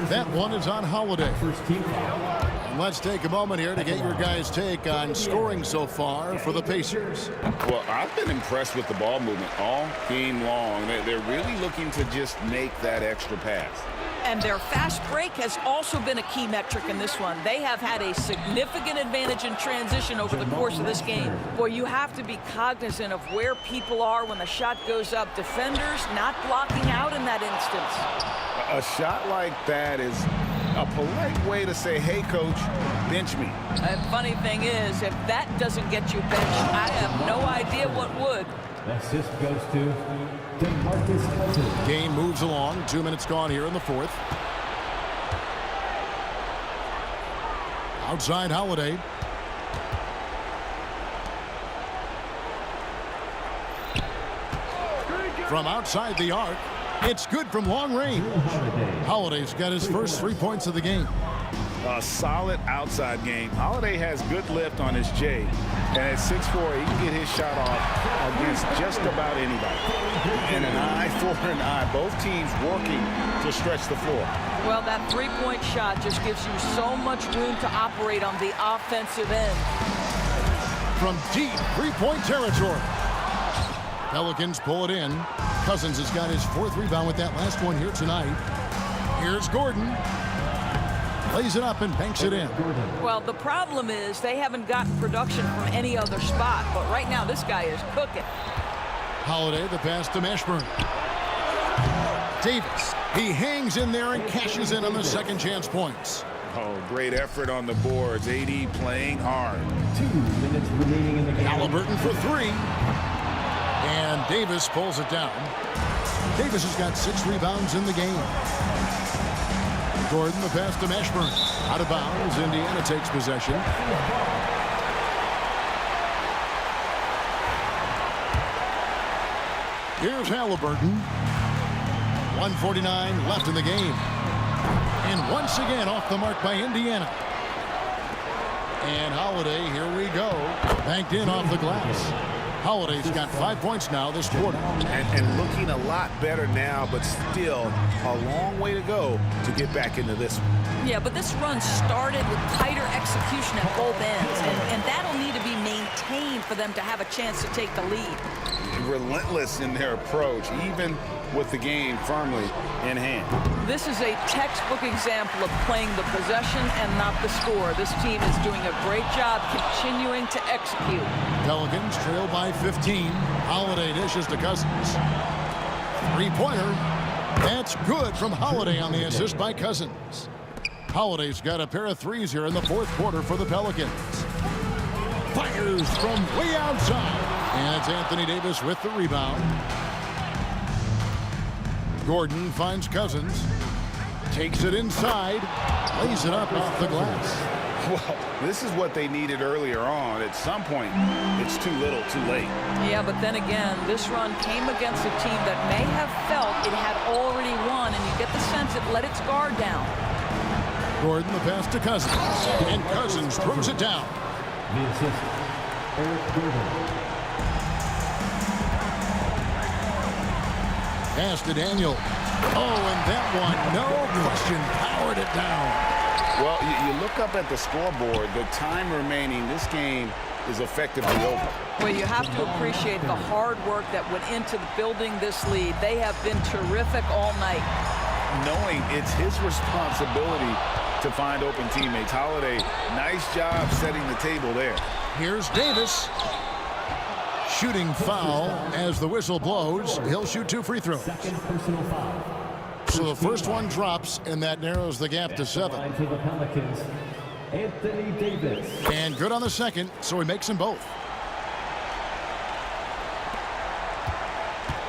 That one is on Holiday. And let's take a moment here to get your guys' take on scoring so far for the Pacers. Well, I've been impressed with the ball movement all game long. They're really looking to just make that extra pass. And their fast break has also been a key metric in this one. They have had a significant advantage in transition over the course of this game. Boy, you have to be cognizant of where people are when the shot goes up. Defenders not blocking out in that instance. A shot like that is a polite way to say, hey, coach, bench me. And funny thing is, if that doesn't get you benched, I have no idea what would. Assist goes to DeMarcus Cousins. Game moves along. 2 minutes gone here in the 4th. Outside Holiday. From outside the arc. It's good from long range. Holiday's got his first 3 points of the game. A solid outside game. Holiday has good lift on his J. And at 6'4", he can get his shot off against just about anybody. And an eye for an eye. Both teams working to stretch the floor. Well, that three-point shot just gives you so much room to operate on the offensive end. From deep three-point territory. Pelicans pull it in. Cousins has got his 4th rebound with that last one here tonight. Here's Gordon. Lays it up and banks it in. Well, the problem is they haven't gotten production from any other spot. But right now, this guy is cooking. Holiday, the pass to Mashburn. Davis. He hangs in there and cashes in on the second chance points. Oh, great effort on the boards. AD playing hard. 2 minutes remaining in the game. Halliburton for 3. And Davis pulls it down. Davis has got 6 rebounds in the game. Gordon, the pass to Mashburn. Out of bounds. Indiana takes possession. Here's Halliburton. 1:49 left in the game. And once again off the mark by Indiana. And Holiday, here we go. Banked in off the glass. Holiday's got 5 points now this quarter. And looking a lot better now, but still a long way to go to get back into this one. Yeah, but this run started with tighter execution at both ends, and that'll need to be maintained for them to have a chance to take the lead. Relentless in their approach, even with the game firmly in hand. This is a textbook example of playing the possession and not the score. This team is doing a great job continuing to execute. Pelicans trail by 15. Holiday dishes to Cousins. Three-pointer. That's good from Holiday on the assist by Cousins. Holiday's got a pair of threes here in the 4th quarter for the Pelicans. Fires from way outside. And it's Anthony Davis with the rebound. Gordon finds Cousins. Takes it inside. Lays it up off the glass. Well, this is what they needed earlier on. At some point, it's too little, too late. Yeah, but then again, this run came against a team that may have felt it had already won, and you get the sense it let its guard down. Gordon, the pass to Cousins. And Cousins throws it down. The assist, Eric Gordon. Pass to Daniel. Oh, and that one, no question, powered it down. Well, you look up at the scoreboard, the time remaining, this game is effectively over. Well, you have to appreciate the hard work that went into building this lead. They have been terrific all night. Knowing it's his responsibility to find open teammates. Holiday, nice job setting the table there. Here's Davis. shooting foul. As the whistle blows, he'll shoot 2 free throws. Second personal foul. So the first one drops, and that narrows the gap to 7. Line to the Pelicans, Anthony Davis. And good on the second, so he makes them both.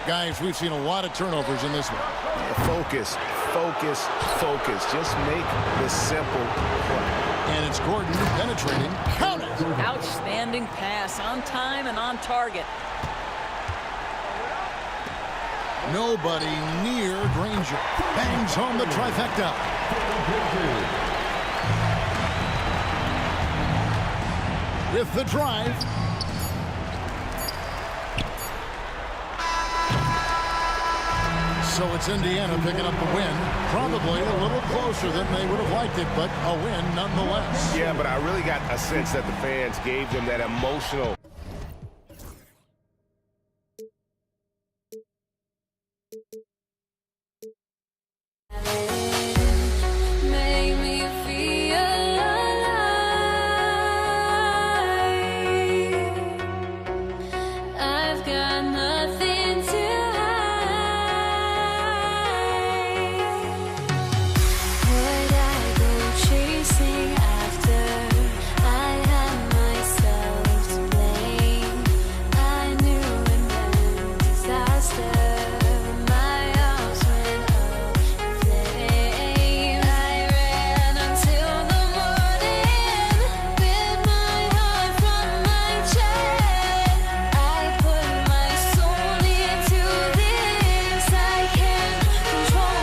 Guys, we've seen a lot of turnovers in this one. Focus, focus, focus. Just make the simple play. And it's Gordon penetrating. Count it! Outstanding pass, on time and on target. Nobody near Granger. Bangs home the trifecta. With the drive. So it's Indiana picking up the win. Probably a little closer than they would have liked it, but a win nonetheless. Yeah, but I really got a sense that the fans gave them that emotional. Make me feel alive. I've got nothing to hide. Would I go chasing after? I had myself to blame. I knew it meant disaster. My house went up in flames. I ran until the morning, with my heart from my chest. I put my soul into this. I can't control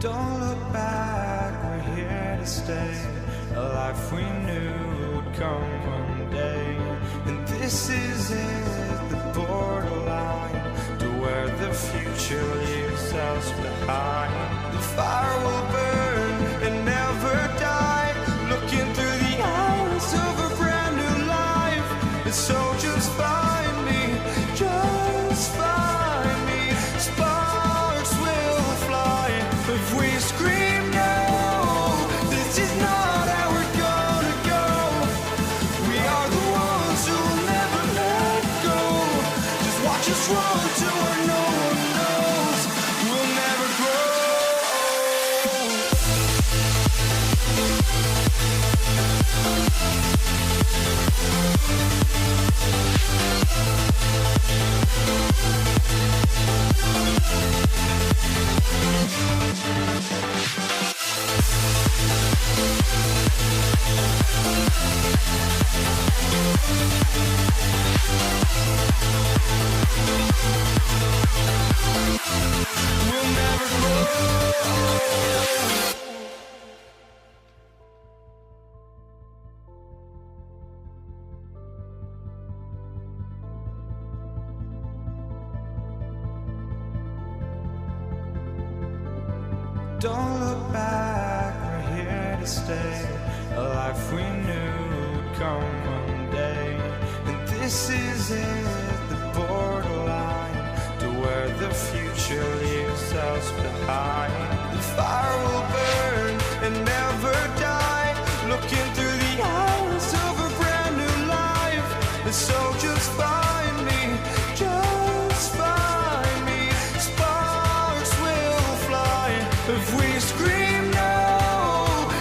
Don't look back, we're here to stay. A life we knew would come one day. And this is it, the borderline to where the future leaves us behind. The fire will burn and never die. Looking through the eyes of a brand new life. And so just find me, just find me. Sparks will fly if we scream no. This is not how we're gonna go. We are the ones who will never let go. Just watch us run to where no one knows. We'll never grow. We'll never grow. Don't look back, we're here to stay. A life we knew would come one day. And this is it, the borderline to where the future leaves us behind. The fire will burn and never die. Looking through the eyes of a brand new life. And so just find me, just find me. Sparks will fly if we scream no.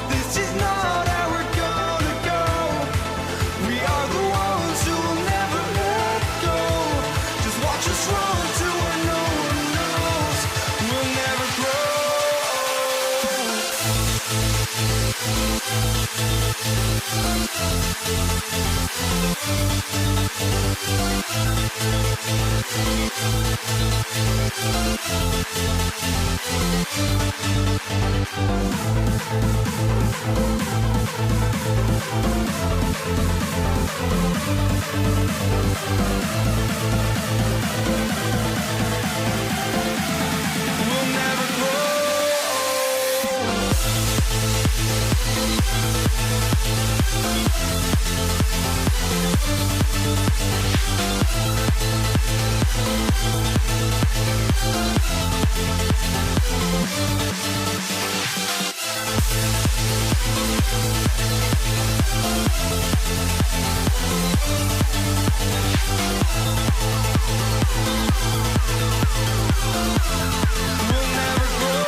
This is not how we're gonna go. We are the ones who will never let go. Just watch us run to where no one knows. We'll never grow. We'll never grow. We'll never grow.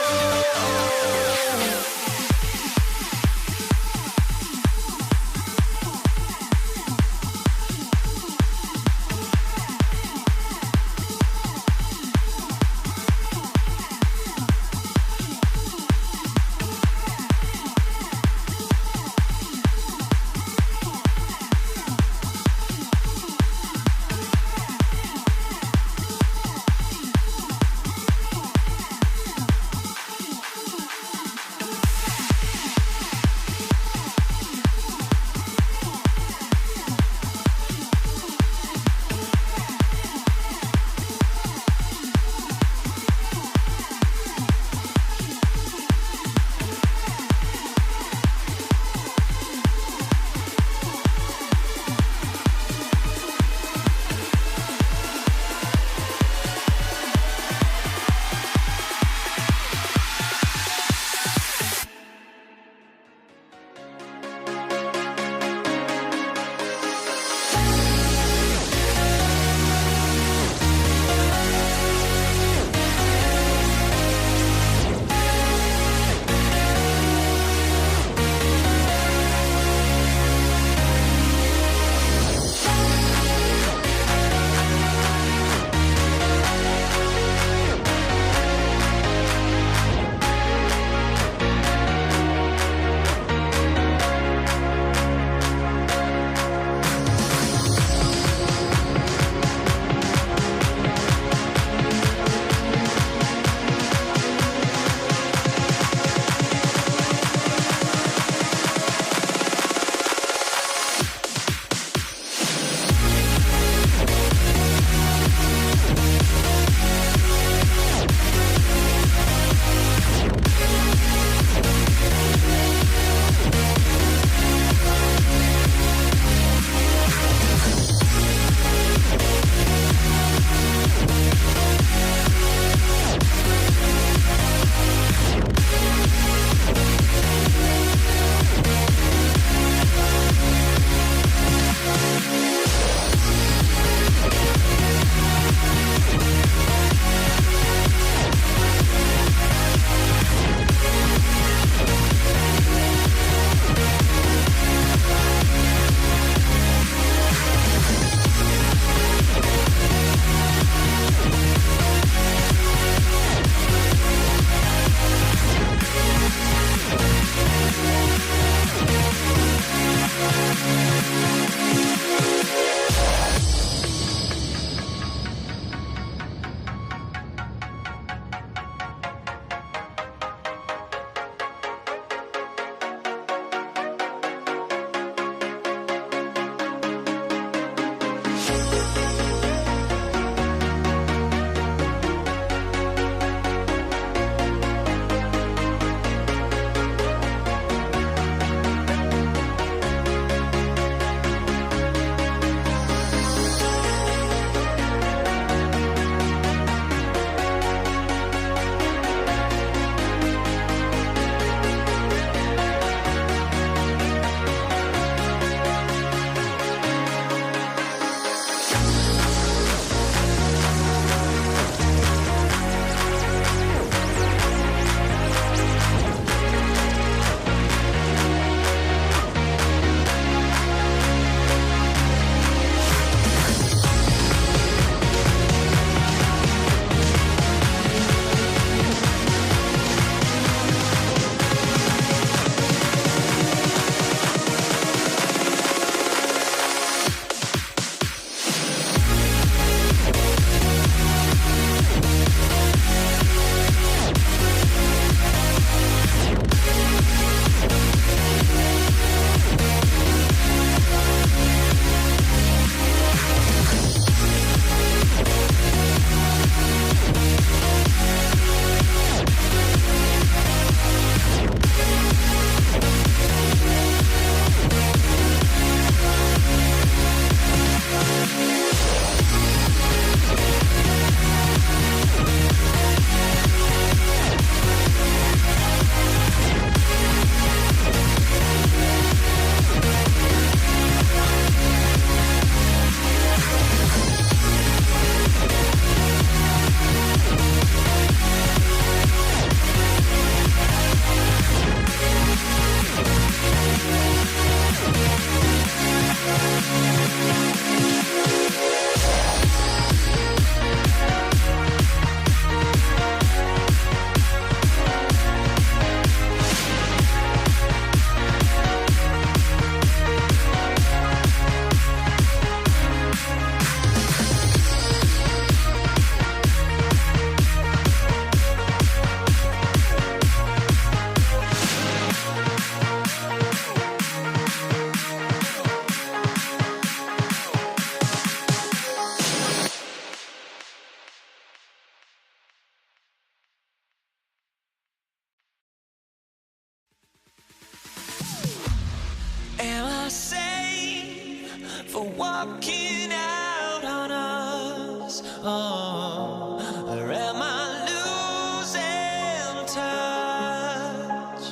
looking out on us? Oh, or am I losing touch?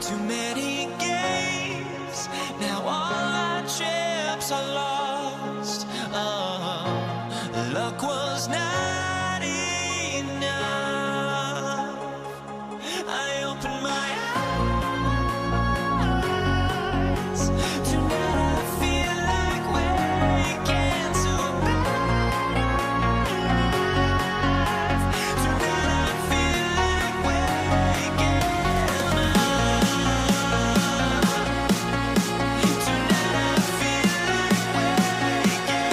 Too many games, now all our chips are lost. Oh, luck was not enough. I opened my eyes. Tonight I feel like waking to a better life. Tonight I feel like waking up. Tonight I feel like waking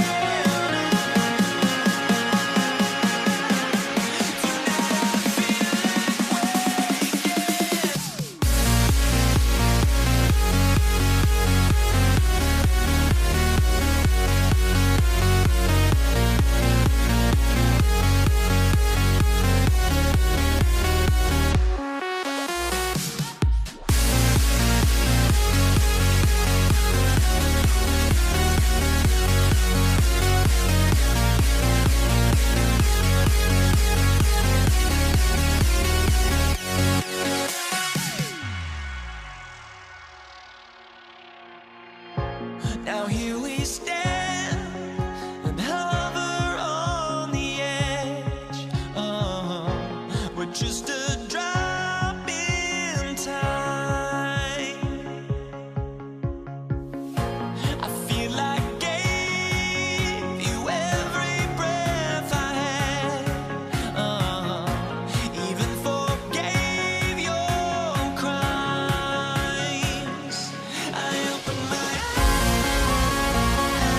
Now here we stand and hover on the edge. We're just a drop in time. I feel like I gave you every breath I had. Even forgave your crimes. I opened my eyes.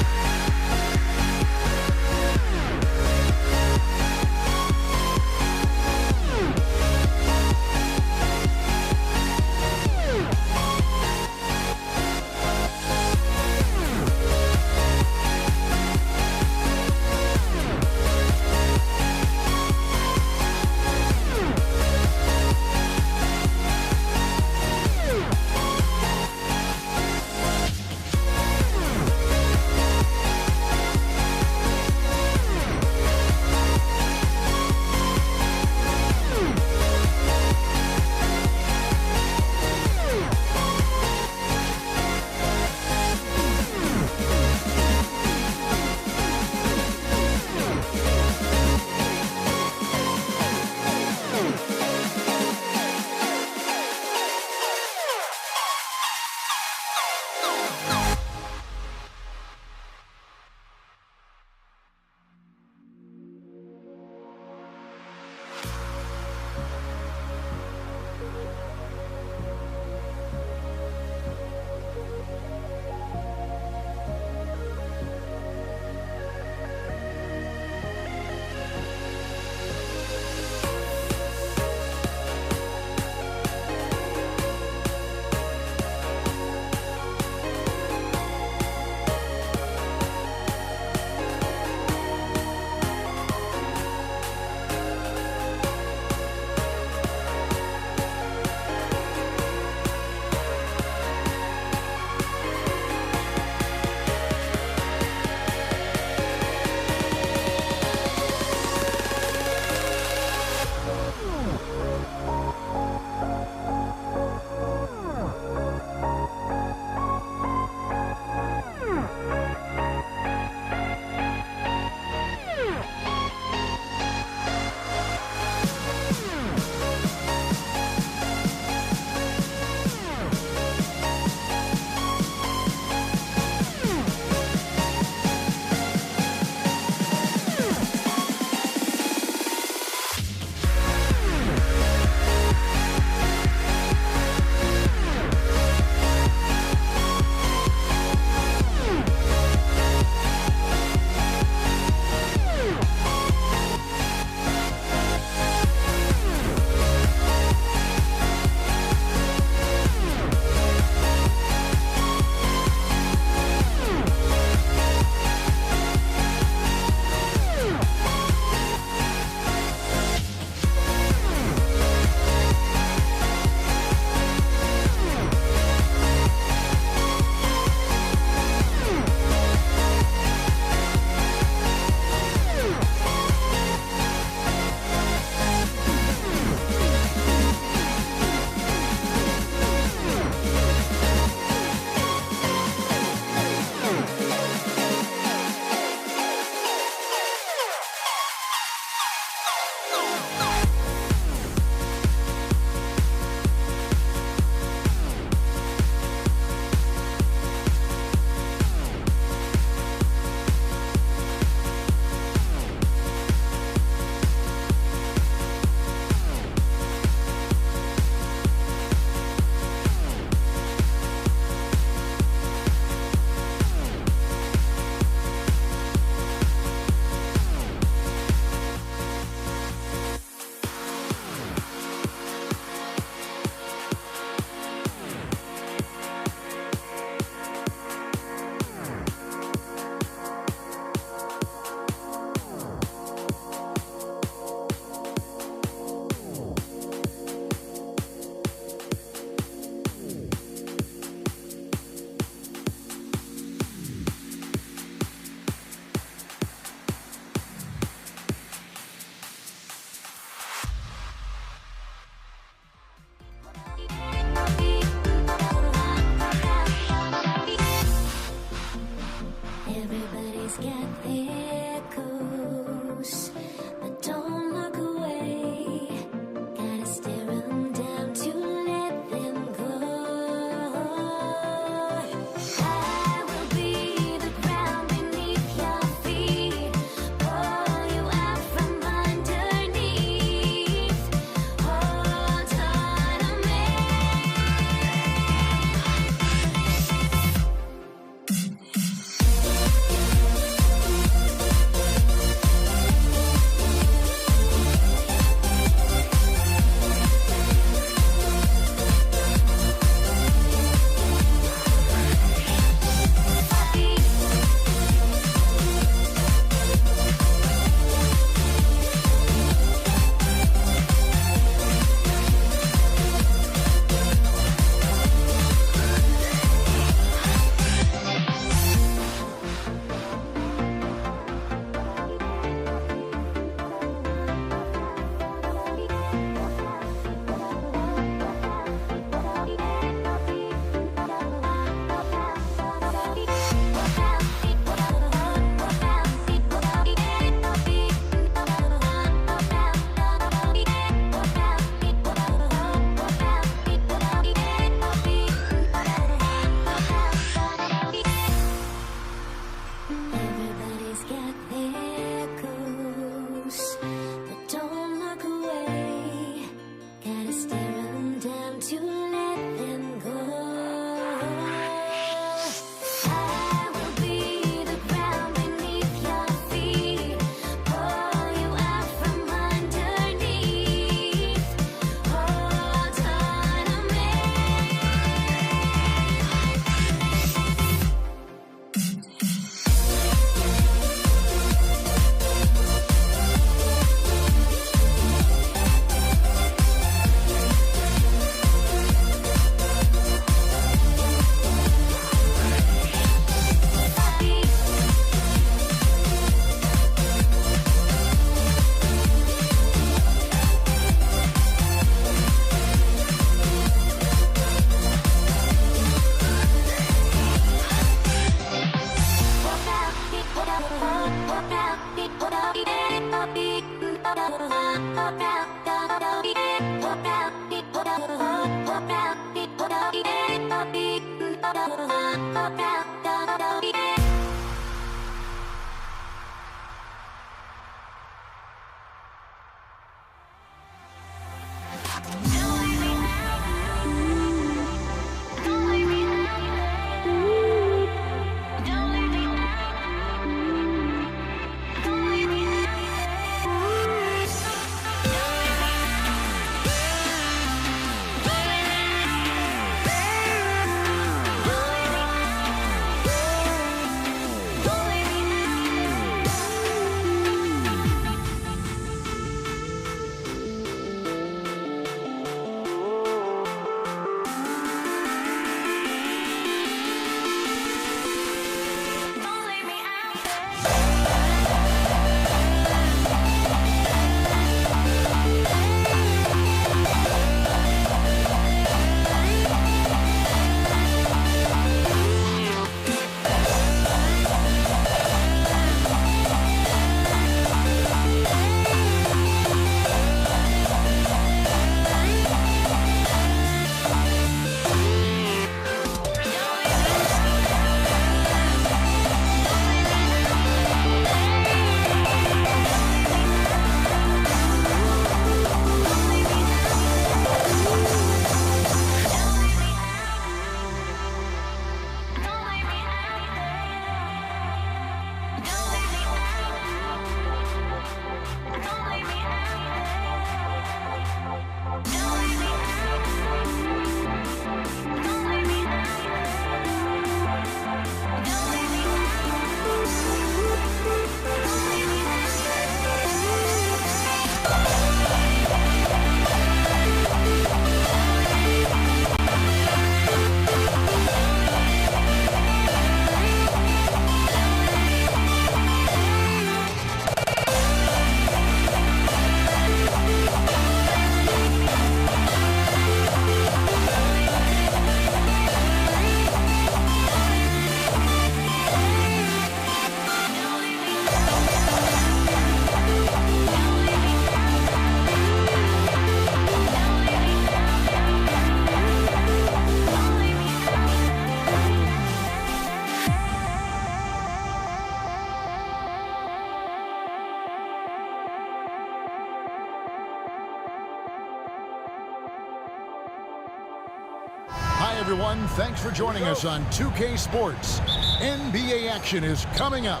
everyone. Thanks for joining us on 2K Sports. NBA action is coming up.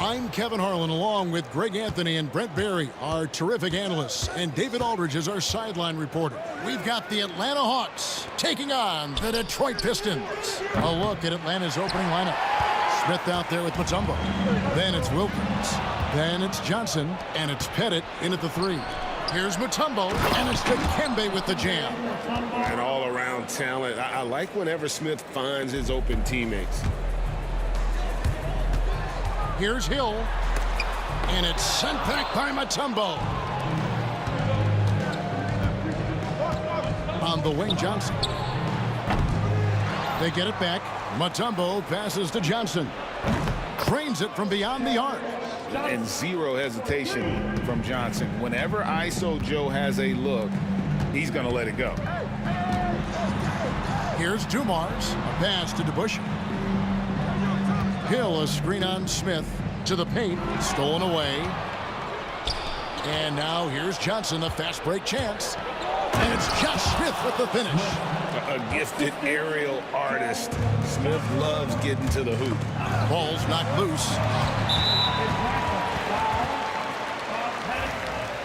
I'm Kevin Harlan, along with Greg Anthony and Brent Barry, our terrific analysts, and David Aldridge is our sideline reporter. We've got the Atlanta Hawks taking on the Detroit Pistons. A look at Atlanta's opening lineup. Smith out there with Mutombo. Then it's Wilkins. Then it's Johnson, and it's Pettit in at the 3. Here's Mutombo, and it's Dikembe with the jam. And all-around talent. I like whenever Smith finds his open teammates. Here's Hill, and it's sent back by Mutombo. On the wing, Johnson. They get it back. Mutombo passes to Johnson. Cranes it from beyond the arc. And zero hesitation from Johnson. Whenever ISO Joe has a look, he's going to let it go. Here's Dumars. A pass to DeBusschere. Hill, a screen on Smith to the paint. Stolen away. And now here's Johnson, a fast break chance. And it's Josh Smith with the finish. A gifted aerial artist. Smith loves getting to the hoop. Ball's knocked loose.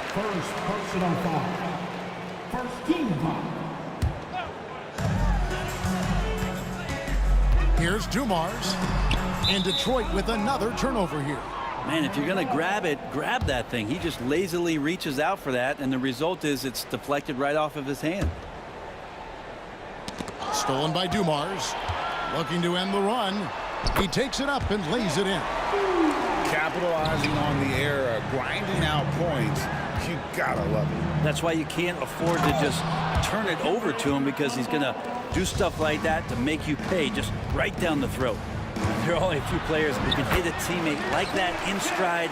First personal foul. First team foul. Here's Dumars. And Detroit with another turnover here. Man, if you're going to grab it, grab that thing. He just lazily reaches out for that, and the result is it's deflected right off of his hand. Stolen by Dumars. Looking to end the run. He takes it up and lays it in. Capitalizing on the error, grinding out points. You gotta love it. That's why you can't afford to just turn it over to him, because he's going to do stuff like that to make you pay just right down the throat. There are only a few players who can hit a teammate like that in stride.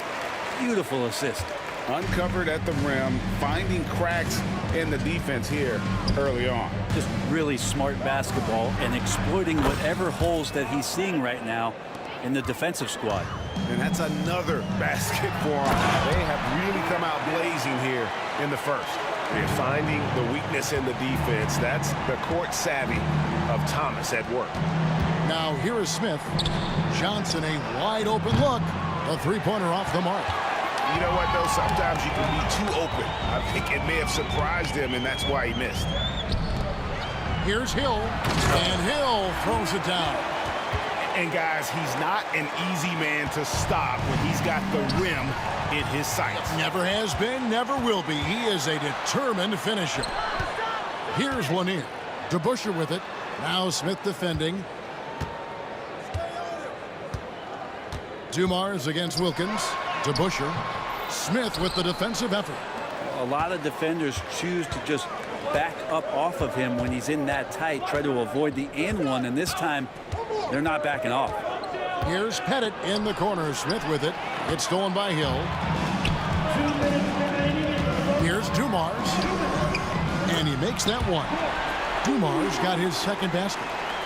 Beautiful assist. Uncovered at the rim, finding cracks in the defense here early on. Just really smart basketball and exploiting whatever holes that he's seeing right now in the defensive squad. And that's another basket for him. They have really come out blazing here in the first. They're finding the weakness in the defense. That's the court savvy of Thomas at work. Now here is Smith. Johnson, a wide open look. A three-pointer off the mark. You know what, though? Sometimes you can be too open. I think it may have surprised him, and that's why he missed. Here's Hill, and Hill throws it down. And, guys, he's not an easy man to stop when he's got the rim in his sights. Never has been, never will be. He is a determined finisher. Here's Lanier. DeBusschere with it. Now Smith defending. Dumars against Wilkins. DeBusschere. Smith with the defensive effort. A lot of defenders choose to just back up off of him when he's in that tight, try to avoid the and one, and this time they're not backing off. Here's Pettit in the corner. Smith with it. It's stolen by Hill. Here's Dumars. And he makes that one. Dumars got his second basket.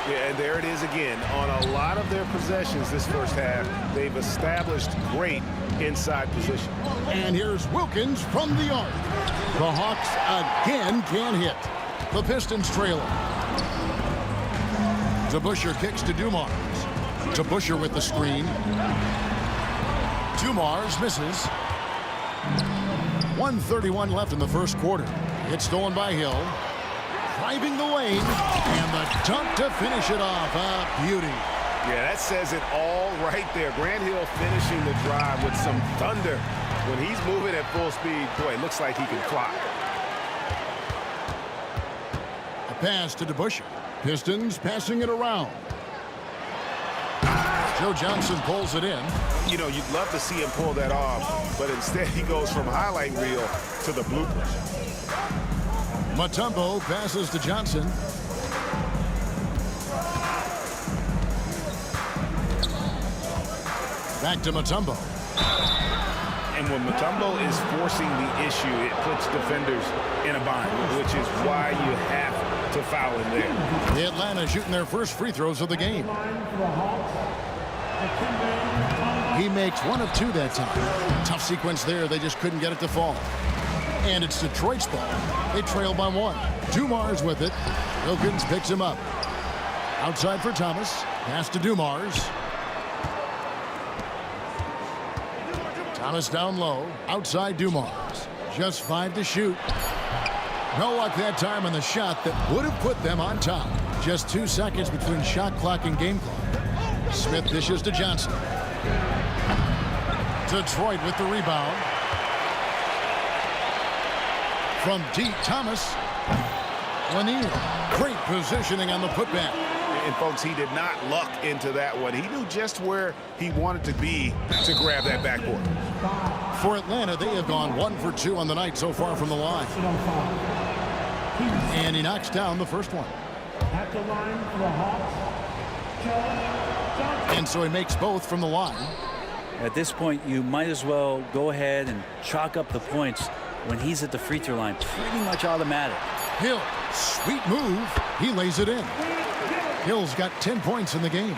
Yeah, and there it is again. On a lot of their possessions this first half, they've established great inside position. And here's Wilkins from the arc. The Hawks again can't hit. The Pistons trailing. DeBusschere kicks to Dumars. DeBusschere with the screen. Dumars misses. 1:31 left in the first quarter. It's stolen by Hill. Driving the lane, and the dunk to finish it off. A beauty. Yeah, that says it all right there. Grant Hill finishing the drive with some thunder. When he's moving at full speed, boy, it looks like he can fly. A pass to DeBusschere. Pistons passing it around. Joe Johnson pulls it in. You know, you'd love to see him pull that off, but instead he goes from highlight reel to the bloopers. Mutombo passes to Johnson. Back to Mutombo. And when Mutombo is forcing the issue, it puts defenders in a bind, which is why you have to foul him there. The Atlanta shooting their first free throws of the game. He makes one of two that time. Tough sequence there. They just couldn't get it to fall. And it's Detroit's ball. They trail by one. Dumars with it. Wilkins picks him up. Outside for Thomas. Pass to Dumars. Thomas down low. Outside Dumars. Just 5 to shoot. No luck that time on the shot that would have put them on top. Just 2 seconds between shot clock and game clock. Smith dishes to Johnson. Detroit with the rebound. From deep, Thomas. Lanier. Great positioning on the putback. And, folks, he did not luck into that one. He knew just where he wanted to be to grab that backboard. For Atlanta, they have gone 1 for 2 on the night so far from the line. And he knocks down the first one. At the line for the Hawks, And so he makes both from the line. At this point, you might as well go ahead and chalk up the points when he's at the free throw line. Pretty much automatic. Hill, sweet move. He lays it in. Hill's got 10 points in the game.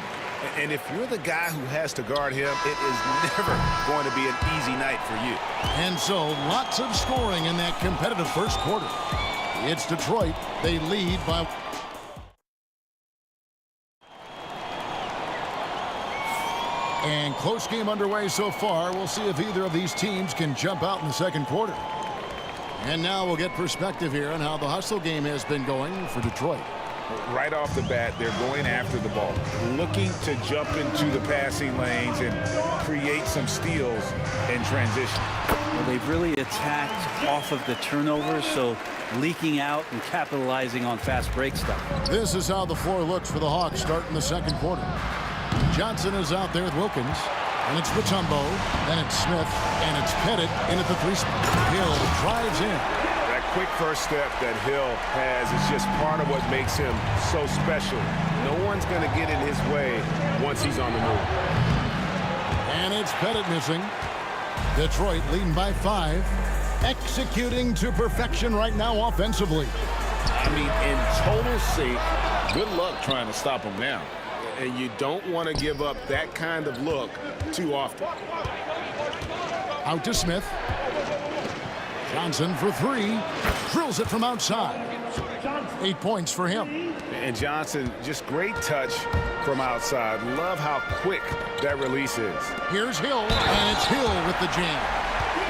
And if you're the guy who has to guard him, it is never going to be an easy night for you. And so lots of scoring in that competitive first quarter. It's Detroit. They lead by... And close game underway so far. We'll see if either of these teams can jump out in the second quarter. And now we'll get perspective here on how the hustle game has been going for Detroit. Right off the bat, they're going after the ball, looking to jump into the passing lanes and create some steals in transition. Well, they've really attacked off of the turnovers, so leaking out and capitalizing on fast break stuff. This is how the floor looks for the Hawks starting the second quarter. Johnson is out there with Wilkins. And it's Mutombo, then it's Smith, and it's Pettit in at the 3 spot. Hill drives in. That quick first step that Hill has is just part of what makes him so special. No one's going to get in his way once he's on the move. And it's Pettit missing. Detroit leading by 5. Executing to perfection right now offensively. I mean, in total sync, good luck trying to stop him now. And you don't want to give up that kind of look too often. Out to Smith. Johnson for 3. Drills it from outside. 8 points for him. And Johnson, just great touch from outside. Love how quick that release is. Here's Hill, and it's Hill with the jam.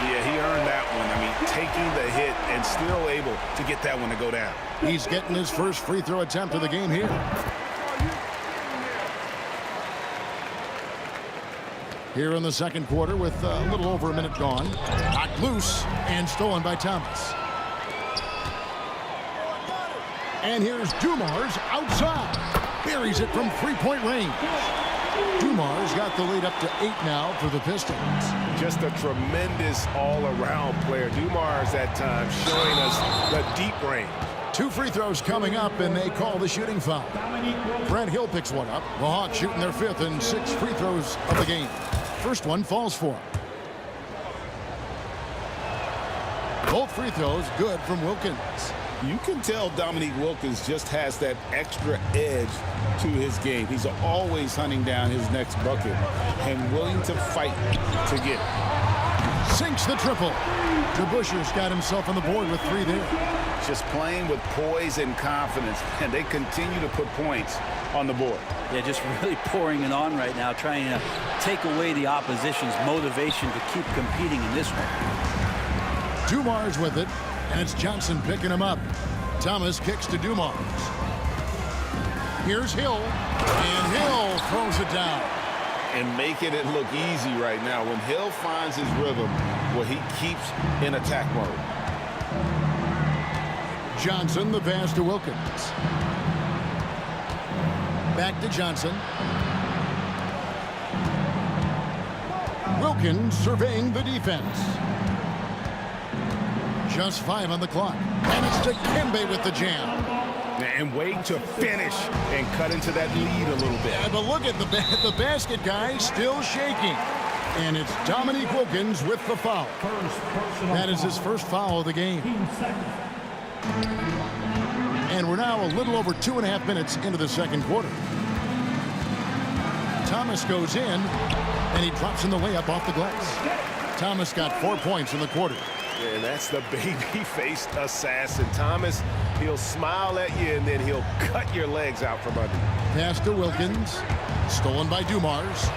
Yeah, he earned that one. I mean, taking the hit and still able to get that one to go down. He's getting his first free throw attempt of the game here. Here in the second quarter with a little over a minute gone. Knocked loose and stolen by Thomas. And here's Dumars outside. Buries it from 3-point range. Dumars got the lead up to 8 now for the Pistons. Just a tremendous all-around player. Dumars at times showing us the deep range. 2 free throws coming up, and they call the shooting foul. Brent Hill picks one up. The Hawks shooting their 5th and 6th free throws of the game. First one falls for him. Both free throws good from Wilkins. You can tell Dominique Wilkins just has that extra edge to his game. He's always hunting down his next bucket and willing to fight to get it. Sinks the triple. DeBuscher's got himself on the board with 3 there. Just playing with poise and confidence, and they continue to put points on the board. They're just really pouring it on right now, trying to take away the opposition's motivation to keep competing in this one. Dumars with it, and it's Johnson picking him up. Thomas kicks to Dumars. Here's Hill, and Hill throws it down. And making it look easy right now. When Hill finds his rhythm, well, he keeps in attack mode. Johnson, the pass to Wilkins. Back to Johnson. Wilkins surveying the defense. Just 5 on the clock. And it's Dikembe with the jam. And wait to finish and cut into that lead a little bit. Yeah, but look at the basket guy still shaking. And it's Dominique Wilkins with the foul. That is his first foul of the game. And we're now a little over 2.5 minutes into the second quarter. Thomas goes in, and he drops in the layup off the glass. Thomas got 4 points in the quarter. And that's the baby-faced assassin. Thomas, he'll smile at you, and then he'll cut your legs out from under you. Pass to Wilkins. Stolen by Dumars.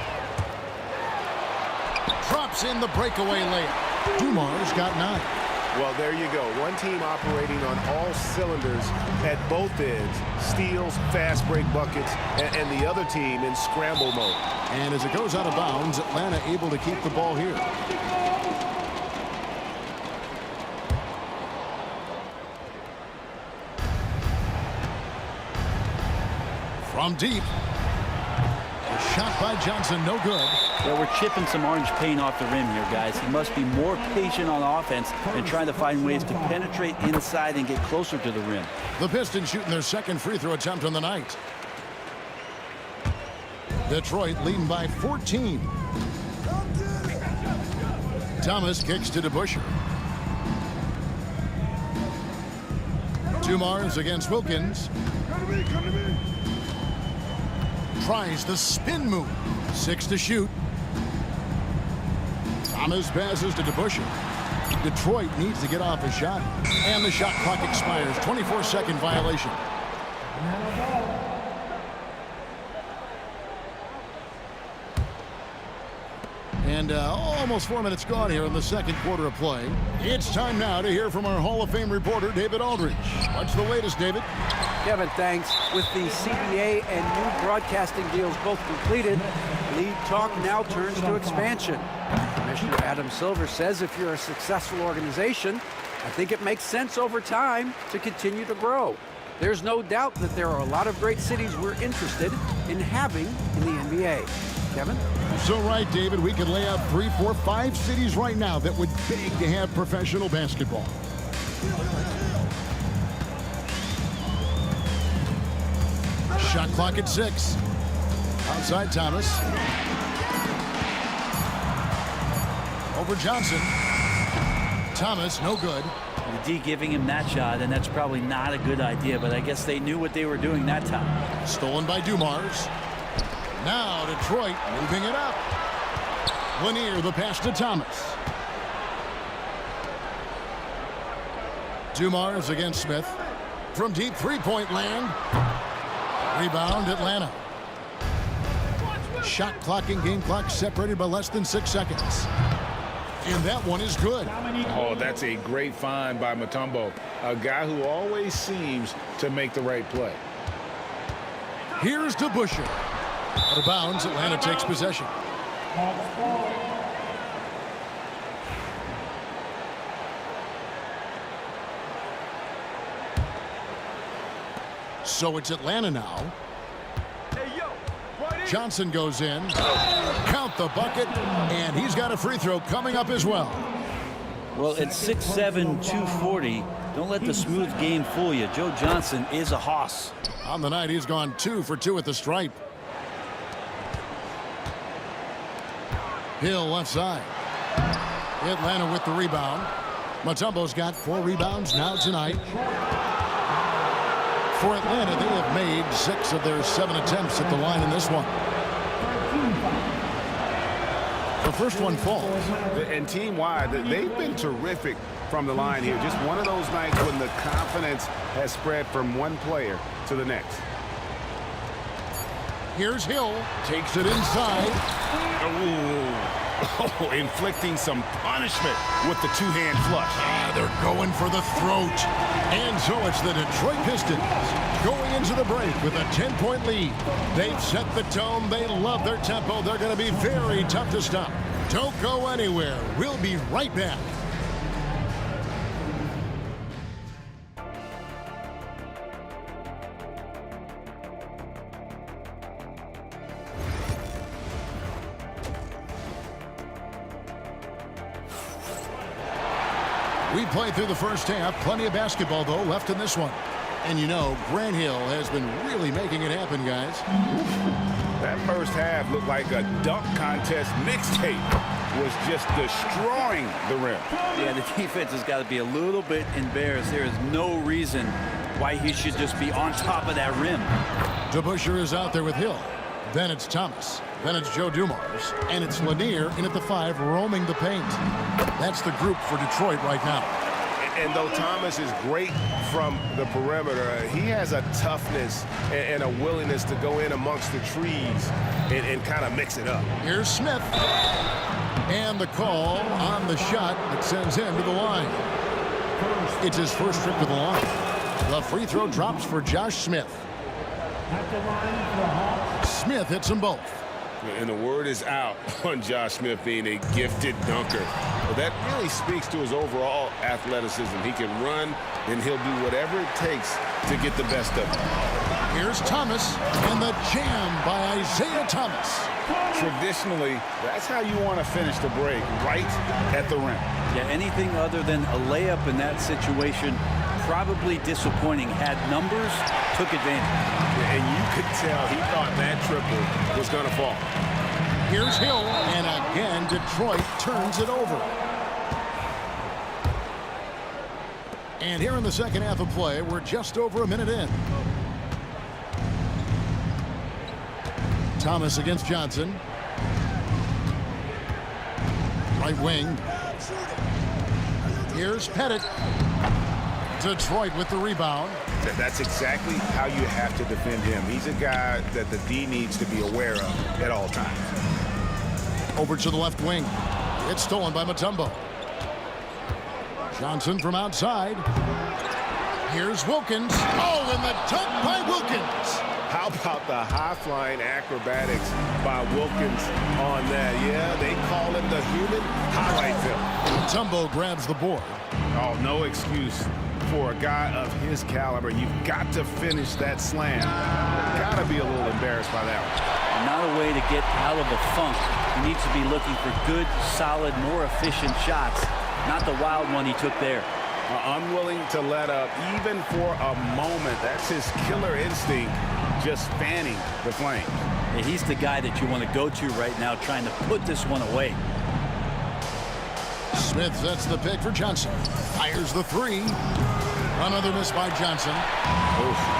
Drops in the breakaway layup. Dumars got 9. Well, there you go. One team operating on all cylinders at both ends. Steals, fast break buckets, and the other team in scramble mode. And as it goes out of bounds, Atlanta able to keep the ball here. From deep. A shot by Johnson, no good. Well, we're chipping some orange paint off the rim here, guys. He must be more patient on offense and trying to find ways to penetrate inside and get closer to the rim. The Pistons shooting their second free throw attempt on the night. Detroit leading by 14. Thomas kicks to DeBusschere. Dumars against Wilkins. Tries the spin move. 6 to shoot. Thomas passes to DeBusschere. Detroit needs to get off a shot. And the shot clock expires. 24-second violation. And almost 4 minutes gone here in the second quarter of play. It's time now to hear from our Hall of Fame reporter, David Aldridge. What's the latest, David? Kevin, thanks. With the CBA and new broadcasting deals both completed, league talk now turns to expansion. Commissioner Adam Silver says if you're a successful organization, I think it makes sense over time to continue to grow. There's no doubt that there are a lot of great cities we're interested in having in the NBA. Kevin? So right, David, we could lay out 3, 4, 5 cities right now that would beg to have professional basketball. Shot clock at 6. Outside Thomas. Over Johnson. Thomas, no good. The D giving him that shot, and that's probably not a good idea, but I guess they knew what they were doing that time. Stolen by Dumars. Now Detroit moving it up. Lanier, the pass to Thomas. Dumars against Smith. From deep three-point land. Rebound Atlanta. Shot clock and game clock separated by less than 6 seconds. And that one is good. Oh, that's a great find by Mutombo. A guy who always seems to make the right play. Here's DeBusschere. Out of bounds, Atlanta takes possession. So it's Atlanta now. Johnson goes in. Count the bucket, and he's got a free throw coming up as well. Well, at 6'7", 240, don't let the smooth game fool you. Joe Johnson is a hoss. On the night, he's gone 2 for 2 at the stripe. Hill left side. Atlanta with the rebound. Mutombo's got 4 rebounds now tonight. For Atlanta, they have made 6 of their 7 attempts at the line in this one. The first one falls. And team-wide, they've been terrific from the line here. Just one of those nights when the confidence has spread from one player to the next. Here's Hill. Takes it inside. Oh, inflicting some punishment with the two-hand flush. Yeah, they're going for the throat. And so it's the Detroit Pistons going into the break with a 10-point lead. They've set the tone. They love their tempo. They're going to be very tough to stop. Don't go anywhere. We'll be right back. We played through the first half. Plenty of basketball, though, left in this one. And you know, Grant Hill has been really making it happen, guys. That first half looked like a dunk contest mixtape. Was just destroying the rim. Yeah, the defense has got to be a little bit embarrassed. There is no reason why he should just be on top of that rim. DeBusschere is out there with Hill. Then it's Thomas. Then it's Joe Dumars. And it's Lanier in at the 5, roaming the paint. That's the group for Detroit right now. And though Thomas is great from the perimeter, he has a toughness and a willingness to go in amongst the trees and kind of mix it up. Here's Smith. And the call on the shot that sends him to the line. It's his first trip to the line. The free throw drops for Josh Smith. Smith hits them both. And the word is out on Josh Smith being a gifted dunker. But that really speaks to his overall athleticism. He can run, and he'll do whatever it takes to get the best of it. Here's Thomas, and the jam by Isaiah Thomas. Traditionally, that's how you want to finish the break, right at the rim. Yeah, anything other than a layup in that situation, probably disappointing. Had numbers, took advantage. And you could tell he thought that triple was going to fall. Here's Hill, and again, Detroit turns it over. And here in the second half of play, we're just over a minute in. Thomas against Johnson. Right wing. Here's Pettit. Detroit with the rebound. That's exactly how you have to defend him. He's a guy that the D needs to be aware of at all times. Over to the left wing. It's stolen by Mutombo. Johnson from outside. Here's Wilkins. Oh, and the dunk by Wilkins. How about the high-flying acrobatics by Wilkins on that? Yeah, they call him the human highlight film. Mutombo grabs the board. Oh, no excuse for a guy of his caliber. You've got to finish that slam. Got to be a little embarrassed by that one. Not a way to get out of a funk. He needs to be looking for good, solid, more efficient shots. Not the wild one he took there. Unwilling to let up even for a moment. That's his killer instinct, just fanning the flame. Yeah, he's the guy that you want to go to right now, trying to put this one away. Smith sets the pick for Johnson. Fires the 3. Another miss by Johnson.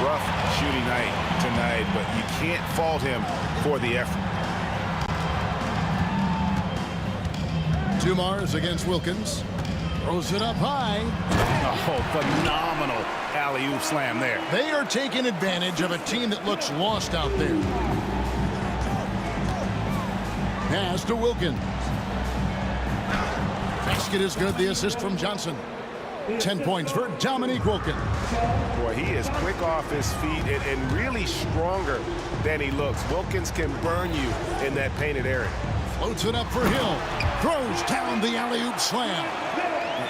Rough shooting night tonight, but you can't fault him for the effort. Dumars against Wilkins. Throws it up high. Oh, phenomenal alley-oop slam there. They are taking advantage of a team that looks lost out there. Pass to Wilkins. Basket is good. The assist from Johnson. 10 points for Dominique Wilkins. Boy, he is quick off his feet and really stronger than he looks. Wilkins can burn you in that painted area. Floats it up for Hill. Throws down the alley-oop slam.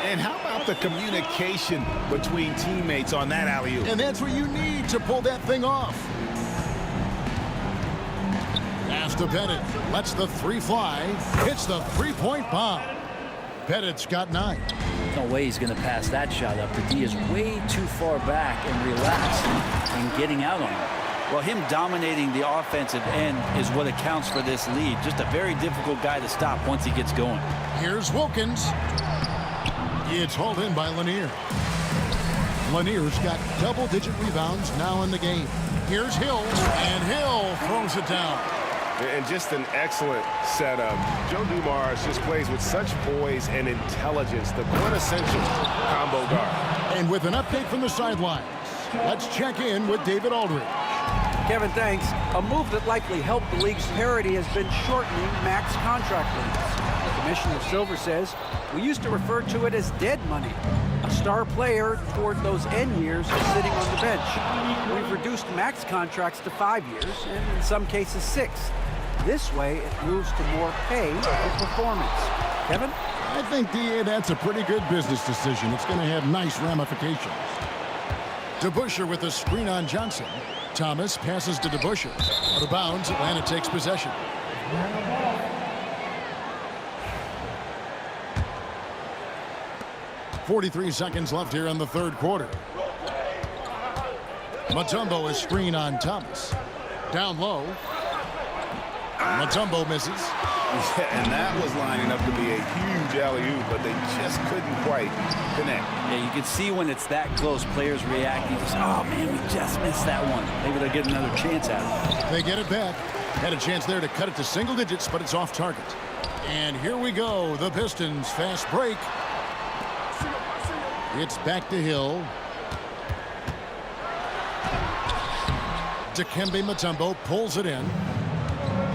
And how about the communication between teammates on that alley-oop? And that's what you need to pull that thing off. Pass to Pettit. Lets the 3 fly. Hits the 3-point bomb. Pettit's got 9. No way he's going to pass that shot up. The D is way too far back and relaxed and getting out on him. Well, him dominating the offensive end is what accounts for this lead. Just a very difficult guy to stop once he gets going. Here's Wilkins. It's hauled in by Lanier. Lanier's got double-digit rebounds now in the game. Here's Hill, and Hill throws it down. And just an excellent setup. Joe Dumars just plays with such poise and intelligence, the quintessential combo guard. And with an update from the sidelines, let's check in with David Aldridge. Kevin, thanks. A move that likely helped the league's parity has been shortening max contract limits. Commissioner Silver says, we used to refer to it as dead money. A star player toward those end years is sitting on the bench. We've reduced max contracts to 5 years, and in some cases 6. This way, it moves to more pay for performance. Kevin? I think, DA, that's a pretty good business decision. It's going to have nice ramifications. DeBusschere with a screen on Johnson. Thomas passes to DeBusschere. Out of bounds, Atlanta takes possession. .43 seconds left here in the third quarter. Mutombo is screen on Thomas. Down low. Mutombo misses. Yeah, and that was lining up to be a huge alley-oop, but they just couldn't quite connect. Yeah, you can see when it's that close, players reacting. Just, oh, man, we just missed that one. Maybe they'll get another chance at it. They get it back. Had a chance there to cut it to single digits, but it's off target. And here we go. The Pistons fast break. It's back to Hill. Dikembe Mutombo pulls it in.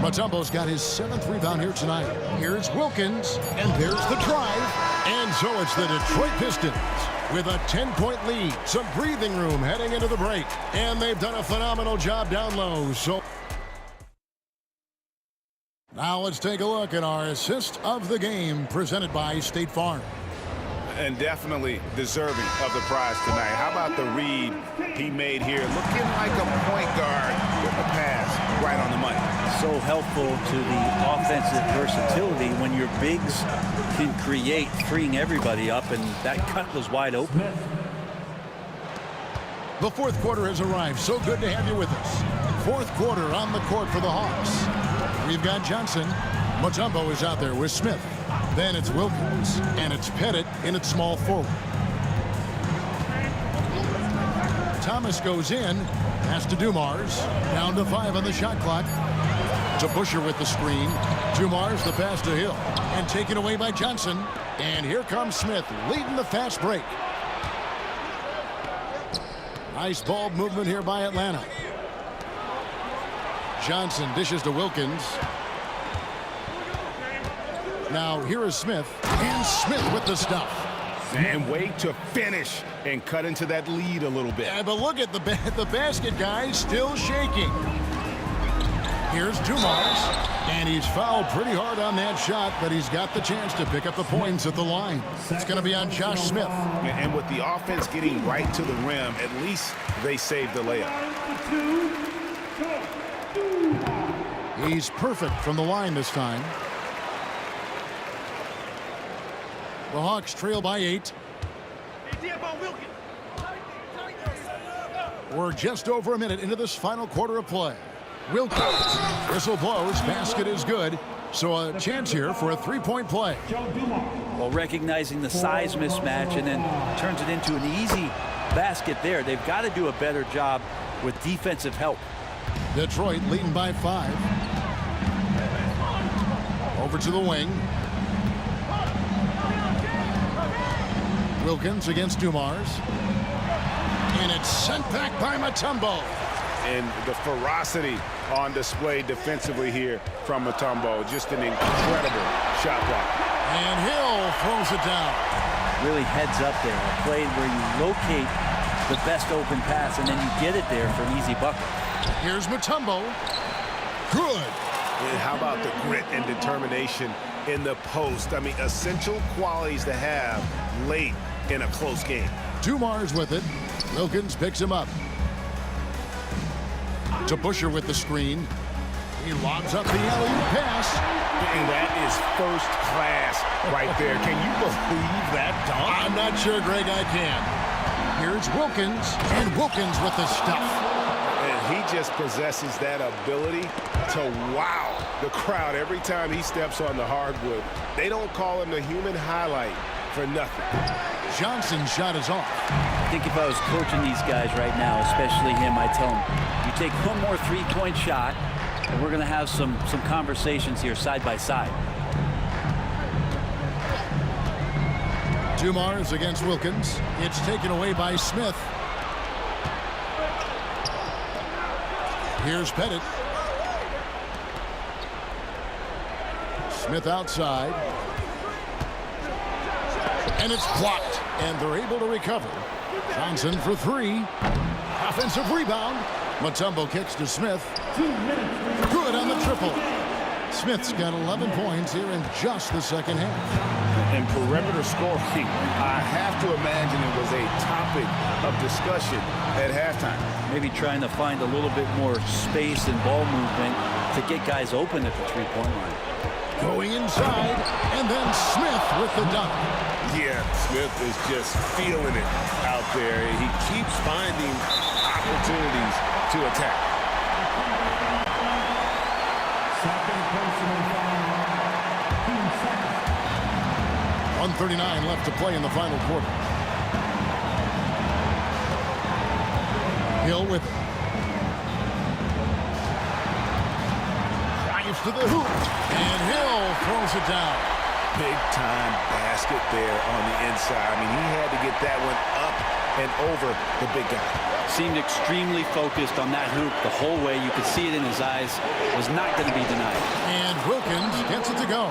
Mutombo's got his 7th rebound here tonight. Here's Wilkins, and there's the drive. And so it's the Detroit Pistons with a 10-point lead. Some breathing room heading into the break. And they've done a phenomenal job down low. So now let's take a look at our assist of the game presented by State Farm. And definitely deserving of the prize tonight. How about the read he made here? Looking like a point guard with the pass right on the money. So helpful to the offensive versatility when your bigs can create, freeing everybody up, and that cut was wide open. The fourth quarter has arrived. So good to have you with us. Fourth quarter on the court for the Hawks. We've got Johnson. Mutombo is out there with Smith. Then it's Wilkins, and it's Pettit in at small forward. Thomas goes in, pass to Dumars, down to 5 on the shot clock. To Busher with the screen. Dumars the pass to Hill, and taken away by Johnson. And here comes Smith, leading the fast break. Nice ball movement here by Atlanta. Johnson dishes to Wilkins. Now here is Smith, and Smith with the stuff. And wait to finish and cut into that lead a little bit. Yeah, but look at the basket, guys, still shaking. Here's Dumars, and he's fouled pretty hard on that shot, but he's got the chance to pick up the points at the line. It's going to be on Josh Smith. And with the offense getting right to the rim, at least they saved the layup. He's perfect from the line this time. The Hawks trail by 8. We're just over a minute into this final quarter of play. Wilkins, whistle blows, basket is good. So a chance here for a three-point play. Well, recognizing the size mismatch and then turns it into an easy basket there. They've got to do a better job with defensive help. Detroit leading by 5. Over to the wing. Wilkins against Dumars. And it's sent back by Mutombo. And the ferocity on display defensively here from Mutombo. Just an incredible shot block. And Hill throws it down. Really heads up there. A play where you locate the best open pass and then you get it there for an easy bucket. Here's Mutombo. Good. And how about the grit and determination in the post? I mean, essential qualities to have late in a close game. Dumars with it. Wilkins picks him up. To Busher with the screen. He lobs up the alley-oop pass. And that is first class right there. Can you believe that dunk? I'm not sure, Greg, I can. Here's Wilkins, and Wilkins with the stuff. And he just possesses that ability to wow the crowd every time he steps on the hardwood. They don't call him the human highlight for nothing. Johnson's shot is off. I think if I was coaching these guys right now, especially him, I'd tell him, you take one more three-point shot, and we're going to have some conversations here side by side. Dumars against Wilkins. It's taken away by Smith. Here's Pettit. Smith outside. And it's blocked. And they're able to recover. Johnson for 3. Offensive rebound. Mutombo kicks to Smith. Good on the triple. Smith's got 11 points here in just the second half. And perimeter scoring, I have to imagine it was a topic of discussion at halftime. Maybe trying to find a little bit more space and ball movement to get guys open at the three-point line. Going inside, and then Smith with the dunk. Yeah, Smith is just feeling it out there. He keeps finding opportunities to attack. 1:39 left to play in the final quarter. Hill with it. to the hoop, and Hill throws it down. Big-time basket there on the inside. I mean, he had to get that one up and over the big guy. Seemed extremely focused on that hoop the whole way. You could see it in his eyes. Was not going to be denied. And Wilkins gets it to go.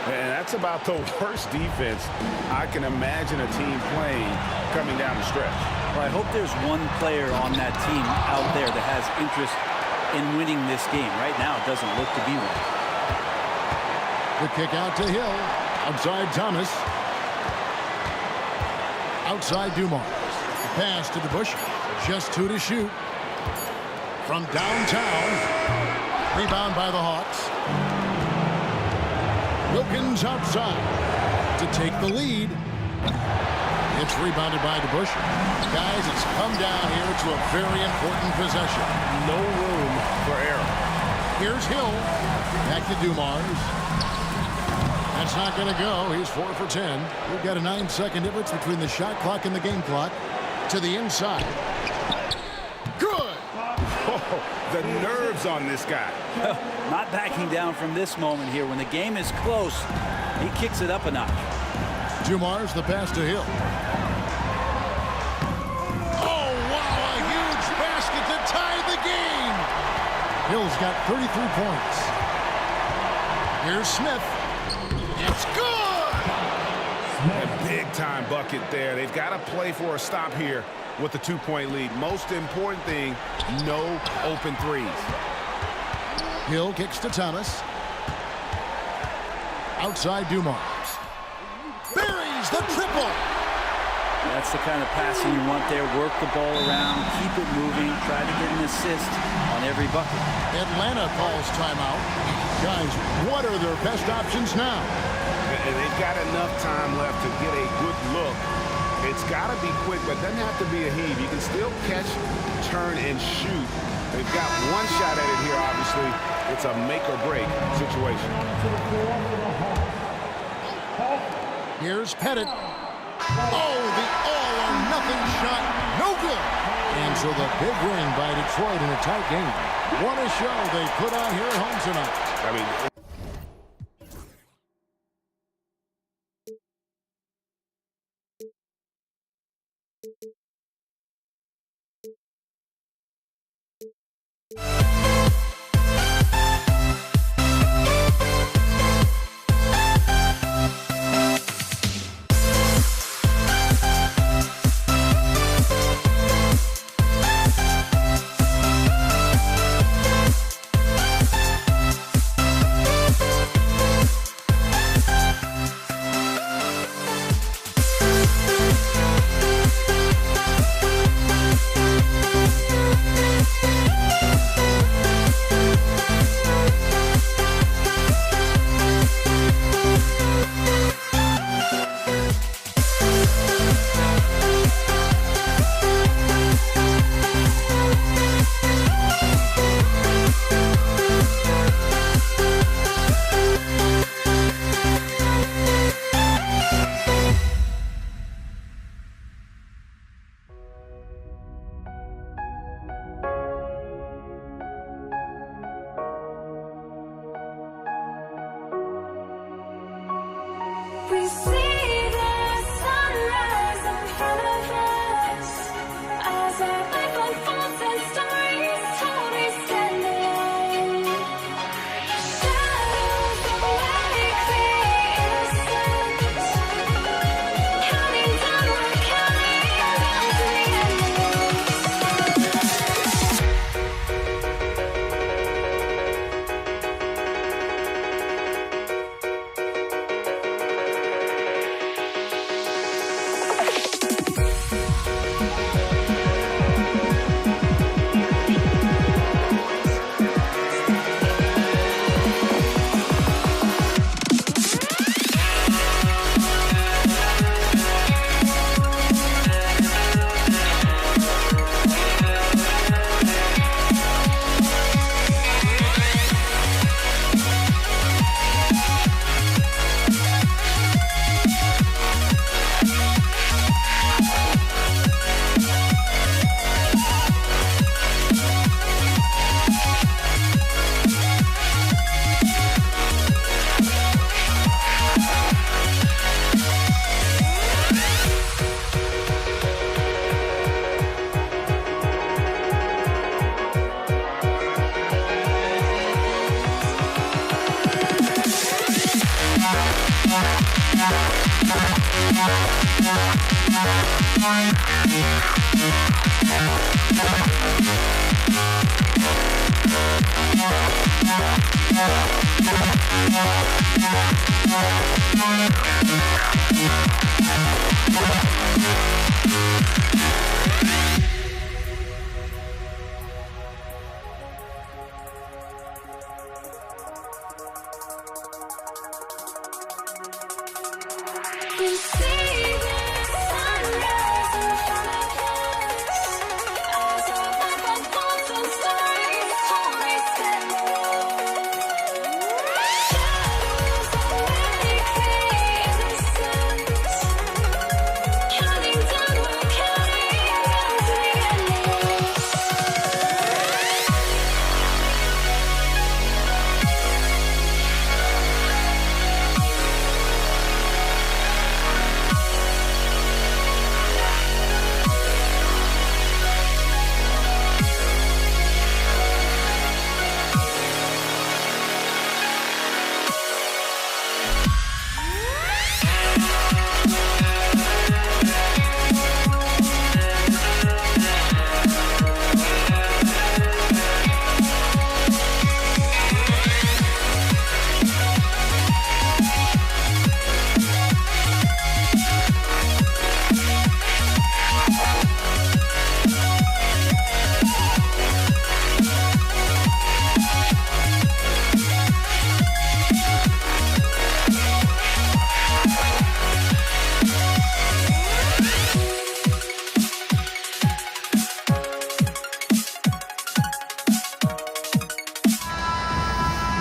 And that's about the worst defense I can imagine a team playing coming down the stretch. Well, I hope there's one player on that team out there that has interest in winning this game. Right now, it doesn't look to be one. The kick out to Hill. Outside Thomas. Outside Dumars. Pass to the Bush. Just 2 to shoot. From downtown. Rebound by the Hawks. Wilkins outside to take the lead. It's rebounded by DeBush. Guys, it's come down here to a very important possession. No room for error. Here's Hill. Back to Dumars. That's not going to go. He's 4 for 10. We've got a 9-second difference between the shot clock and the game clock. To the inside. Good! Oh, the nerves on this guy. Not backing down from this moment here. When the game is close, he kicks it up a notch. Dumars, the pass to Hill. Oh, wow, a huge basket to tie the game. Hill's got 33 points. Here's Smith. It's good! A big-time bucket there. They've got to play for a stop here with the 2-point lead. Most important thing, no open threes. Hill kicks to Thomas. Outside Dumars. Buries the triple. That's the kind of passing you want there. Work the ball around, keep it moving, try to get an assist on every bucket. Atlanta calls timeout. Guys, what are their best options now? And they've got enough time left to get a good look. It's got to be quick, but it doesn't have to be a heave. You can still catch, turn, and shoot. They've got one shot at it here, obviously. It's a make-or-break situation. Here's Pettit. Oh, the all-or-nothing shot. No good. And so the big win by Detroit in a tight game. What a show they put on here at home tonight. I mean...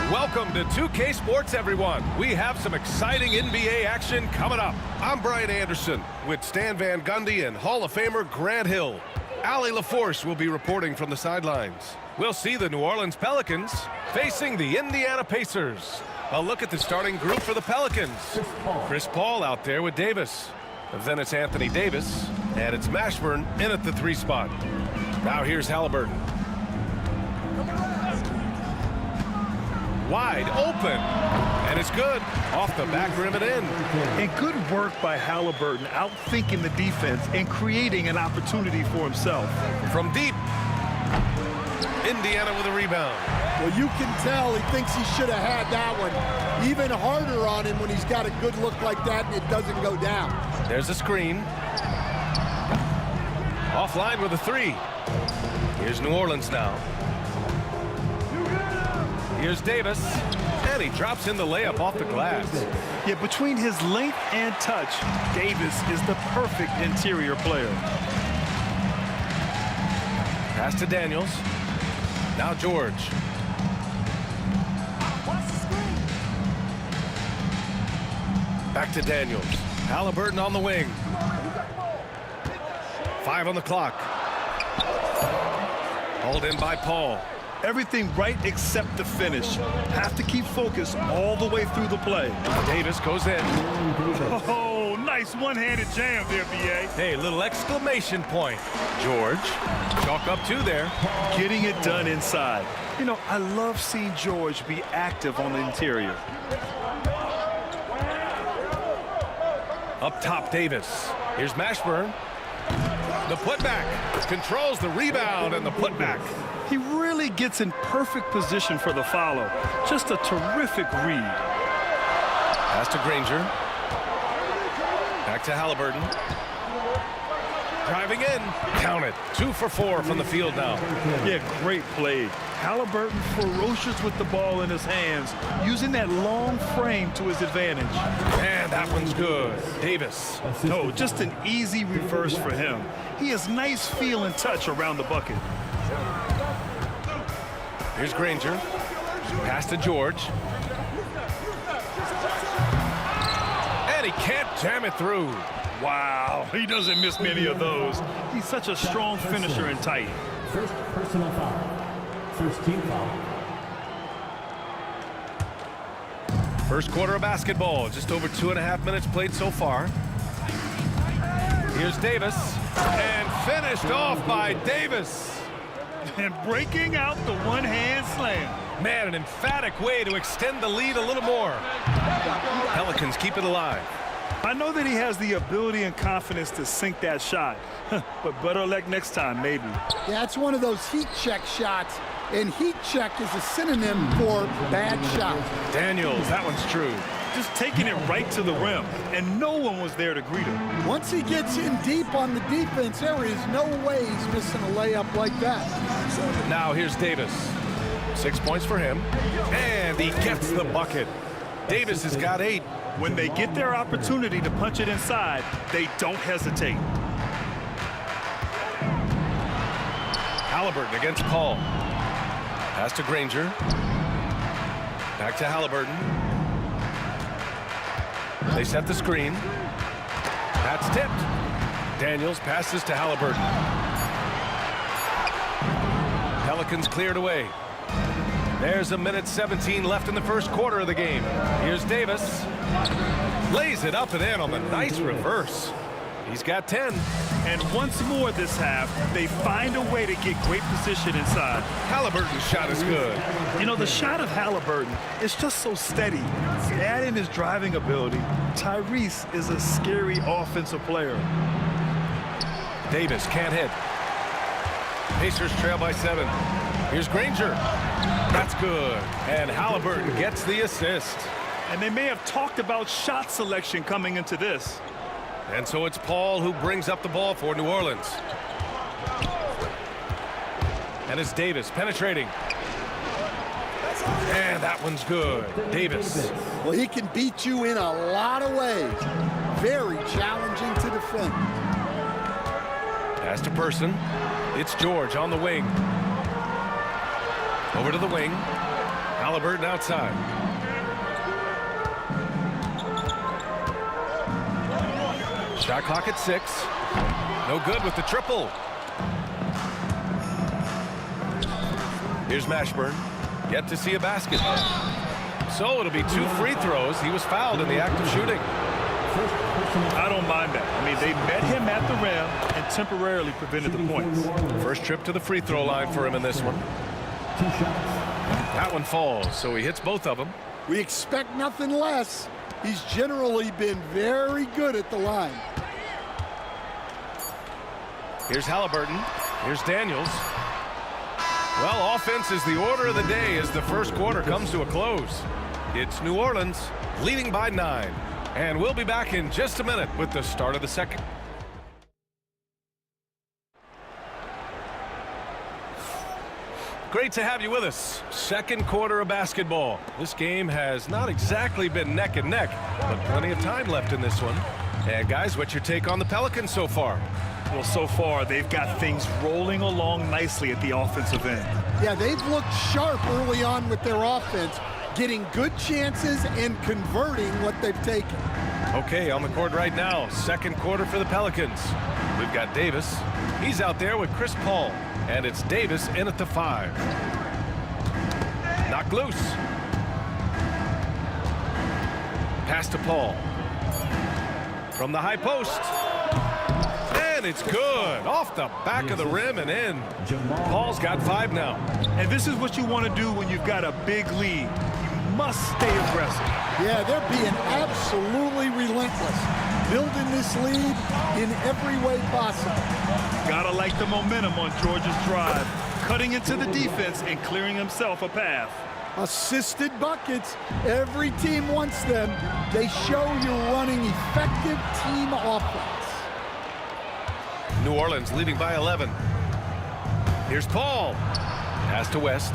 Welcome to 2K Sports, everyone. We have some exciting NBA action coming up. I'm Brian Anderson with Stan Van Gundy and Hall of Famer Grant Hill. Allie LaForce will be reporting from the sidelines. We'll see the New Orleans Pelicans facing the Indiana Pacers. A look at the starting group for the Pelicans. Chris Paul out there with Davis. Then it's Anthony Davis, and it's Mashburn in at the 3 spot. Now here's Halliburton. Wide open, and it's good. Off the back rim and in. And good work by Halliburton, outthinking the defense and creating an opportunity for himself. From deep, Indiana with a rebound. Well, you can tell he thinks he should have had that one. Even harder on him when he's got a good look like that and it doesn't go down. There's a screen. Offline with a 3. Here's New Orleans now. Here's Davis, and he drops in the layup off the glass. Yeah, between his length and touch, Davis is the perfect interior player. Pass to Daniels. Now George. Back to Daniels. Halliburton on the wing. 5 on the clock. Hauled in by Paul. Everything right except the finish. Have to keep focus all the way through the play. Davis goes in. Oh, nice one-handed jam there, B.A. Hey, little exclamation point. George, chalk up 2 there. Getting it done inside. You know, I love seeing George be active on the interior. Up top, Davis. Here's Mashburn. The putback. Controls the rebound and the putback. He really gets in perfect position for the follow. Just a terrific read. Pass to Granger. Back to Halliburton. Driving in. Count it. 2 for 4 from the field now. Yeah, great play. Halliburton ferocious with the ball in his hands, using that long frame to his advantage. And that one's good. Davis. No, just an easy reverse for him. He has nice feel and touch around the bucket. Here's Granger. Pass to George. And he can't jam it through. Wow, he doesn't miss many of those. He's such a strong finisher and tight. First personal foul. First team foul. First quarter of basketball. Just over 2.5 minutes played so far. Here's Davis. And finished off by Davis. And breaking out the one-hand slam. Man, an emphatic way to extend the lead a little more. Pelicans keep it alive. I know that he has the ability and confidence to sink that shot, but better luck next time, maybe. Yeah, it's one of those heat check shots, and heat check is a synonym for bad shot. Daniels, that one's true. Just taking it right to the rim, and no one was there to greet him. Once he gets in deep on the defense, there is no way he's missing a layup like that. Now here's Davis. 6 points for him, and he gets the bucket. Davis has got 8. When they get their opportunity to punch it inside, they don't hesitate. Halliburton against Paul. Pass to Granger. Back to Halliburton. They set the screen. That's tipped. Daniels passes to Halliburton. Pelicans cleared away. There's a minute 17 left in the first quarter of the game. Here's Davis. Lays it up and in on the nice reverse. He's got 10. And once more this half, they find a way to get great position inside. Halliburton's shot is good. You know, the shot of Halliburton is just so steady. Add in his driving ability. Tyrese is a scary offensive player. Davis can't hit. Pacers trail by 7. Here's Granger. That's good. And Halliburton gets the assist. And they may have talked about shot selection coming into this. And so it's Paul who brings up the ball for New Orleans. And it's Davis penetrating. And that one's good. Davis. Well, he can beat you in a lot of ways. Very challenging to defend. Pass to Person. It's George on the wing. Over to the wing. Halliburton outside. Shot clock at 6. No good with the triple. Here's Mashburn. Yet to see a basket. So it'll be 2 free throws. He was fouled in the act of shooting. I don't mind that. I mean, they met him at the rim and temporarily prevented the points. First trip to the free throw line for him in this one. That one falls, so he hits both of them. We expect nothing less. He's generally been very good at the line. Here's Halliburton. Here's Daniels. Well, offense is the order of the day as the first quarter comes to a close. It's New Orleans leading by 9. And we'll be back in just a minute with the start of the second. Great to have you with us. Second quarter of basketball. This game has not exactly been neck and neck, but plenty of time left in this one. And guys, what's your take on the Pelicans so far? Well, so far, they've got things rolling along nicely at the offensive end. Yeah, they've looked sharp early on with their offense, getting good chances and converting what they've taken. Okay, on the court right now, second quarter for the Pelicans. We've got Davis. He's out there with Chris Paul, and it's Davis in at the 5. Knocked loose. Pass to Paul. From the high post. And it's good. Off the back of the rim and in. Paul's got 5 now. And this is what you want to do when you've got a big lead. You must stay aggressive. Yeah, they're being absolutely relentless. Building this lead in every way possible. Gotta like the momentum on George's drive. Cutting into the defense and clearing himself a path. Assisted buckets. Every team wants them. They show you're running effective team offense. New Orleans leading by 11. Here's Paul. Pass to West.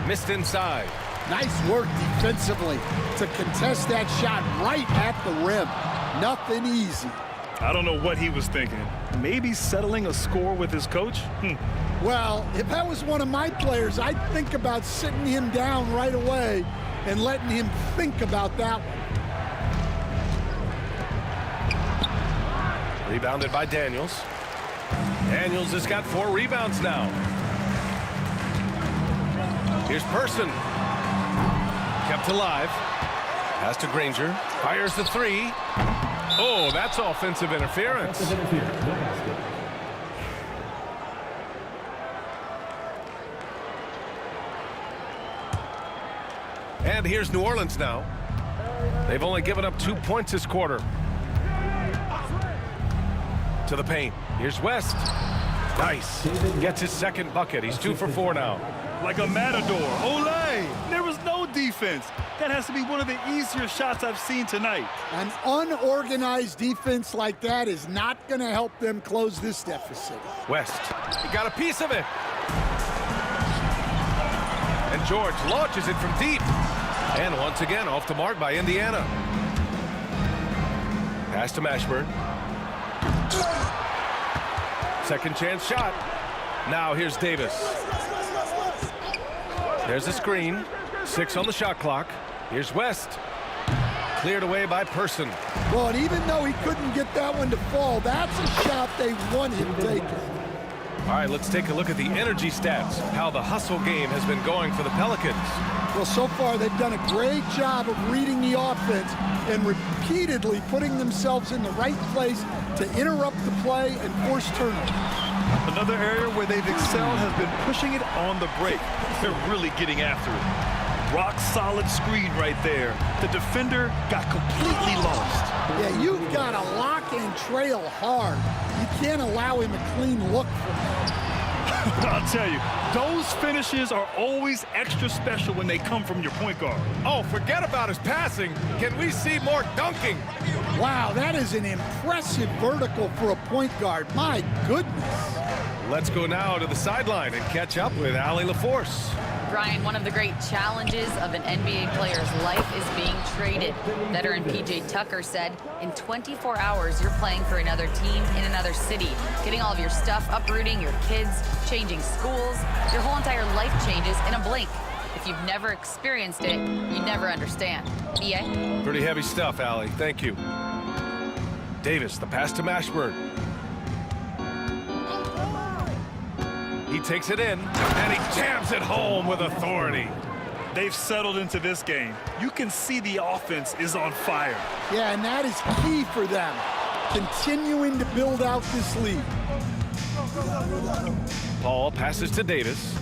Missed inside. Nice work defensively to contest that shot right at the rim. Nothing easy. I don't know what he was thinking. Maybe settling a score with his coach? Well, if that was one of my players, I'd think about sitting him down right away and letting him think about that one. Rebounded by Daniels. Daniels has got 4 rebounds now. Here's Person. Kept alive. Pass to Granger. Fires the 3. Oh, that's offensive interference. And here's New Orleans now. They've only given up 2 points this quarter. To the paint. Here's West. Nice. Gets his second bucket. He's 2 for 4 now. Like a matador. Olé! There was no defense. That has to be one of the easier shots I've seen tonight. An unorganized defense like that is not going to help them close this deficit. West. He got a piece of it. And George launches it from deep. And once again, off the mark by Indiana. Pass to Mashburn. Second chance shot. Now here's Davis. There's a screen. 6 on the shot clock. Here's West. Cleared away by Person. Well, and even though he couldn't get that one to fall, that's a shot they want him taking. All right, let's take a look at the energy stats, how the hustle game has been going for the Pelicans. Well, so far they've done a great job of reading the offense and repeatedly putting themselves in the right place to interrupt the play and force turnovers. Another area where they've excelled has been pushing it on the break. They're really getting after it. Rock solid screen right there. The defender got completely lost. Yeah, you've got to lock and trail hard. You can't allow him a clean look from that. I'll tell you, those finishes are always extra special when they come from your point guard. Oh, forget about his passing. Can we see more dunking? Wow, that is an impressive vertical for a point guard. My goodness. Let's go now to the sideline and catch up with Allie LaForce. Brian, one of the great challenges of an NBA player's life is being traded. Veteran P.J. Tucker said, in 24 hours, you're playing for another team in another city, getting all of your stuff, uprooting your kids, changing schools. Your whole entire life changes in a blink. If you've never experienced it, you never understand. EA? Pretty heavy stuff, Allie. Thank you. Davis, the pass to Mashburn. He takes it in, and he jams it home with authority. They've settled into this game. You can see the offense is on fire. Yeah, and that is key for them, continuing to build out this lead. Paul passes to Davis.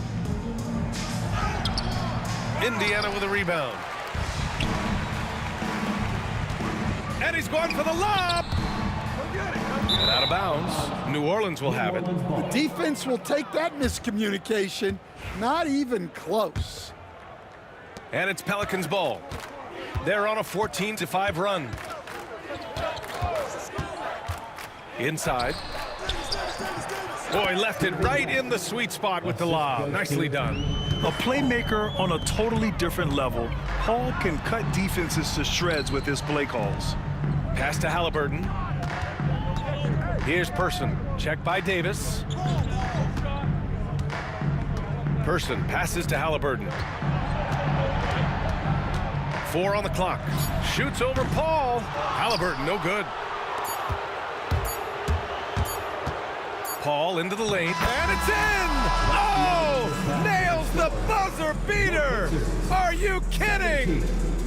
Indiana with a rebound. And he's going for the lob. And out of bounds. New Orleans will have it. The defense will take that miscommunication. Not even close. And it's Pelicans ball. They're on a 14-5 run. Inside. Boy, left it right in the sweet spot with the lob. Nicely done. A playmaker on a totally different level. Paul can cut defenses to shreds with his play calls. Pass to Halliburton. Here's Person. Check by Davis. Person passes to Halliburton. 4 on the clock. Shoots over Paul. Halliburton, no good. Paul into the lane, and it's in! Oh! Nails the buzzer beater! Are you kidding?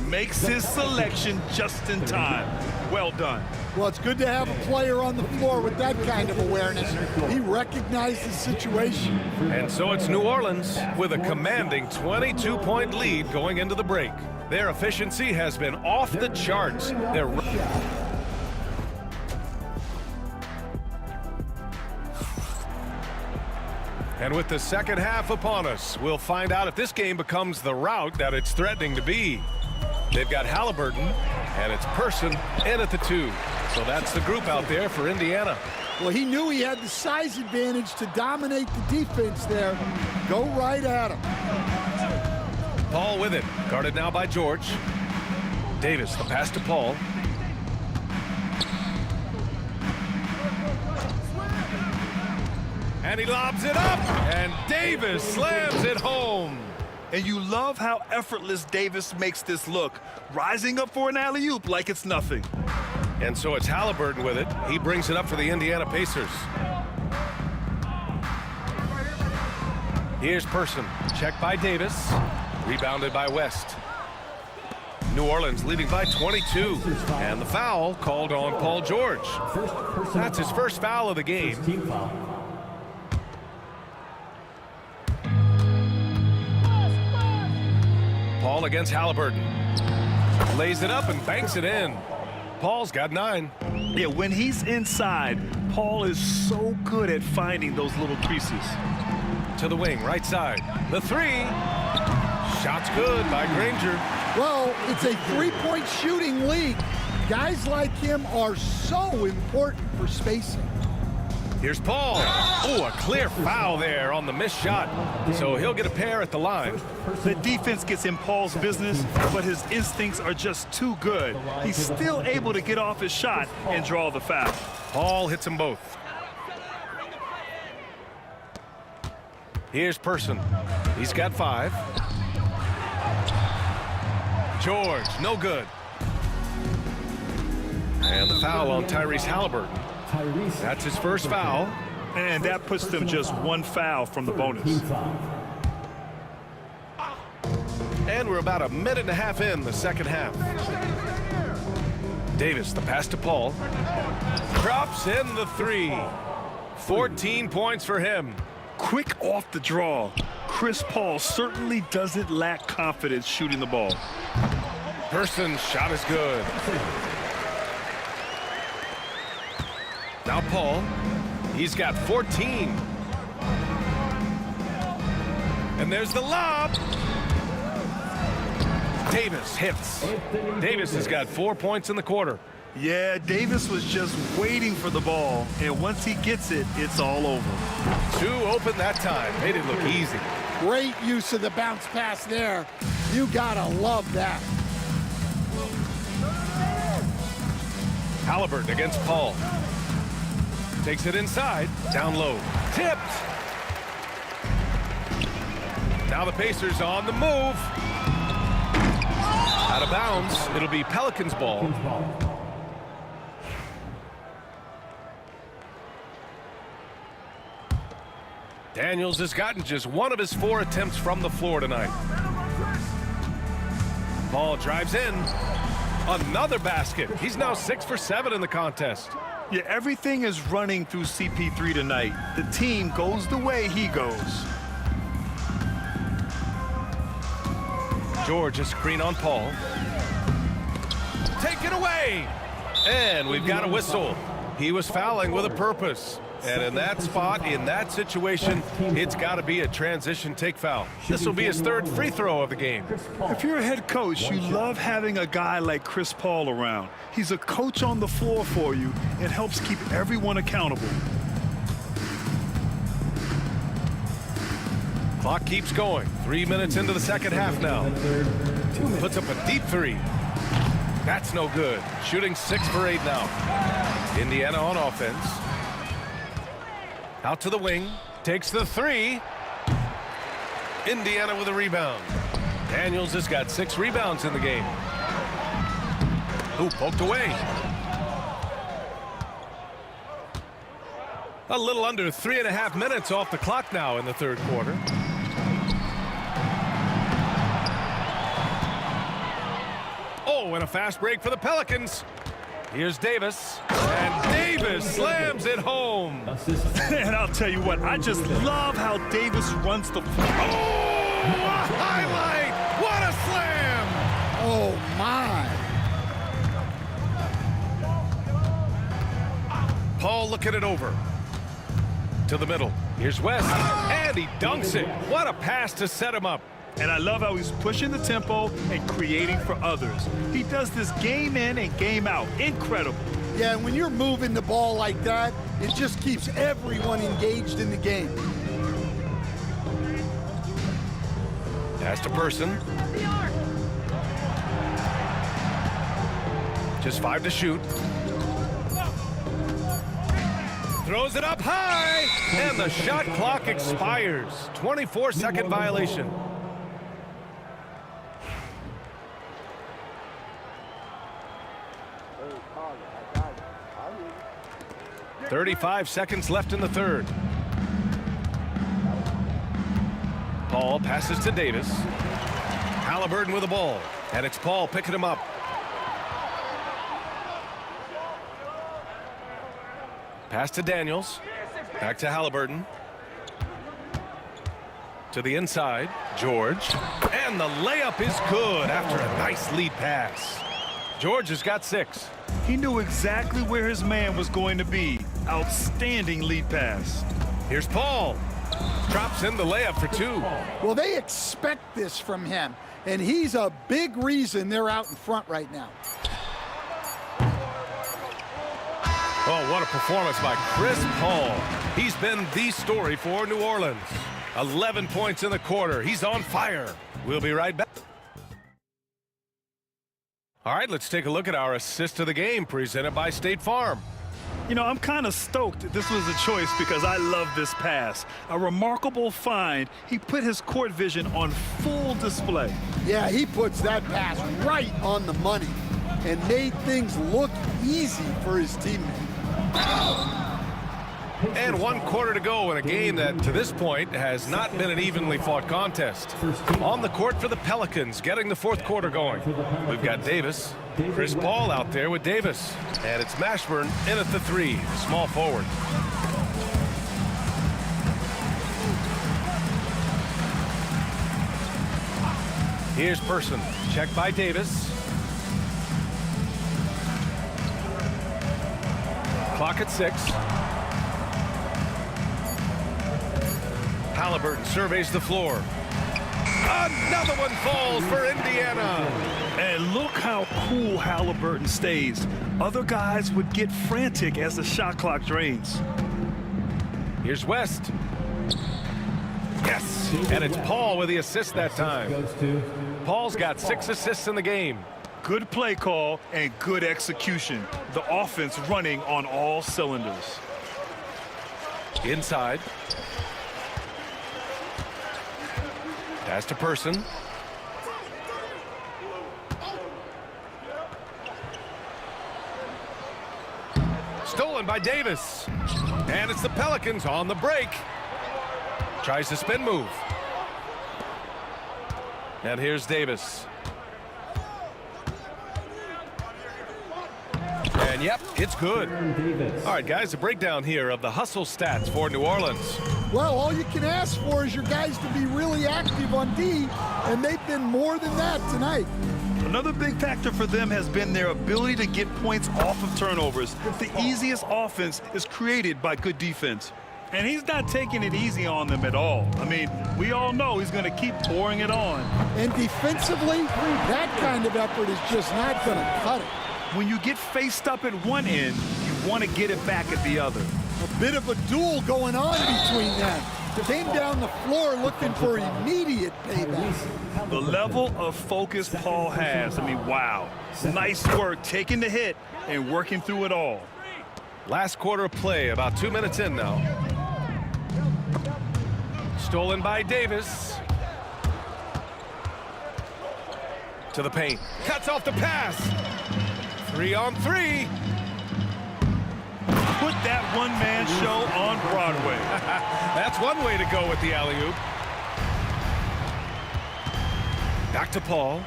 Makes his selection just in time. Well done. Well, it's good to have a player on the floor with that kind of awareness. He recognized the situation. And so it's New Orleans with a commanding 22-point lead going into the break. Their efficiency has been off the charts. And with the second half upon us, we'll find out if this game becomes the rout that it's threatening to be. They've got Halliburton, and it's Person in at the 2. So that's the group out there for Indiana. Well, he knew he had the size advantage to dominate the defense there. Go right at him. Paul with it. Guarded now by George. Davis, the pass to Paul. And he lobs it up, and Davis slams it home. And you love how effortless Davis makes this look, rising up for an alley-oop like it's nothing. And so it's Halliburton with it. He brings it up for the Indiana Pacers. Here's Person. Checked by Davis. Rebounded by West. New Orleans leading by 22. And the foul called on Paul George. That's his first foul of the game. Paul against Halliburton. Lays it up and banks it in. Paul's got 9. Yeah, when he's inside, Paul is so good at finding those little creases. To the wing, right side. The 3. Shot's good by Granger. Well, it's a three-point shooting league. Guys like him are so important for spacing. Here's Paul. Oh, a clear foul there on the missed shot. So he'll get a pair at the line. The defense gets in Paul's business, but his instincts are just too good. He's still able to get off his shot and draw the foul. Paul hits them both. Here's Person. He's got 5. George, no good. And the foul on Tyrese Halliburton. That's his first foul. And that puts them just 1 foul from the bonus. And we're about a minute and a half in the second half. Davis, the pass to Paul. Drops in the 3. 14 points for him. Quick off the draw. Chris Paul certainly doesn't lack confidence shooting the ball. Person's shot is good. Now Paul, he's got 14. And there's the lob. Davis hits. Davis has got 4 points in the quarter. Yeah, Davis was just waiting for the ball, and once he gets it, it's all over. 2 open that time. Made it look easy. Great use of the bounce pass there. You gotta love that. Halliburton against Paul. Takes it inside, down low, tipped. Now the Pacers on the move. Out of bounds, it'll be Pelicans ball. Daniels has gotten just 1 of his 4 attempts from the floor tonight. Paul drives in. Another basket. He's now 6 for 7 in the contest. Yeah, everything is running through CP3 tonight. The team goes the way he goes. George, a screen on Paul. Take it away. And we've got a whistle. He was fouling with a purpose. And in that spot, in that situation, it's got to be a transition take foul. This will be his 3rd free throw of the game. If you're a head coach, you love having a guy like Chris Paul around. He's a coach on the floor for you and helps keep everyone accountable. Clock keeps going. 3 minutes into the second half now. Puts up a deep 3. That's no good. Shooting 6 for 8 now. Indiana on offense. Out to the wing. Takes the 3. Indiana with a rebound. Daniels has got 6 rebounds in the game. Ooh, poked away. A little under 3.5 minutes off the clock now in the 3rd quarter. Oh, and a fast break for the Pelicans. Here's Davis. And Davis slams it home. And I'll tell you what, I just love how Davis runs the floor. Oh, a highlight. What a slam. Oh, my. Paul looking it over. To the middle. Here's West. And he dunks it. What a pass to set him up. And I love how he's pushing the tempo and creating for others. He does this game in and game out. Incredible. Yeah, and when you're moving the ball like that, it just keeps everyone engaged in the game. Pass to Person. Just 5 to shoot. Throws it up high, and the shot clock expires. 24-second violation. 35 seconds left in the 3rd. Paul passes to Davis. Halliburton with the ball, and it's Paul picking him up. Pass to Daniels. Back to Halliburton. To the inside, George. And the layup is good after a nice lead pass. George has got 6. He knew exactly where his man was going to be. Outstanding lead pass. Here's Paul. Drops in the layup for 2. Well, they expect this from him, and he's a big reason they're out in front right now. Oh, what a performance by Chris Paul. He's been the story for New Orleans. 11 points in the quarter. He's on fire. We'll be right back. All right, let's take a look at our assist of the game presented by State Farm. You know, I'm kind of stoked this was a choice because I love this pass. A remarkable find. He put his court vision on full display. Yeah, he puts that pass right on the money and made things look easy for his teammate. And 1 quarter to go in a game that, to this point, has not been an evenly fought contest. On the court for the Pelicans, getting the 4th quarter going. We've got Davis. Chris Paul out there with Davis. And it's Mashburn in at the 3, small forward. Here's Person. Check by Davis. Clock at 6. Halliburton surveys the floor. Another one falls for Indiana. And look how cool Halliburton stays. Other guys would get frantic as the shot clock drains. Here's West. Yes, and it's Paul with the assist that time. Paul's got 6 assists in the game. Good play call and good execution. The offense running on all cylinders. Inside. Pass to Person. Stolen by Davis. And it's the Pelicans on the break. Tries to spin move. And here's Davis. And yep, it's good. All right, guys, a breakdown here of the hustle stats for New Orleans. Well, all you can ask for is your guys to be really active on D, and they've been more than that tonight. Another big factor for them has been their ability to get points off of turnovers. The easiest offense is created by good defense. And he's not taking it easy on them at all. I mean, we all know he's going to keep pouring it on. And defensively, that kind of effort is just not going to cut it. When you get faced up at one end, you want to get it back at the other. A bit of a duel going on between them. Came down the floor looking for immediate payback. The level of focus Paul has, I mean, wow. Nice work taking the hit and working through it all. Last quarter of play, about 2 minutes in now. Stolen by Davis. To the paint. Cuts off the pass. 3-on-3. Put that one-man show on Broadway. That's one way to go with the alley-oop. Back to Paul.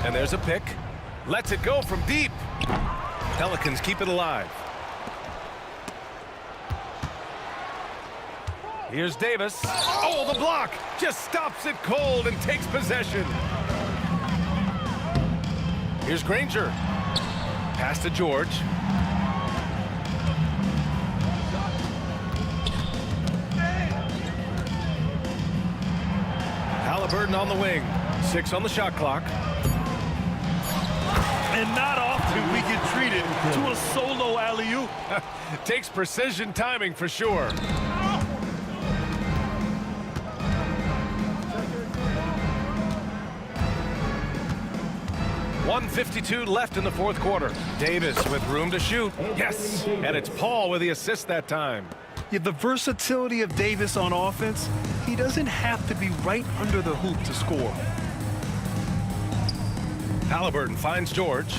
And there's a pick. Lets it go from deep. Pelicans keep it alive. Here's Davis. Oh, the block! Just stops it cold and takes possession. Here's Granger. Pass to George. Halliburton on the wing. 6 on the shot clock. And not often we get treated to a solo alley-oop. Takes precision timing for sure. .152 left in the 4th quarter. Davis with room to shoot. Yes, and it's Paul with the assist that time. Yeah, the versatility of Davis on offense, he doesn't have to be right under the hoop to score. Halliburton finds George.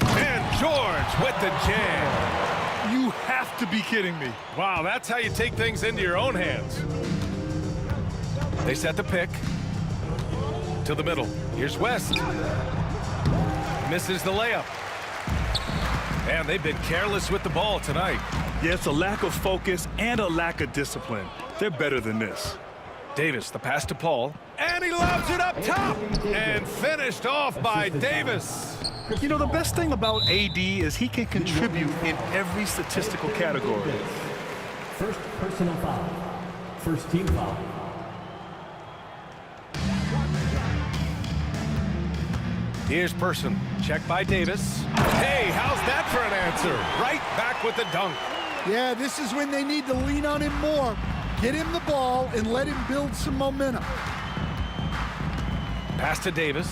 And George with the jam. You have to be kidding me. Wow, that's how you take things into your own hands. They set the pick. To the middle. Here's West. Misses the layup. And they've been careless with the ball tonight. Yeah, it's a lack of focus and a lack of discipline. They're better than this. Davis, the pass to Paul. And he lobs it up top. And finished off by Davis. You know, the best thing about AD is he can contribute in every statistical category. First personal foul. First team foul. Here's Person. Check by Davis. Hey, how's that for an answer? Right back with the dunk. Yeah, this is when they need to lean on him more. Get him the ball and let him build some momentum. Pass to Davis.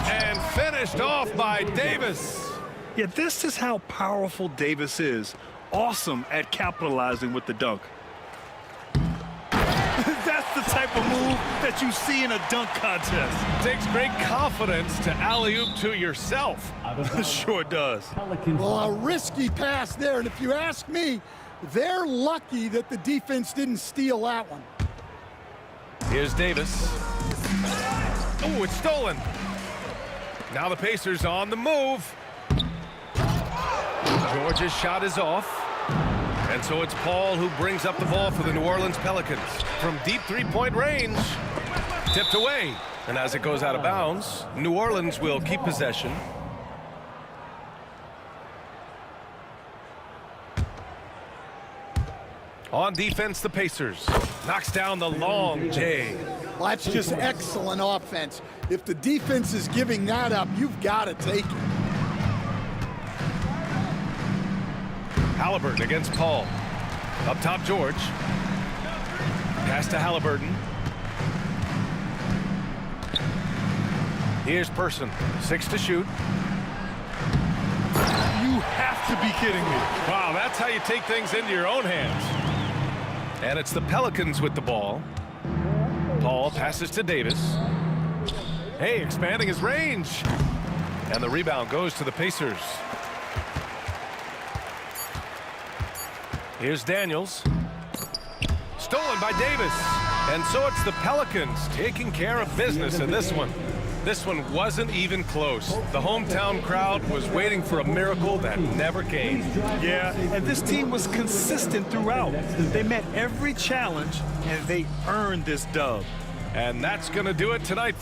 And finished off by Davis. Yeah, this is how powerful Davis is. Awesome at capitalizing with the dunk. That's the type of move that you see in a dunk contest. Takes great confidence to alley-oop to yourself. Sure does. Well, a risky pass there, and if you ask me, they're lucky that the defense didn't steal that one. Here's Davis. Oh, it's stolen. Now the Pacers on the move. George's shot is off. And so it's Paul who brings up the ball for the New Orleans Pelicans. From deep three-point range, tipped away. And as it goes out of bounds, New Orleans will keep possession. On defense, the Pacers. Knocks down the long J. Well, that's just excellent offense. If the defense is giving that up, you've got to take it. Halliburton against Paul. Up top, George. Pass to Halliburton. Here's Person. 6 to shoot. You have to be kidding me. Wow, that's how you take things into your own hands. And it's the Pelicans with the ball. Paul passes to Davis. Hey, expanding his range. And the rebound goes to the Pacers. Here's Daniels. Stolen by Davis. And so it's the Pelicans taking care of business in this one. This one wasn't even close. The hometown crowd was waiting for a miracle that never came. Yeah, and this team was consistent throughout. They met every challenge, and they earned this dub. And that's going to do it tonight.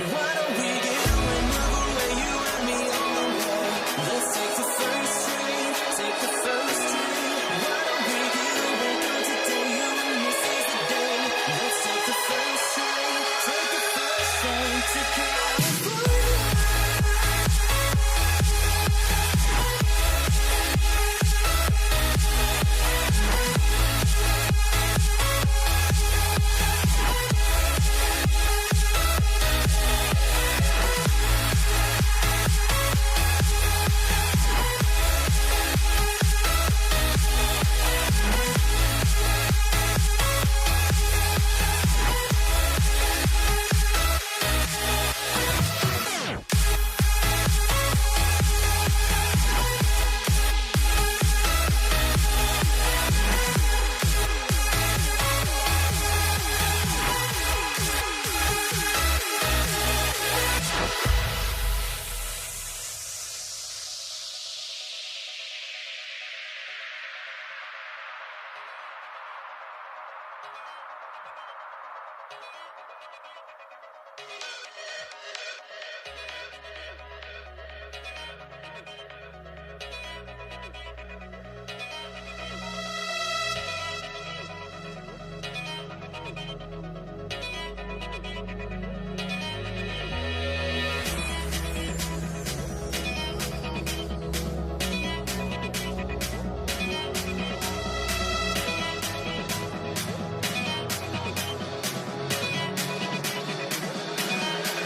Why don't we get away, move away, you and me on the way? Let's take the first train, take the first train. Why don't we get away, girl, today, you and this is the day. Let's take the first train, take the first train to California.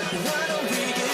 Why don't we get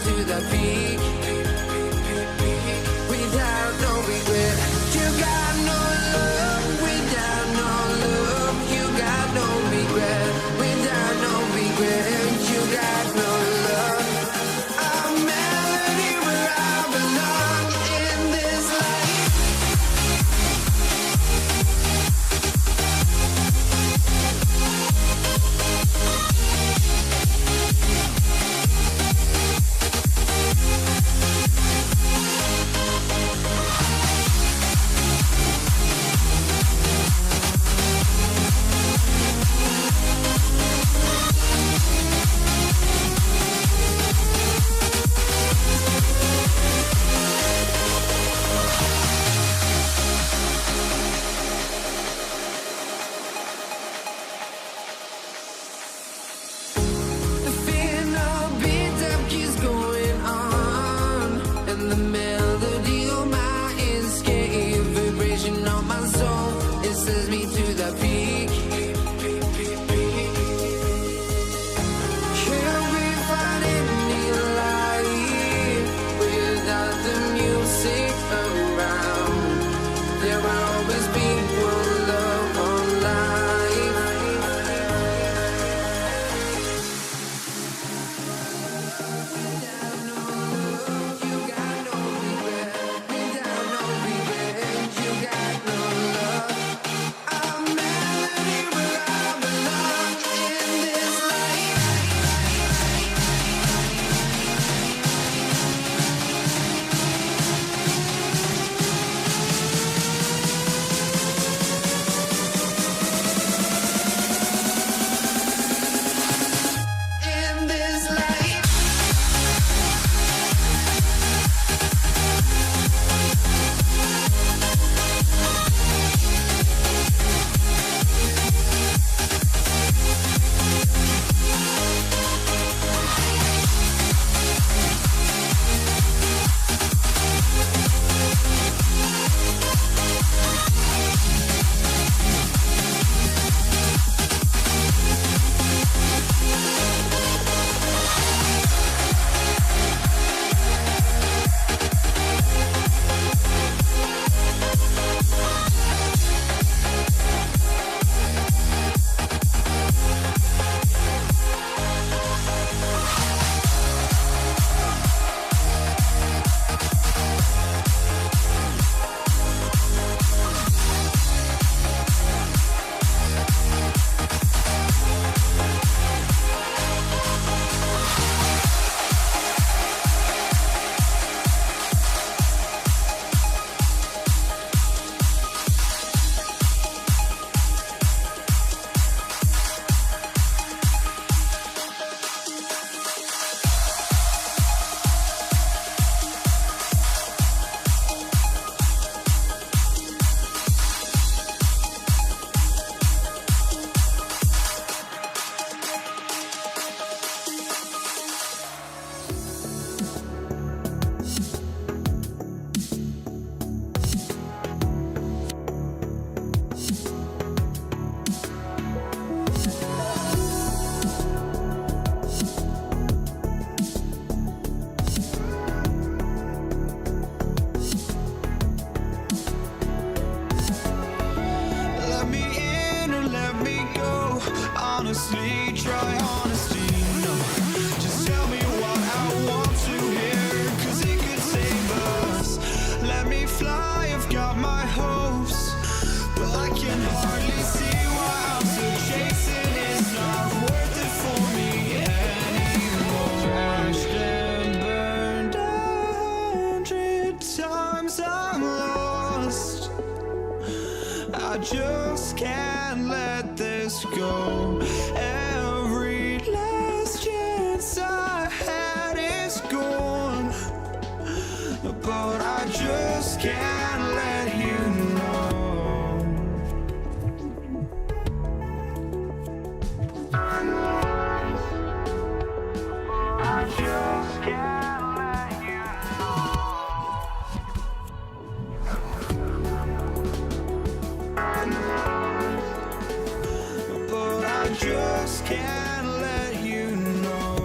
to the peak. Without no regret, you got no love. Without no love, you got no regret. Without no regret, you got no love. A melody where I belong in this life. The final beat up keeps going on, and the melody on my escape, vibration on my soul, it sends me to the peak. Can we find any light without the music around? There will always be one love, one life. In this life. Let me in or let me go. Honestly, try honesty. No, just tell me what I want to hear, 'cause it could save us. Let me fly, I've got my hopes, but I can hardly see why I'm still chasing. It's not worth it for me anymore. Crashed and burned 100 times, I'm lost. I just can't let this go. Every last chance I had is gone, but I just can't let you know. I just can't let you but I just can't let you know.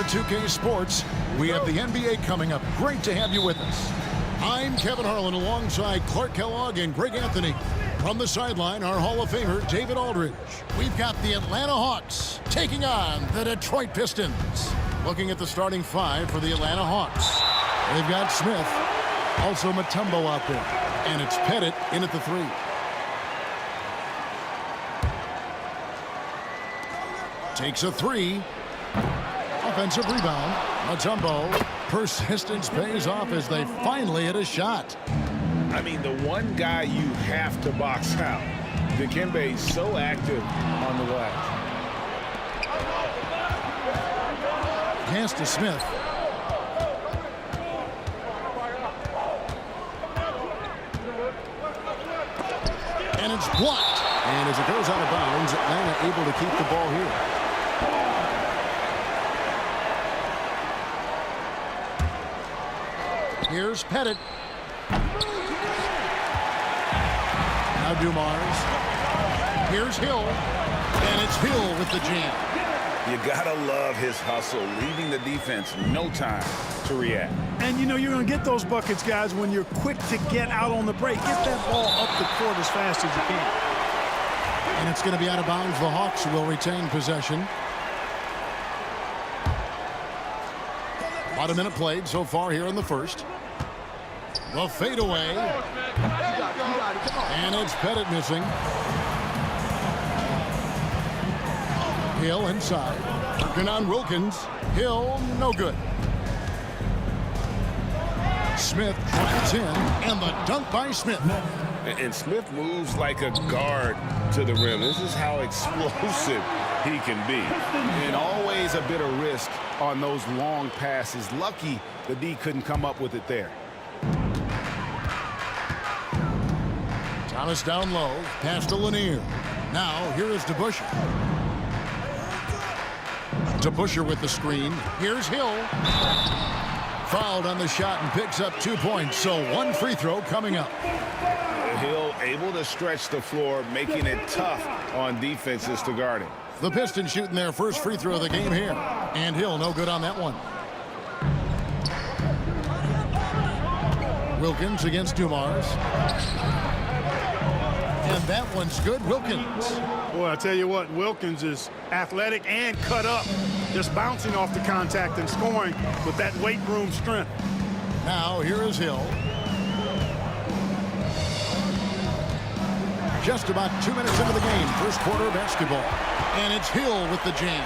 2K Sports. We have the NBA coming up. Great to have you with us. I'm Kevin Harlan alongside Clark Kellogg and Greg Anthony. From the sideline, our Hall of Famer, David Aldridge. We've got the Atlanta Hawks taking on the Detroit Pistons. Looking at the starting five for the Atlanta Hawks. They've got Smith, also Mutombo out there. And it's Pettit in at the 3. Takes a 3. Offensive rebound. Mutombo. Persistence pays off as they finally hit a shot. I mean, the one guy you have to box out. Dikembe so active on the glass. Pass to Smith. And it's blocked. And as it goes out of bounds, Atlanta able to keep the ball here. Here's Pettit. Now Dumars. Here's Hill. And it's Hill with the jam. You gotta love his hustle, leaving the defense no time to react. And you know you're going to get those buckets, guys, when you're quick to get out on the break. Get that ball up the court as fast as you can. And it's going to be out of bounds. The Hawks will retain possession. About a minute played so far here in the first. The fadeaway. And it's Pettit missing. Hill inside. Working on Wilkins. Hill, no good. Smith drives in, and the dunk by Smith. And Smith moves like a guard to the rim. This is how explosive he can be. And always a bit of risk on those long passes. Lucky the D couldn't come up with it there. Thomas down low, pass to Lanier. Now, here is DeBusschere. DeBusschere with the screen. Here's Hill. Fouled on the shot and picks up 2 points, so one free throw coming up. Hill able to stretch the floor, making it tough on defenses to guard him. The Pistons shooting their first free throw of the game here. And Hill no good on that one. Wilkins against Dumars. And that one's good. Wilkins. Boy, I tell you what, Wilkins is athletic and cut up. Just bouncing off the contact and scoring with that weight room strength. Now here is Hill. Just about 2 minutes into the game. First quarter basketball. And it's Hill with the jam.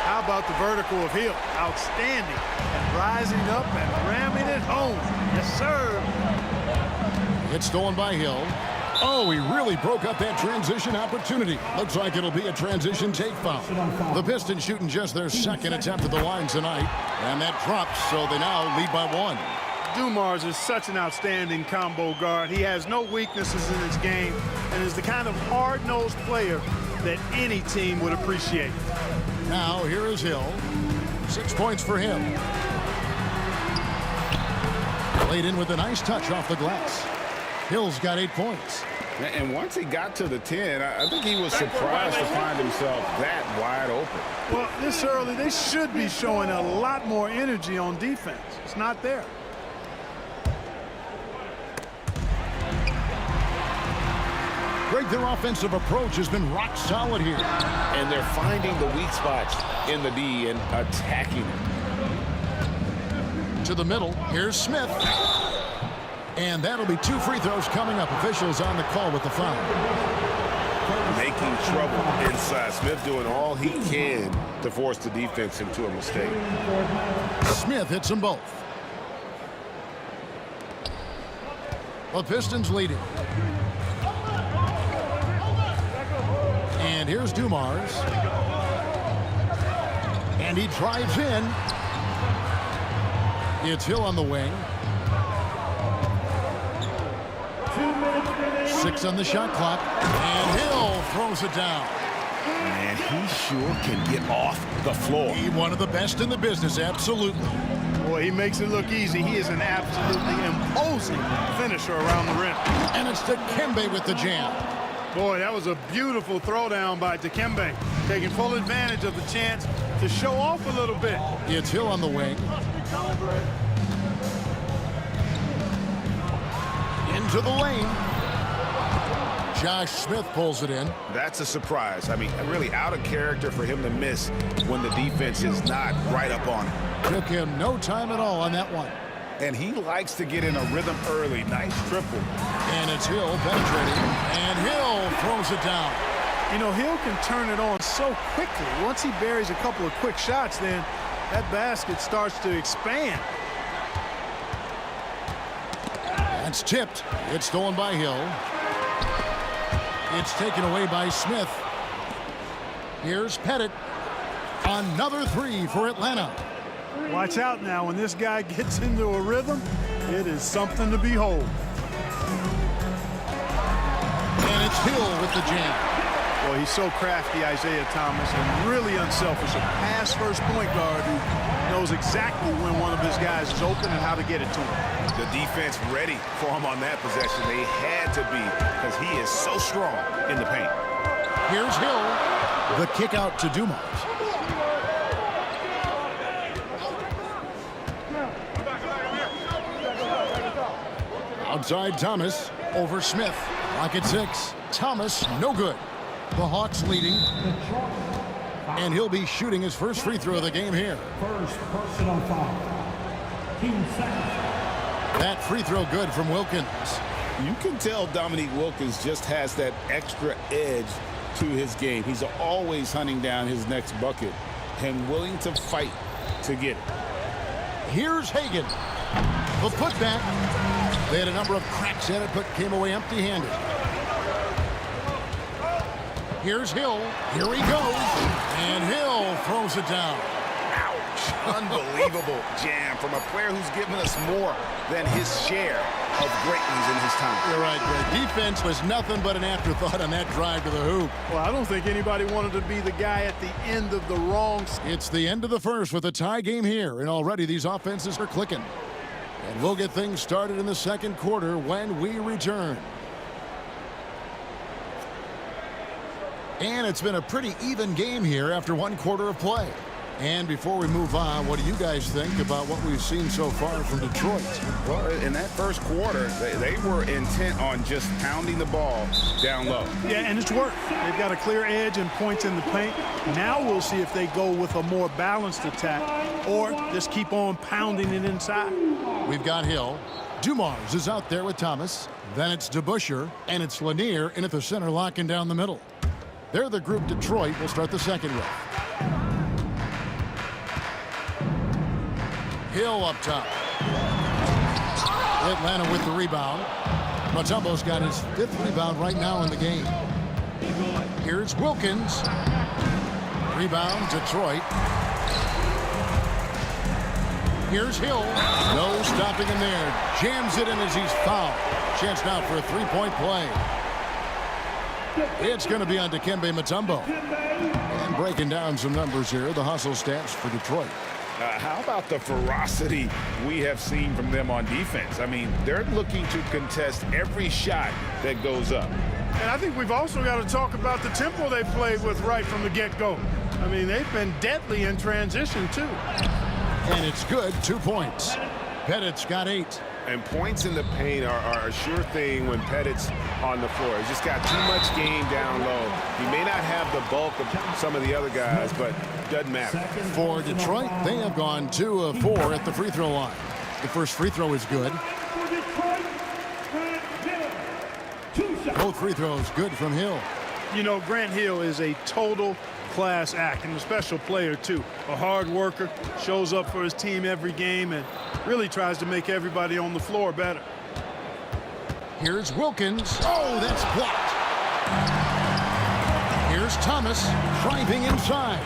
How about the vertical of Hill? Outstanding. And rising up and ramming it home. Yes, sir. It's stolen by Hill. Oh, he really broke up that transition opportunity. Looks like it'll be a transition take foul. The Pistons shooting just their second attempt at the line tonight. And that drops, so they now lead by 1. Dumars is such an outstanding combo guard. He has no weaknesses in his game and is the kind of hard-nosed player that any team would appreciate. Now, here is Hill. 6 points for him. Laid in with a nice touch off the glass. Hill's got 8 points. And once he got to the 10, I think he was surprised to find himself that wide open. Well, this early, they should be showing a lot more energy on defense. It's not there. Greg, their offensive approach has been rock solid here. And they're finding the weak spots in the D and attacking it. To the middle, here's Smith. And that'll be 2 free throws coming up. Officials on the call with the foul. Making trouble inside. Smith doing all he can to force the defense into a mistake. Smith hits them both. The Pistons leading. And here's Dumars. And he drives in. It's Hill on the wing. 6 on the shot clock. And Hill throws it down. Man, he sure can get off the floor. He one of the best in the business, absolutely. Boy, he makes it look easy. He is an absolutely imposing finisher around the rim. And it's Dikembe with the jam. Boy, that was a beautiful throwdown by Dikembe. taking full advantage of the chance to show off a little bit. It's Hill on the wing. Into the lane. Josh Smith pulls it in. That's a surprise. I mean, really out of character for him to miss when the defense is not right up on him. Took him no time at all on that one. And he likes to get in a rhythm early. Nice triple. And it's Hill penetrating. And Hill throws it down. You know, Hill can turn it on so quickly. Once he buries a couple of quick shots, then that basket starts to expand. That's tipped. It's stolen by Hill. It's taken away by Smith. Here's Pettit. Another three for Atlanta. Watch out now. When this guy gets into a rhythm, it is something to behold. And it's Hill with the jam. Well, he's so crafty, Isaiah Thomas, and really unselfish. A pass-first point guard who knows exactly when one of his guys is open and how to get it to him. The defense ready for him on that possession. They had to be, because he is so strong in the paint. Here's Hill. The kick out to Dumars. Outside Thomas. Over Smith. Rocket 6. Thomas, no good. The Hawks leading. And he'll be shooting his first free throw of the game here. First personal foul. Team second. That free throw good from Wilkins. You can tell Dominique Wilkins just has that extra edge to his game. He's always hunting down his next bucket and willing to fight to get it. Here's Hagan. The putback. They had a number of cracks at it, but came away empty-handed. Here's Hill. Here he goes. And Hill throws it down. Ouch. Unbelievable jam from a player who's given us more than his share of great ones in his time. You're right, Greg. Defense was nothing but an afterthought on that drive to the hoop. Well, I don't think anybody wanted to be the guy at the end of the wrong. It's the end of the first with a tie game here, and already these offenses are clicking. And we'll get things started in the second quarter when we return. And it's been a pretty even game here after one quarter of play. And before we move on, what do you guys think about what we've seen so far from Detroit? Well, in that first quarter, they were intent on just pounding the ball down low. Yeah, and it's worked. They've got a clear edge and points in the paint. Now we'll see if they go with a more balanced attack or just keep on pounding it inside. We've got Hill. Dumars is out there with Thomas. Then it's DeBusschere, and it's Lanier in at the center, locking down the middle. They're the group Detroit will start the second with. Hill up top. Atlanta with the rebound. Mutombo's got his 5th rebound right now in the game. Here's Wilkins. Rebound, Detroit. Here's Hill. No stopping him there. Jams it in as he's fouled. Chance now for a three-point play. It's going to be on Dikembe Mutombo. And breaking down some numbers here, the hustle stats for Detroit. How about the ferocity we have seen from them on defense? I mean, they're looking to contest every shot that goes up. And I think we've also got to talk about the tempo they played with right from the get-go. I mean, they've been deadly in transition, too. And it's good, 2 points. Pettit's got 8. And points in the paint are a sure thing when Pettit's on the floor. He's just got too much game down low. He may not have the bulk of some of the other guys, but doesn't matter. For Detroit, they have gone 2 of 4 at the free throw line. The first free throw is good. Both free throws good from Hill. You know, Grant Hill is a total class act and a special player, too. A hard worker, shows up for his team every game, and really tries to make everybody on the floor better. Here's Wilkins. Oh, that's blocked. Here's Thomas driving inside.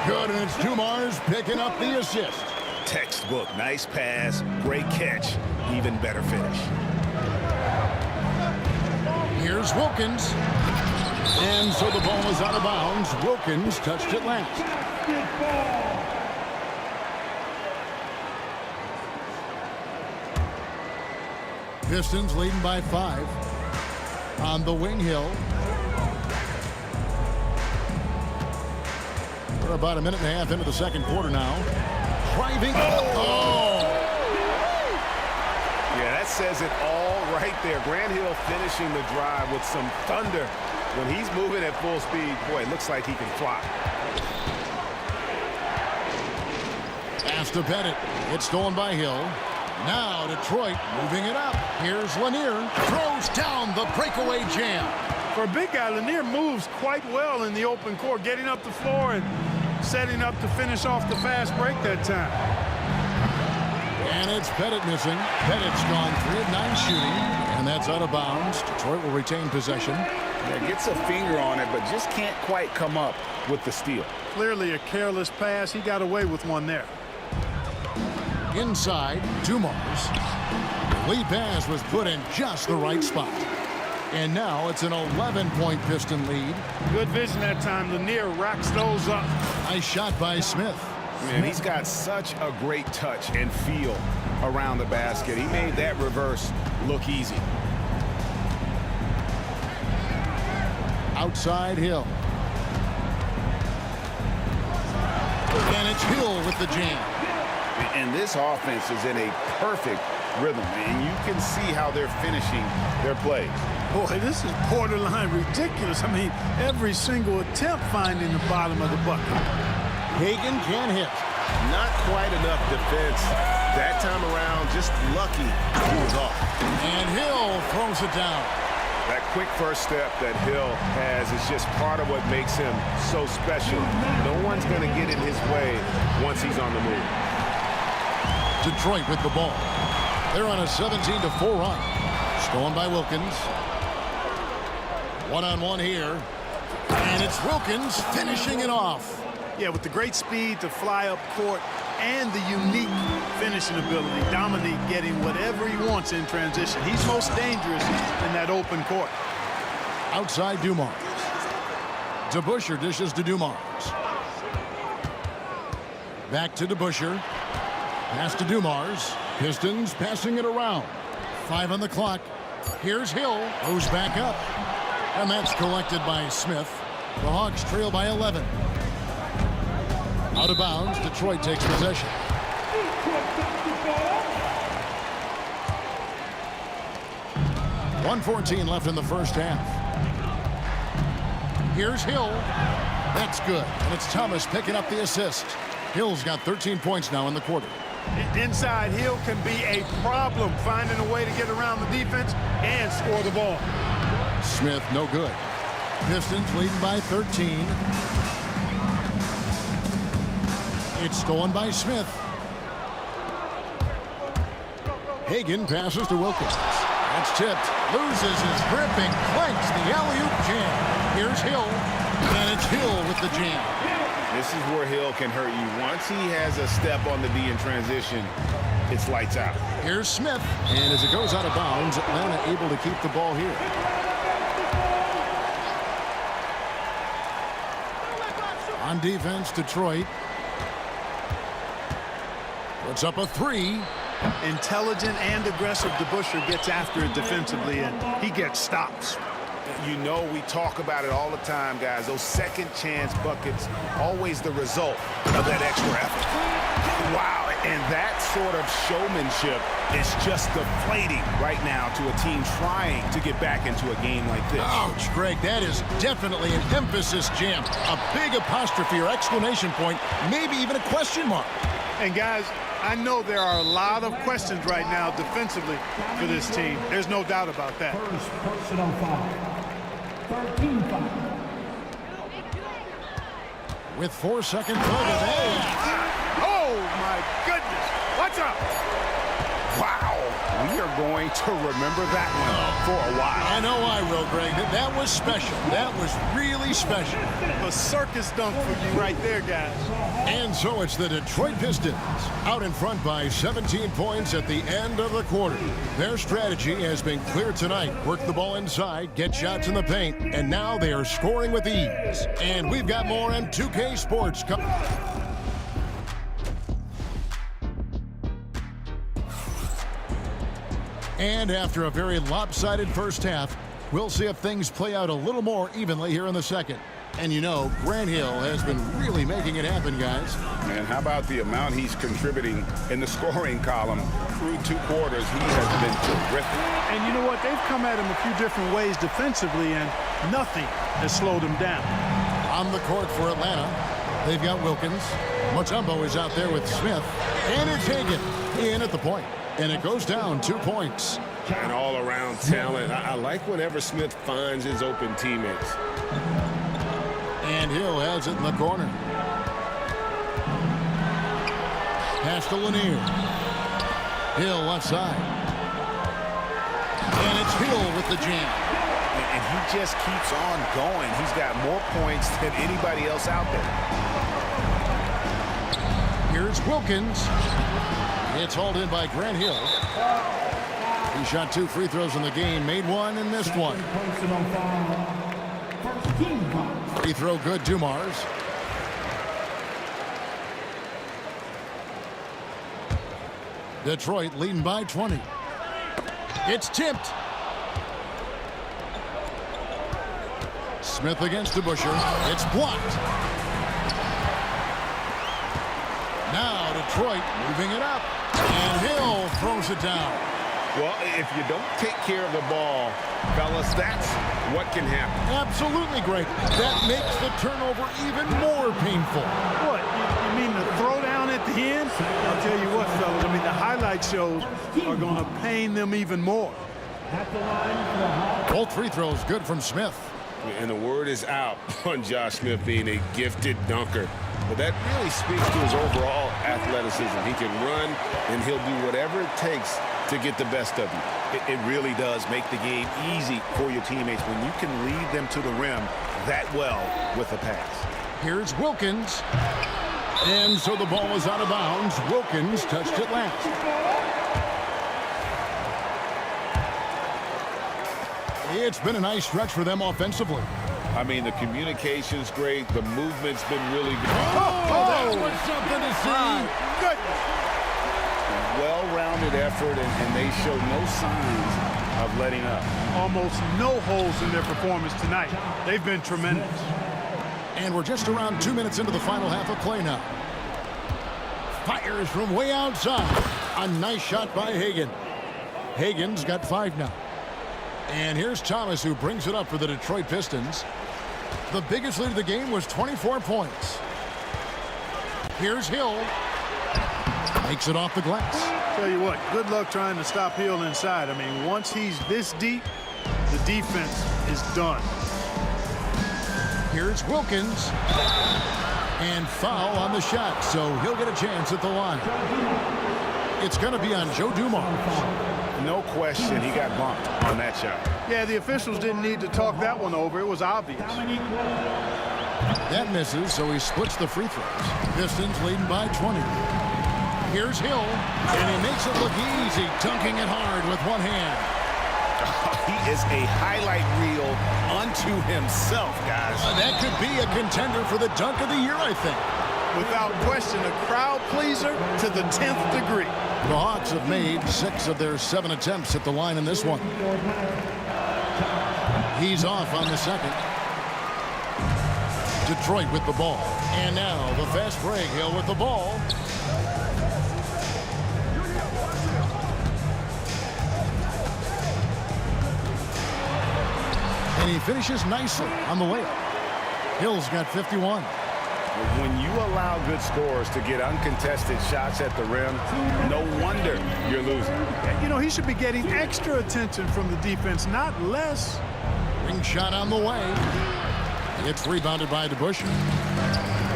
Good, and it's Dumars picking up the assist. Textbook, nice pass, great catch, even better finish. Here's Wilkins. And so the ball is out of bounds. Wilkins touched it last. Pistons leading by 5. On the wing, Hill. about a minute and a half into the second quarter now. Driving. Oh! Yeah, that says it all right there. Grant Hill finishing the drive with some thunder. When he's moving at full speed, boy, it looks like he can fly. Pass to Pettit. It's stolen by Hill. Now Detroit moving it up. Here's Lanier. Throws down the breakaway jam. For a big guy, Lanier moves quite well in the open court, getting up the floor and setting up to finish off the fast break that time. And it's Pettit missing. Pettit's gone 3 of 9 shooting, and that's out of bounds. Detroit will retain possession. Yeah, gets a finger on it, but just can't quite come up with the steal. Clearly a careless pass. He got away with one there. Inside, Dumars. The lead pass was put in just the right spot. And now it's an 11-point Piston lead. Good vision that time. Lanier racks those up. Nice shot by Smith. Man, he's got such a great touch and feel around the basket. He made that reverse look easy. Outside Hill. And it's Hill with the jam. And this offense is in a perfect rhythm, and you can see how they're finishing their plays. Boy, this is borderline ridiculous. I mean, every single attempt finding the bottom of the bucket. Hagan can't hit. Not quite enough defense that time around. Just lucky he was off. And Hill throws it down. That quick first step that Hill has is just part of what makes him so special. No one's going to get in his way once he's on the move. Detroit with the ball. They're on a 17-4 run. Stolen by Wilkins. One-on-one here. And it's Wilkins finishing it off. Yeah, with the great speed to fly up court and the unique finishing ability. Dominique getting whatever he wants in transition. He's most dangerous in that open court. Outside Dumars. DeBusschere dishes to Dumars. Back to DeBusschere. Pass to Dumars. Pistons passing it around. 5 on the clock. Here's Hill. Goes back up. And that's collected by Smith. The Hawks trail by 11. Out of bounds, Detroit takes possession. .114 left in the first half. Here's Hill. That's good. And it's Thomas picking up the assist. Hill's got 13 points now in the quarter. Inside, Hill can be a problem, finding a way to get around the defense and score the ball. Smith, no good. Pistons leading by 13. It's stolen by Smith. Hagan passes to Wilkins. That's tipped. Loses his grip and clanks the alley-oop jam. Here's Hill. And it's Hill with the jam. This is where Hill can hurt you. Once he has a step on the D in transition, it's lights out. Here's Smith. And as it goes out of bounds, Atlanta able to keep the ball here. On defense, Detroit. Puts up a 3. Intelligent and aggressive DeBusschere gets after it defensively, and he gets stops. You know, we talk about it all the time, guys. Those second chance buckets, always the result of that extra effort. Wow, and that sort of showmanship is just deflating right now to a team trying to get back into a game like this. Ouch, Greg, that is definitely an emphasis jam. A big apostrophe or exclamation point, maybe even a question mark. And guys, I know there are a lot of questions right now defensively for this team. There's no doubt about that. First personal foul. 13 foul. With 4 seconds left. Oh, my goodness. What's up? Wow. We are going to remember that one for a while. I know I will, Greg. That was special. That was really special. A circus dunk for you right there, guys. And so it's the Detroit Pistons out in front by 17 points at the end of the quarter. Their strategy has been clear tonight. Work the ball inside, get shots in the paint, and now they are scoring with ease. And we've got more on 2K Sports coming. And after a very lopsided first half, we'll see if things play out a little more evenly here in the second. And you know, Grant Hill has been really making it happen, guys. Man, how about the amount he's contributing in the scoring column through 2 quarters? He has been terrific. And you know what? They've come at him a few different ways defensively, and nothing has slowed him down. On the court for Atlanta, they've got Wilkins. Mutombo is out there with Smith. And it's Hagan in at the point. And it goes down 2 points. And all-around talent. I like whenever Smith finds his open teammates. And Hill has it in the corner. Pass to Lanier. Hill left side. And it's Hill with the jam. And he just keeps on going. He's got more points than anybody else out there. Here's Wilkins. It's hauled in by Grant Hill. He shot 2 free throws in the game, made 1 and missed 1. Free throw good, Dumars. Detroit leading by 20. It's tipped. Smith against DeBuscher. It's blocked. Now Detroit moving it up. And Hill throws it down. Well, if you don't take care of the ball, fellas, that's what can happen. Absolutely great. That makes the turnover even more painful. What? You mean the throwdown at the end? I'll tell you what, fellas. I mean, the highlight shows are going to pain them even more. Both free throws good from Smith. And the word is out on Josh Smith being a gifted dunker. But that really speaks to his overall athleticism. He can run, and he'll do whatever it takes to get the best of you. It really does make the game easy for your teammates when you can lead them to the rim that well with a pass. Here's Wilkins. And so the ball is out of bounds. Wilkins touched it last. It's been a nice stretch for them offensively. I mean, the communication's great. The movement's been really good. That was something to see. Goodness. Well-rounded effort, and they show no signs of letting up. Almost no holes in their performance tonight. They've been tremendous. And we're just around 2 minutes into the final half of play now. Fires from way outside. A nice shot by Hagan. Hagan's got 5 now. And here's Thomas, who brings it up for the Detroit Pistons. The biggest lead of the game was 24 points. Here's Hill. Makes it off the glass. Tell you what, good luck trying to stop Hill inside. I mean, once he's this deep, the defense is done. Here's Wilkins. And foul on the shot, so he'll get a chance at the line. It's going to be on Joe Dumars. No question, he got bumped on that shot. Yeah, the officials didn't need to talk that one over. It was obvious. That misses, so he splits the free throws. Pistons leading by 20. Here's Hill, and he makes it look easy, dunking it hard with one hand. He is a highlight reel unto himself, guys. That could be a contender for the dunk of the year, I think. Without question, a crowd pleaser to the 10th degree. The Hawks have made 6 of their 7 attempts at the line in this one. He's off on the second. Detroit with the ball. And now the fast break. Hill with the ball. And he finishes nicely on the layup. Hill's got 51. When you allow good scorers to get uncontested shots at the rim, no wonder you're losing. You know, he should be getting extra attention from the defense, not less. Ring shot on the way. It's rebounded by DeBuscher.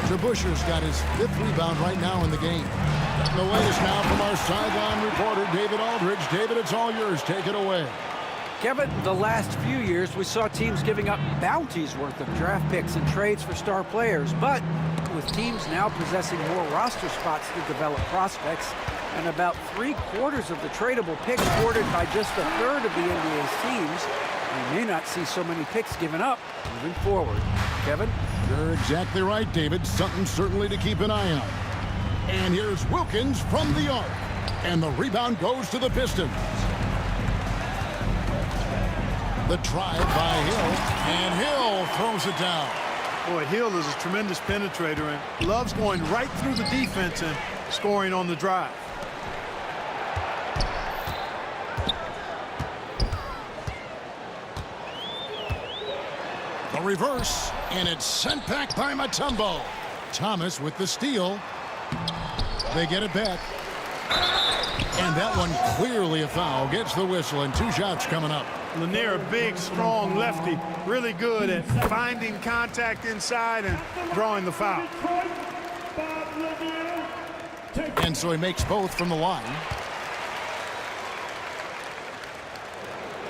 DeBuscher's got his 5th rebound right now in the game. The latest now from our sideline reporter, David Aldridge. David, it's all yours. Take it away. Kevin, the last few years, we saw teams giving up bounties worth of draft picks and trades for star players. But with teams now possessing more roster spots to develop prospects, and about 3/4 of the tradable picks awarded by just 1/3 of the NBA's teams, we may not see so many picks given up moving forward. Kevin? You're exactly right, David. Something certainly to keep an eye on. And here's Wilkins from the arc. And the rebound goes to the Pistons. The drive by Hill, and Hill throws it down. Boy, Hill is a tremendous penetrator and loves going right through the defense and scoring on the drive. A reverse, and it's sent back by Mutombo. Thomas with the steal. They get it back. And that one clearly a foul. Gets the whistle, and 2 shots coming up. Lanier, a big, strong lefty, really good at finding contact inside and drawing the foul. And so he makes both from the line.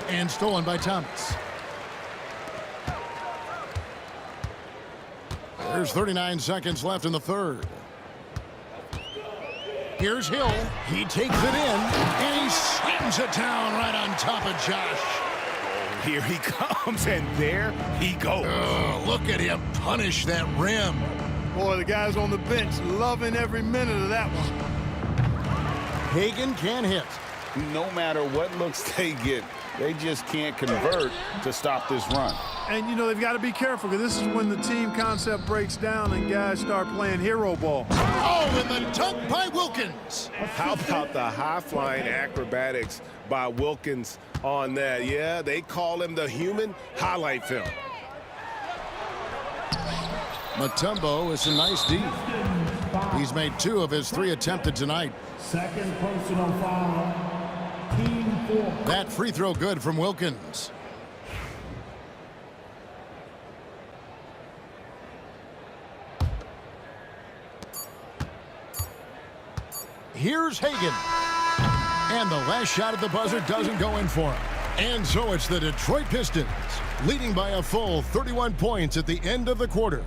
And stolen by Thomas. There's 39 seconds left in the third. Here's Hill. He takes it in, and he slams it down right on top of Josh. Oh, here he comes, and there he goes. Oh, look at him punish that rim. Boy, the guys on the bench loving every minute of that one. Hagan can't hit. No matter what looks they get, they just can't convert to stop this run. And, you know, they've got to be careful because this is when the team concept breaks down and guys start playing hero ball. Oh, and the dunk by Wilkins. How about the high-flying acrobatics by Wilkins on that? Yeah, they call him the human highlight film. Mutombo is a nice D. He's made 2 of his 3 attempted tonight. Second personal foul. Team 4. That free throw good from Wilkins. Here's Hagan. And the last shot at the buzzer doesn't go in for him. And so it's the Detroit Pistons leading by a full 31 points at the end of the quarter.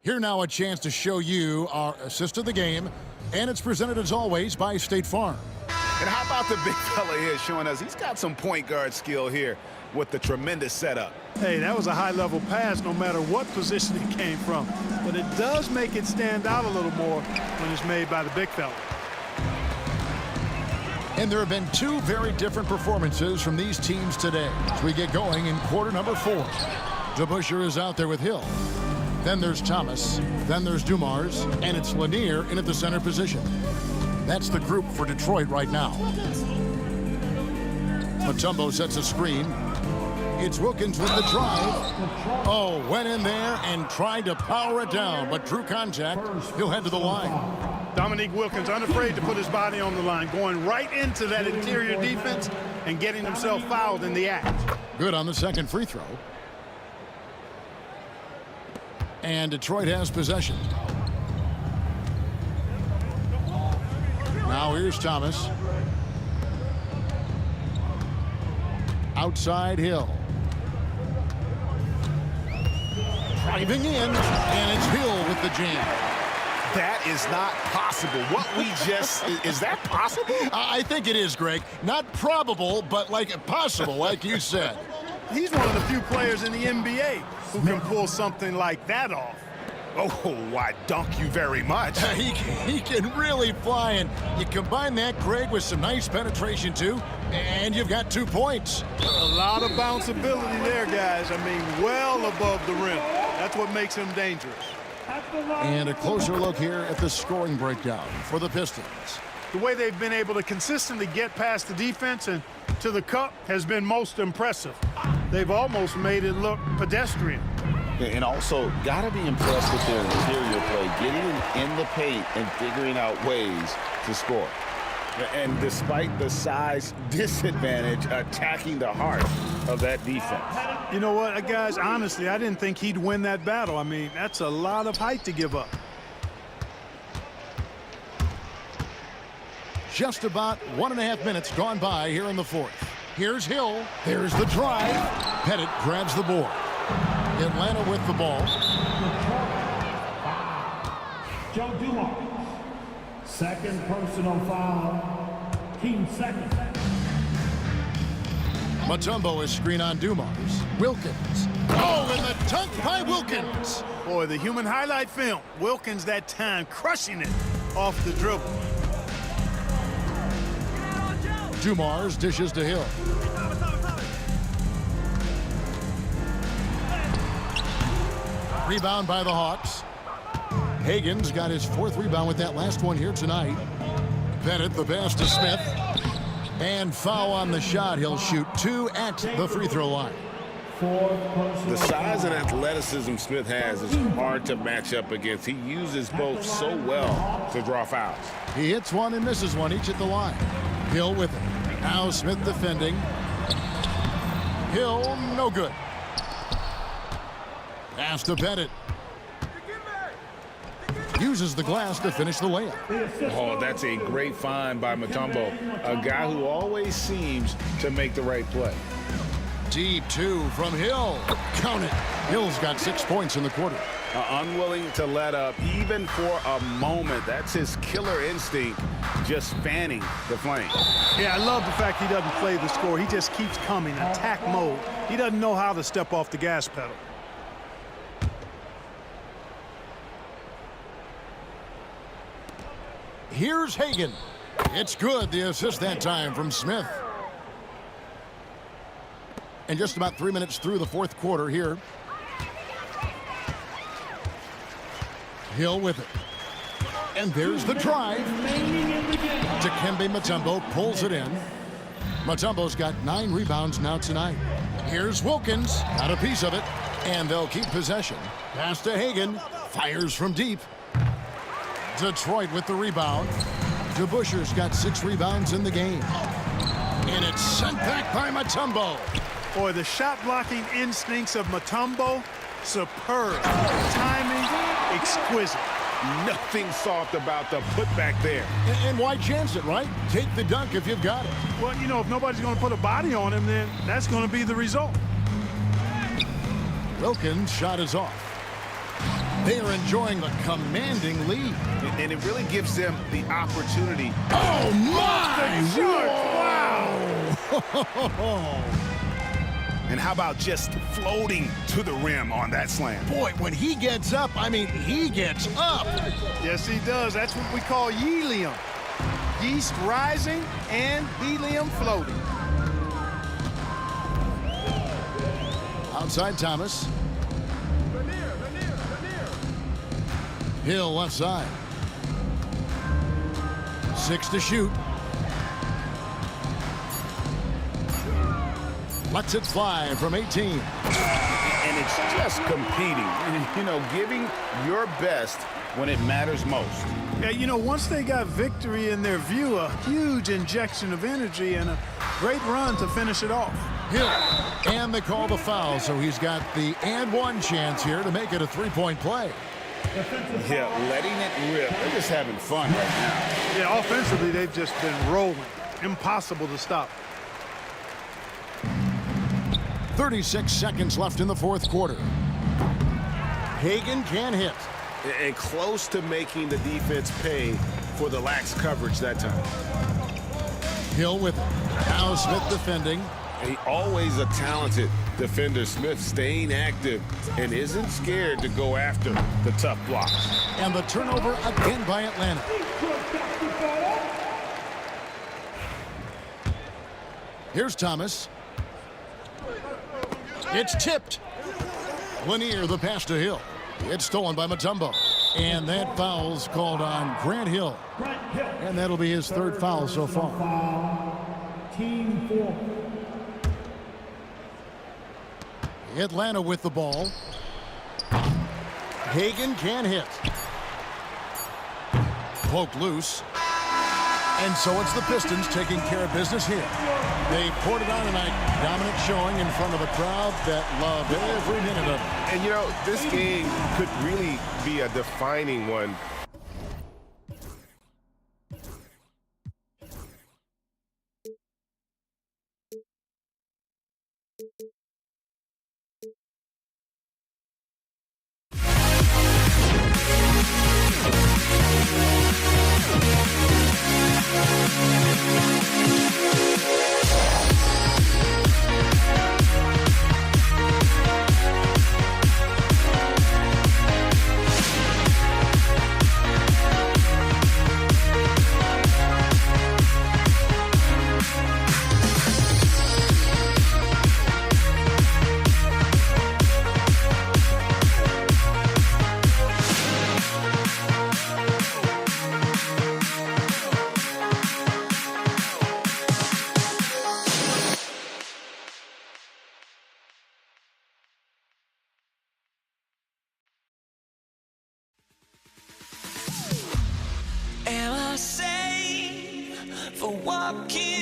Here now a chance to show you our assist of the game, and it's presented as always by State Farm. And how about the big fella here showing us he's got some point guard skill here with the tremendous setup. Hey, that was a high-level pass no matter what position it came from. But it does make it stand out a little more when it's made by the big fella. And there have been 2 very different performances from these teams today as we get going in quarter number 4. DeBusschere is out there with Hill. Then there's Thomas. Then there's Dumars. And it's Lanier in at the center position. That's the group for Detroit right now. Mutombo sets a screen. It's Wilkins with the drive. Oh, went in there and tried to power it down, but drew contact. He'll head to the line. Dominique Wilkins unafraid to put his body on the line, going right into that interior defense and getting himself fouled in the act. Good on the second free throw. And Detroit has possession. Now here's Thomas. Outside Hill. Driving in, and it's Hill with the jam. That is not possible. What we just, is that possible? I think it is, Greg. Not probable, but like possible, like you said. He's one of the few players in the NBA who can pull something like that off. Oh, I dunk you very much. He can really fly, and you combine that, Greg, with some nice penetration, too, and you've got 2 points. A lot of bounceability there, guys. I mean, well above the rim. That's what makes him dangerous. And a closer look here at the scoring breakdown for the Pistons. The way they've been able to consistently get past the defense and to the cup has been most impressive. They've almost made it look pedestrian. And also, got to be impressed with their interior play, getting in the paint and figuring out ways to score. And despite the size disadvantage, attacking the heart of that defense. You know what, guys, honestly, I didn't think he'd win that battle. I mean, that's a lot of height to give up. Just about 1.5 minutes gone by here in the fourth. Here's Hill. There's the drive. Pettit grabs the board. Atlanta with the ball. Joe Dumars. Second personal foul. Team second. Mutombo is screen on Dumars. Wilkins. Oh, and the dunk by Wilkins. Boy, the human highlight film. Wilkins that time crushing it off the dribble. Dumars dishes to Hill. Rebound by the Hawks. Hagen's got his 4th rebound with that last one here tonight. Bennett, the pass to Smith. And foul on the shot. He'll shoot 2 at the free throw line. The size and athleticism Smith has is hard to match up against. He uses both so well to draw fouls. He hits one and misses one, each at the line. Hill with it. Now Smith defending. Hill, no good. Pass to Bennett. Uses the glass to finish the layup. Oh, that's a great find by Mutombo, a guy who always seems to make the right play. Deep 2 from Hill. Count it. Hill's got 6 points in the quarter. Unwilling to let up even for a moment. That's his killer instinct, just fanning the flame. Yeah, I love the fact he doesn't play the score. He just keeps coming, attack mode. He doesn't know how to step off the gas pedal. Here's Hagen. It's good, the assist that time from Smith. And just about 3 minutes through the 4th quarter here. Hill with it. And there's the drive. Dikembe Mutombo pulls it in. Mutombo's got 9 rebounds now tonight. Here's Wilkins. Got a piece of it. And they'll keep possession. Pass to Hagen. Fires from deep. Detroit with the rebound. DeBuscher's got 6 rebounds in the game. And it's sent back by Mutombo. Boy, the shot-blocking instincts of Mutombo, superb. Timing, exquisite. Nothing soft about the putback there. And why chance it, right? Take the dunk if you've got it. Well, you know, if nobody's going to put a body on him, then that's going to be the result. Wilkins' shot is off. They are enjoying a commanding lead. And it really gives them the opportunity. Oh, my! Wow! And how about just floating to the rim on that slam? Boy, when he gets up, I mean, he gets up. Yes, he does. That's what we call helium. Yeast rising and helium floating. Outside Thomas. Hill left side. 6 to shoot. Lets it fly from 18. And it's just competing. You know, giving your best when it matters most. Yeah, you know, once they got victory in their view, a huge injection of energy and a great run to finish it off. Hill. And they call the foul, so he's got the and one chance here to make it a 3-point play. Yeah, letting it rip. They're just having fun right now. Yeah, offensively, they've just been rolling. Impossible to stop. 36 seconds left in the 4th quarter. Hagen can hit. And close to making the defense pay for the lax coverage that time. Hill with it. Now Smith defending. He always a talented defender. Smith staying active and isn't scared to go after the tough blocks. And the turnover again by Atlanta. Here's Thomas. It's tipped. Lanier the pass to Hill. It's stolen by Mutombo. And that foul's called on Grant Hill. And that'll be his 3rd foul so far. Team 4. Atlanta with the ball. Hagen can hit. Poked loose. And so it's the Pistons taking care of business here. They poured it on tonight. Dominant showing in front of a crowd that loved every minute of it. And, you know, this game could really be a defining one. walking